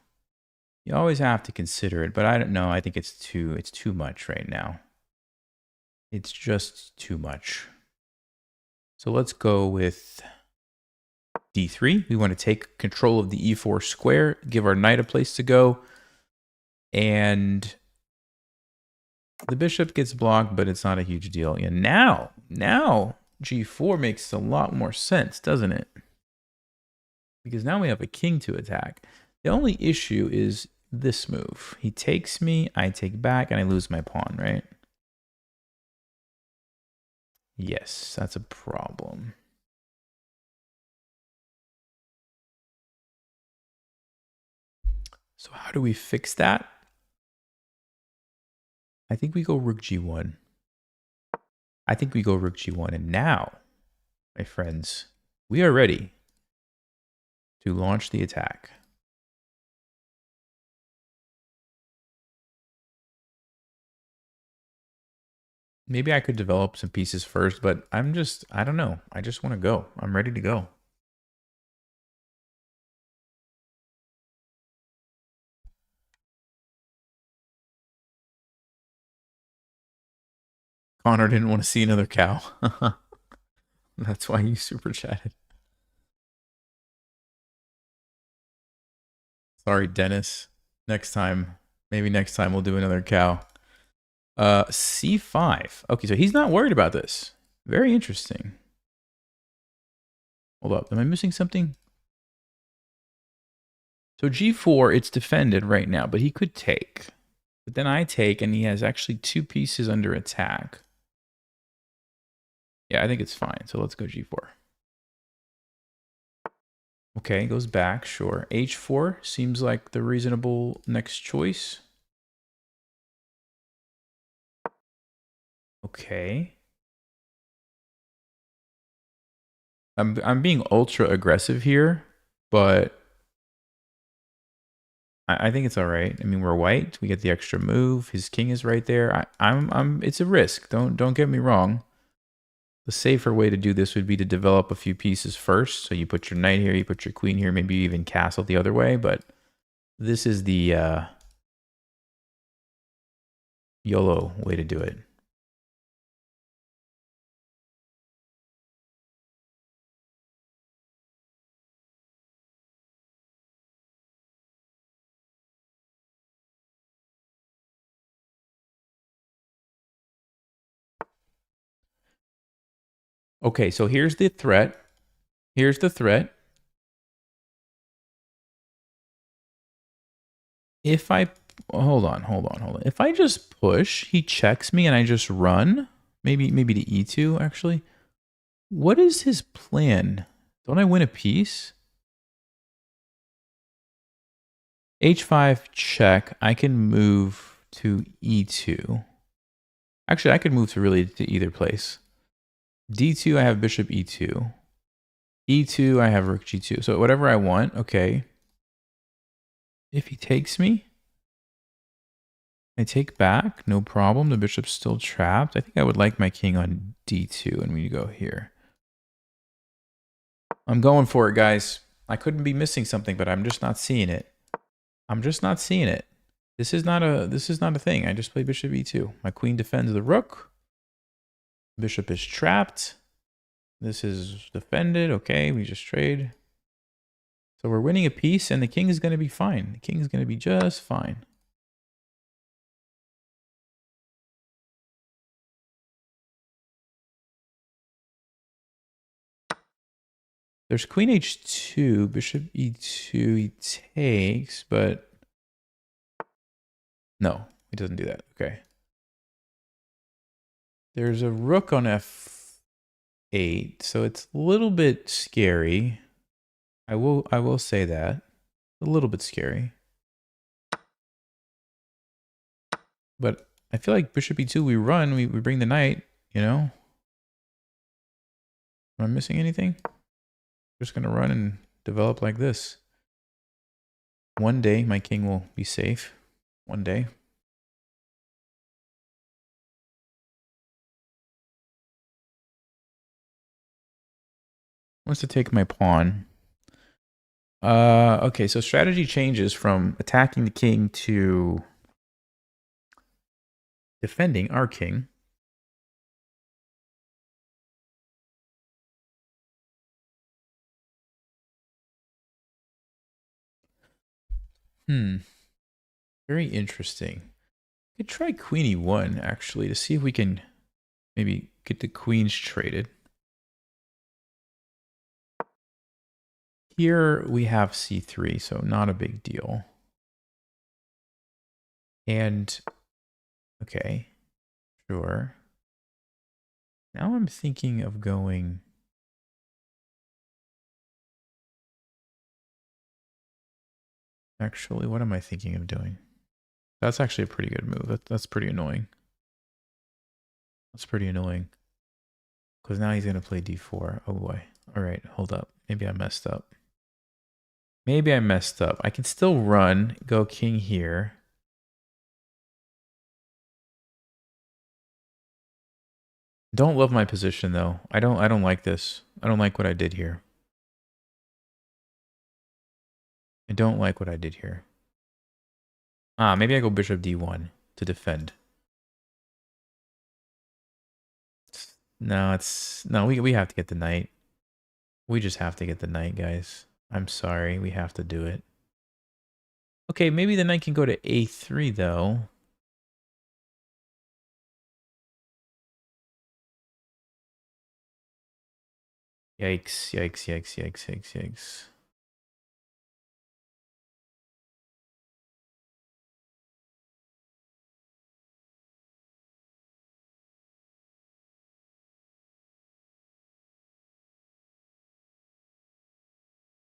You always have to consider it, but I don't know. I think it's too much right now. It's just too much. So let's go with d3. We want to take control of the e4 square, give our knight a place to go. And the bishop gets blocked, but it's not a huge deal. Yeah, now g4 makes a lot more sense, doesn't it? Because now we have a king to attack. The only issue is this move. He takes me, I take back, and I lose my pawn, right? Yes, that's a problem. So how do we fix that? I think we go rook g1. I think we go rook g1. And now, my friends, we are ready to launch the attack. Maybe I could develop some pieces first, but I don't know. I just want to go. I'm ready to go. Connor didn't want to see another cow. That's why you super chatted. Sorry, Dennis. Maybe next time we'll do another cow. C5. Okay, so he's not worried about this. Very interesting. Hold up. Am I missing something? So G4, it's defended right now, but he could take. But then I take, and he has actually 2 pieces under attack. Yeah, I think it's fine. So let's go G4. Okay, goes back, sure. H4 seems like the reasonable next choice. Okay. I'm being ultra aggressive here, but I think it's all right. I mean, we're white. We get the extra move. His king is right there. It's a risk. Don't get me wrong. The safer way to do this would be to develop a few pieces first. So you put your knight here, you put your queen here, maybe you even castle the other way. But this is the YOLO way to do it. Okay, so here's the threat. Here's the threat. If I hold on. If I just push, he checks me and I just run. Maybe to E2 actually. What is his plan? Don't I win a piece? H5 check. I can move to E2. Actually, I could move to either place. D2, I have bishop E2. E2, I have rook G2. So whatever I want, okay. If he takes me, I take back, no problem. The bishop's still trapped. I think I would like my king on D2, and we go here. I'm going for it, guys. I couldn't be missing something, but I'm just not seeing it. This is not a thing. I just play bishop E2. My queen defends the rook. Bishop is trapped. This is defended. Okay, we just trade. So we're winning a piece, and the king is going to be fine. The king is going to be just fine. There's queen h2, bishop e2, he takes, but no, he doesn't do that. Okay. There's a rook on f8, so it's a little bit scary. I will say that. A little bit scary. But I feel like bishop e2, we run, we bring the knight, you know? Am I missing anything? Just going to run and develop like this. One day, my king will be safe. One day. Wants to take my pawn. Okay, so strategy changes from attacking the king to defending our king. Very interesting. We could try queen e1 actually to see if we can maybe get the queens traded. Here we have c3, so not a big deal. And, okay, sure. Now I'm thinking of going... Actually, what am I thinking of doing? That's actually a pretty good move. That's pretty annoying. That's pretty annoying. Because now he's going to play d4. Oh boy. All right, hold up. Maybe I messed up. Maybe I messed up. I can still run, go king here. Don't love my position though. I don't like this. I don't like what I did here. I don't like what I did here. Ah, maybe I go bishop d1 to defend. No, we have to get the knight. We just have to get the knight, guys. I'm sorry, we have to do it. Okay, maybe the knight can go to a3 though. Yikes, yikes, yikes, yikes, yikes, yikes.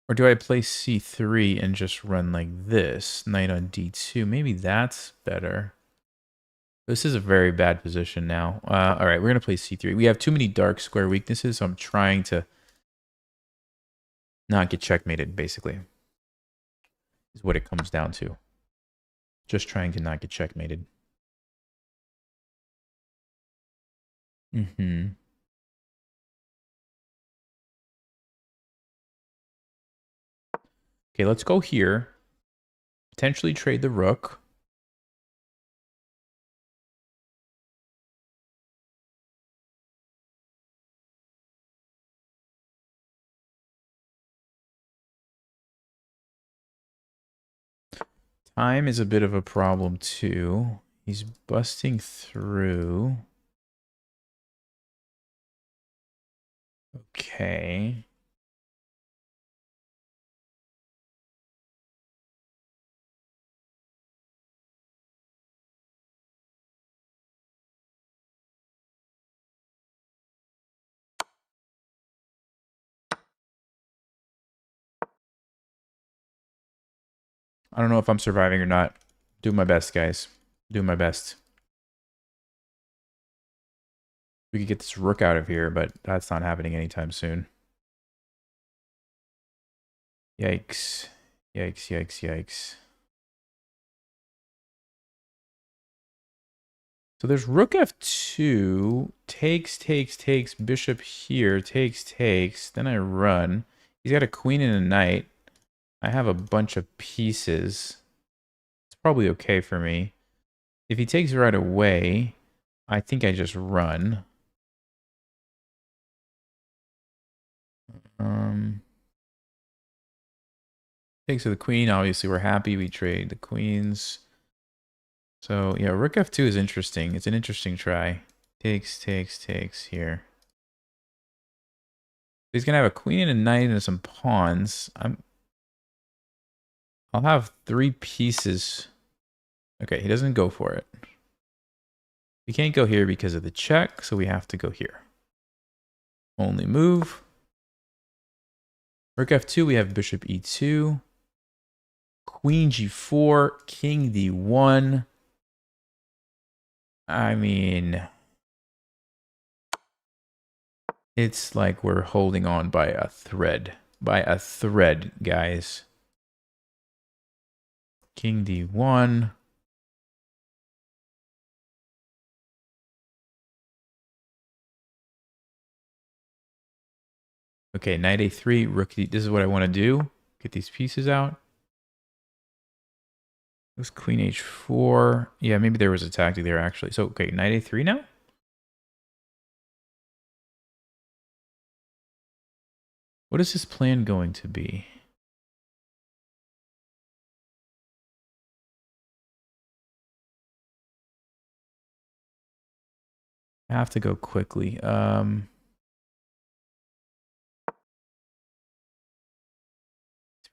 Or do I play c3 and just run like this? Knight on d2. Maybe that's better. This is a very bad position now. All right, we're going to play c3. We have too many dark square weaknesses, so I'm trying to not get checkmated, basically. Is what it comes down to. Just trying to not get checkmated. Mm-hmm. Okay, let's go here. Potentially trade the rook. Time is a bit of a problem too. He's busting through. Okay. I don't know if I'm surviving or not. Do my best, guys. Do my best. We could get this rook out of here, but that's not happening anytime soon. Yikes. Yikes, yikes, yikes. So there's rook f2. Takes, bishop here. Takes. Then I run. He's got a queen and a knight. I have a bunch of pieces. It's probably okay for me. If he takes right away, I think I just run. Takes with the queen. Obviously, we're happy. We trade the queens. So, yeah, rook f2 is interesting. It's an interesting try. Takes here. He's going to have a queen and a knight and some pawns. I'll have 3 pieces. Okay, he doesn't go for it. We can't go here because of the check, so we have to go here. Only move. Rook f2, we have bishop e2. Queen g4, king d1. I mean, it's like we're holding on by a thread. By a thread, guys. King d1. Okay, knight a3, rook d. This is what I want to do. Get these pieces out. It was queen h4. Yeah, maybe there was a tactic there, actually. So, okay, knight a3 now? What is his plan going to be? I have to go quickly. He's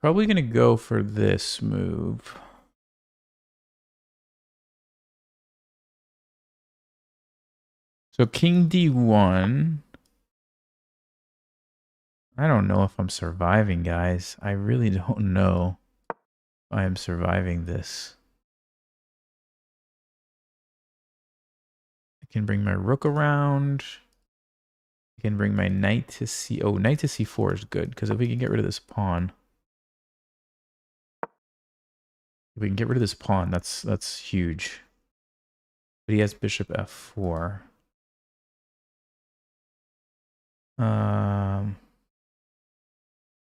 probably going to go for this move. So king d1. I don't know if I'm surviving, guys. I really don't know if I am surviving this. I can bring my rook around. I can bring my knight to c. Oh, knight to c4 is good, because if we can get rid of this pawn. If we can get rid of this pawn, that's huge. But he has bishop f4.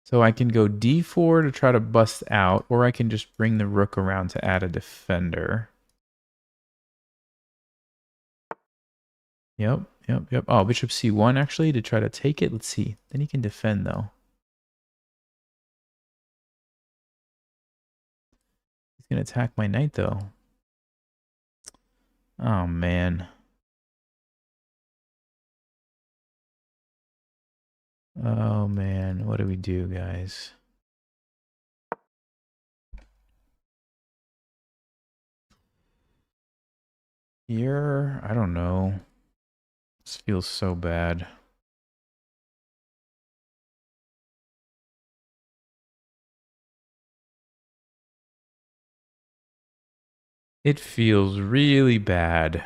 So I can go d4 to try to bust out, or I can just bring the rook around to add a defender. Yep. Oh, bishop c1 actually to try to take it. Let's see. Then he can defend though. He's gonna attack my knight though. Oh man. Oh man. What do we do, guys? Here, I don't know. This feels so bad. It feels really bad.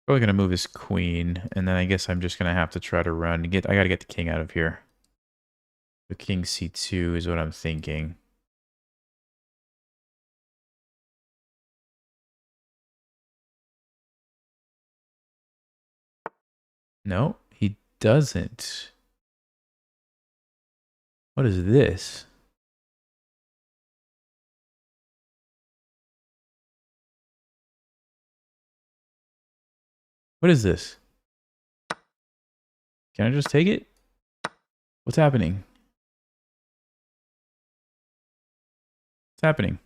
Probably gonna move his queen, and then I guess I'm just gonna have to try to run. I gotta get the king out of here. The king c2 is what I'm thinking. No, he doesn't. What is this? What is this? Can I just take it? What's happening? What's happening?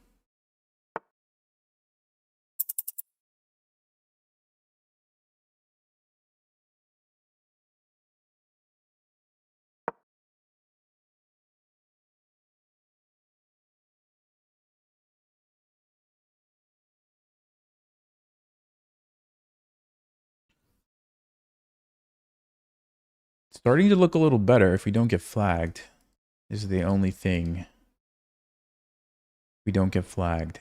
It's starting to look a little better if we don't get flagged. This is the only thing. We don't get flagged.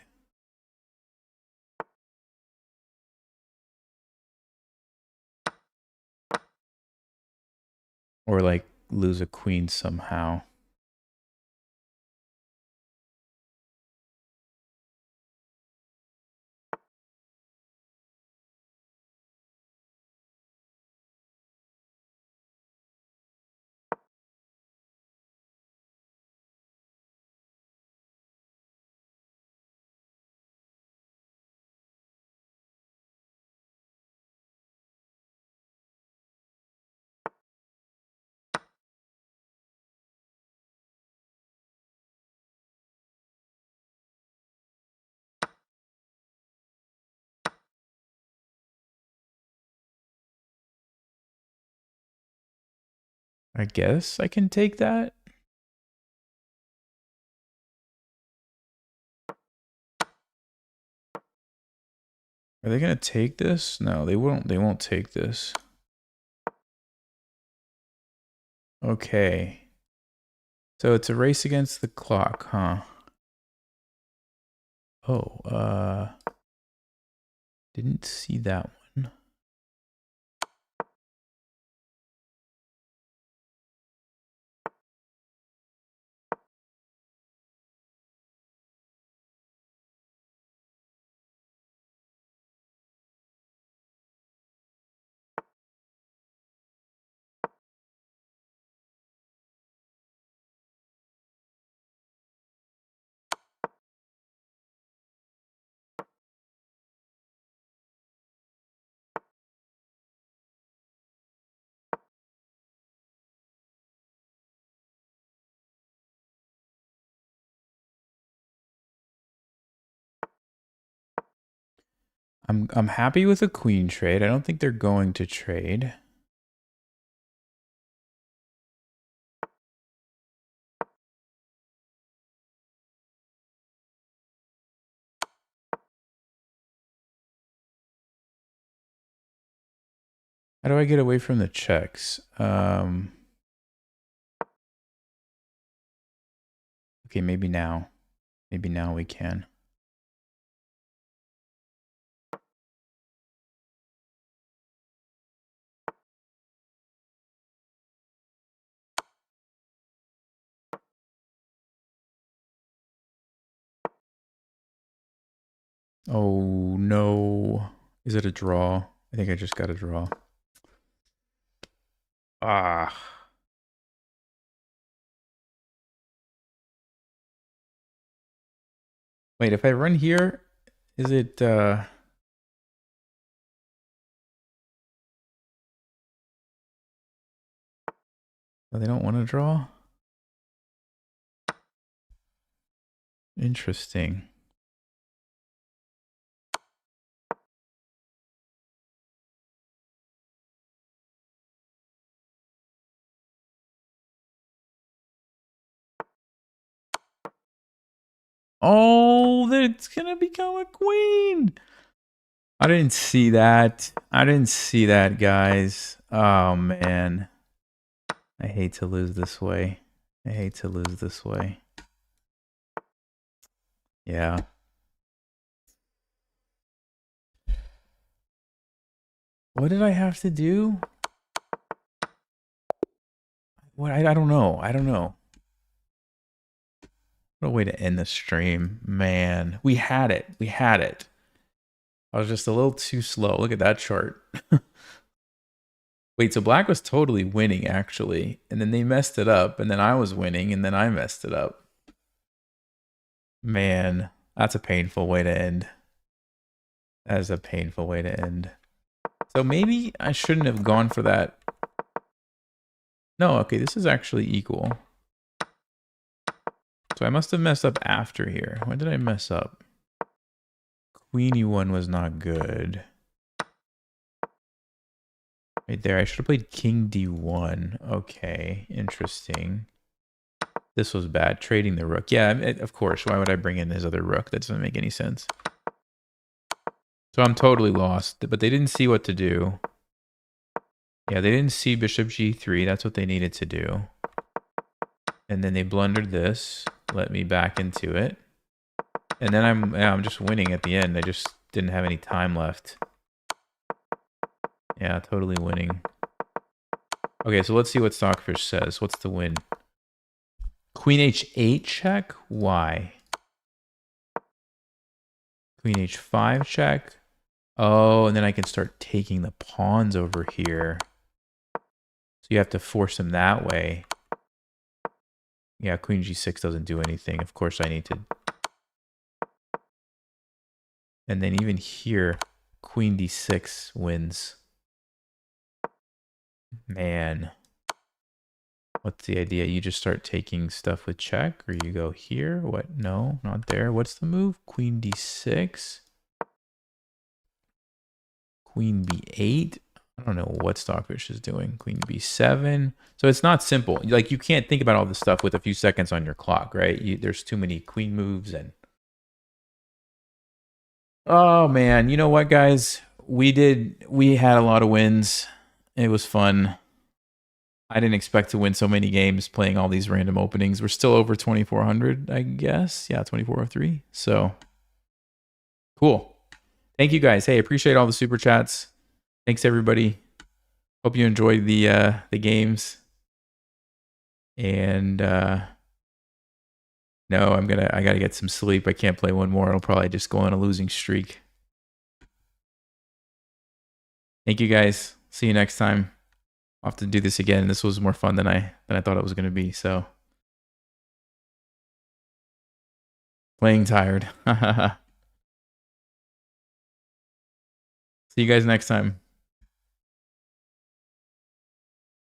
Or like lose a queen somehow. I guess I can take that. Are they gonna take this? No, they won't. They won't take this. Okay. So it's a race against the clock, huh? Oh, didn't see that one. I'm happy with a queen trade. I don't think they're going to trade. How do I get away from the checks? Okay, maybe now. Maybe now we can. Oh, no. Is it a draw? I think I just got a draw. Ah. Wait, if I run here, is it... Oh, they don't want to draw? Interesting. Oh, it's gonna become a queen. I didn't see that. I didn't see that, guys. Oh, man. I hate to lose this way. I hate to lose this way. Yeah. What did I have to do? What? I don't know. I don't know. What a way to end the stream. Man, we had it. We had it. I was just a little too slow. Look at that chart. Wait, so black was totally winning, actually. And then they messed it up. And then I was winning. And then I messed it up. Man, that's a painful way to end. That is a painful way to end. So maybe I shouldn't have gone for that. No, okay, this is actually equal. So I must have messed up after here. When did I mess up? Queen E1 was not good. Right there, I should have played King D1. Okay, interesting. This was bad. Trading the rook. Yeah, of course. Why would I bring in his other rook? That doesn't make any sense. So I'm totally lost. But they didn't see what to do. Yeah, they didn't see bishop G3. That's what they needed to do. And then they blundered this. Let me back into it. And then I'm just winning at the end. I just didn't have any time left. Yeah, totally winning. Okay, so let's see what Stockfish says. What's the win? Queen H8 check? Why? Queen H5 check? Oh, and then I can start taking the pawns over here. So you have to force them that way. Yeah, Queen G6 doesn't do anything. Of course I need to... And then even here, Queen D6 wins. Man. What's the idea? You just start taking stuff with check, or you go here? What? No, not there. What's the move? Queen D6. Queen B8. I don't know what Stockfish is doing. Queen B7. So it's not simple. Like, you can't think about all this stuff with a few seconds on your clock, right? There's too many queen moves and... Oh, man. You know what, guys? We had a lot of wins. It was fun. I didn't expect to win so many games playing all these random openings. We're still over 2,400, I guess. Yeah, 2,403. So, cool. Thank you, guys. Hey, appreciate all the super chats. Thanks, everybody. Hope you enjoyed the games. And no, I gotta get some sleep. I can't play one more. It'll probably just go on a losing streak. Thank you, guys. See you next time. I'll have to do this again. This was more fun than I thought it was gonna be. So, playing tired. See you guys next time.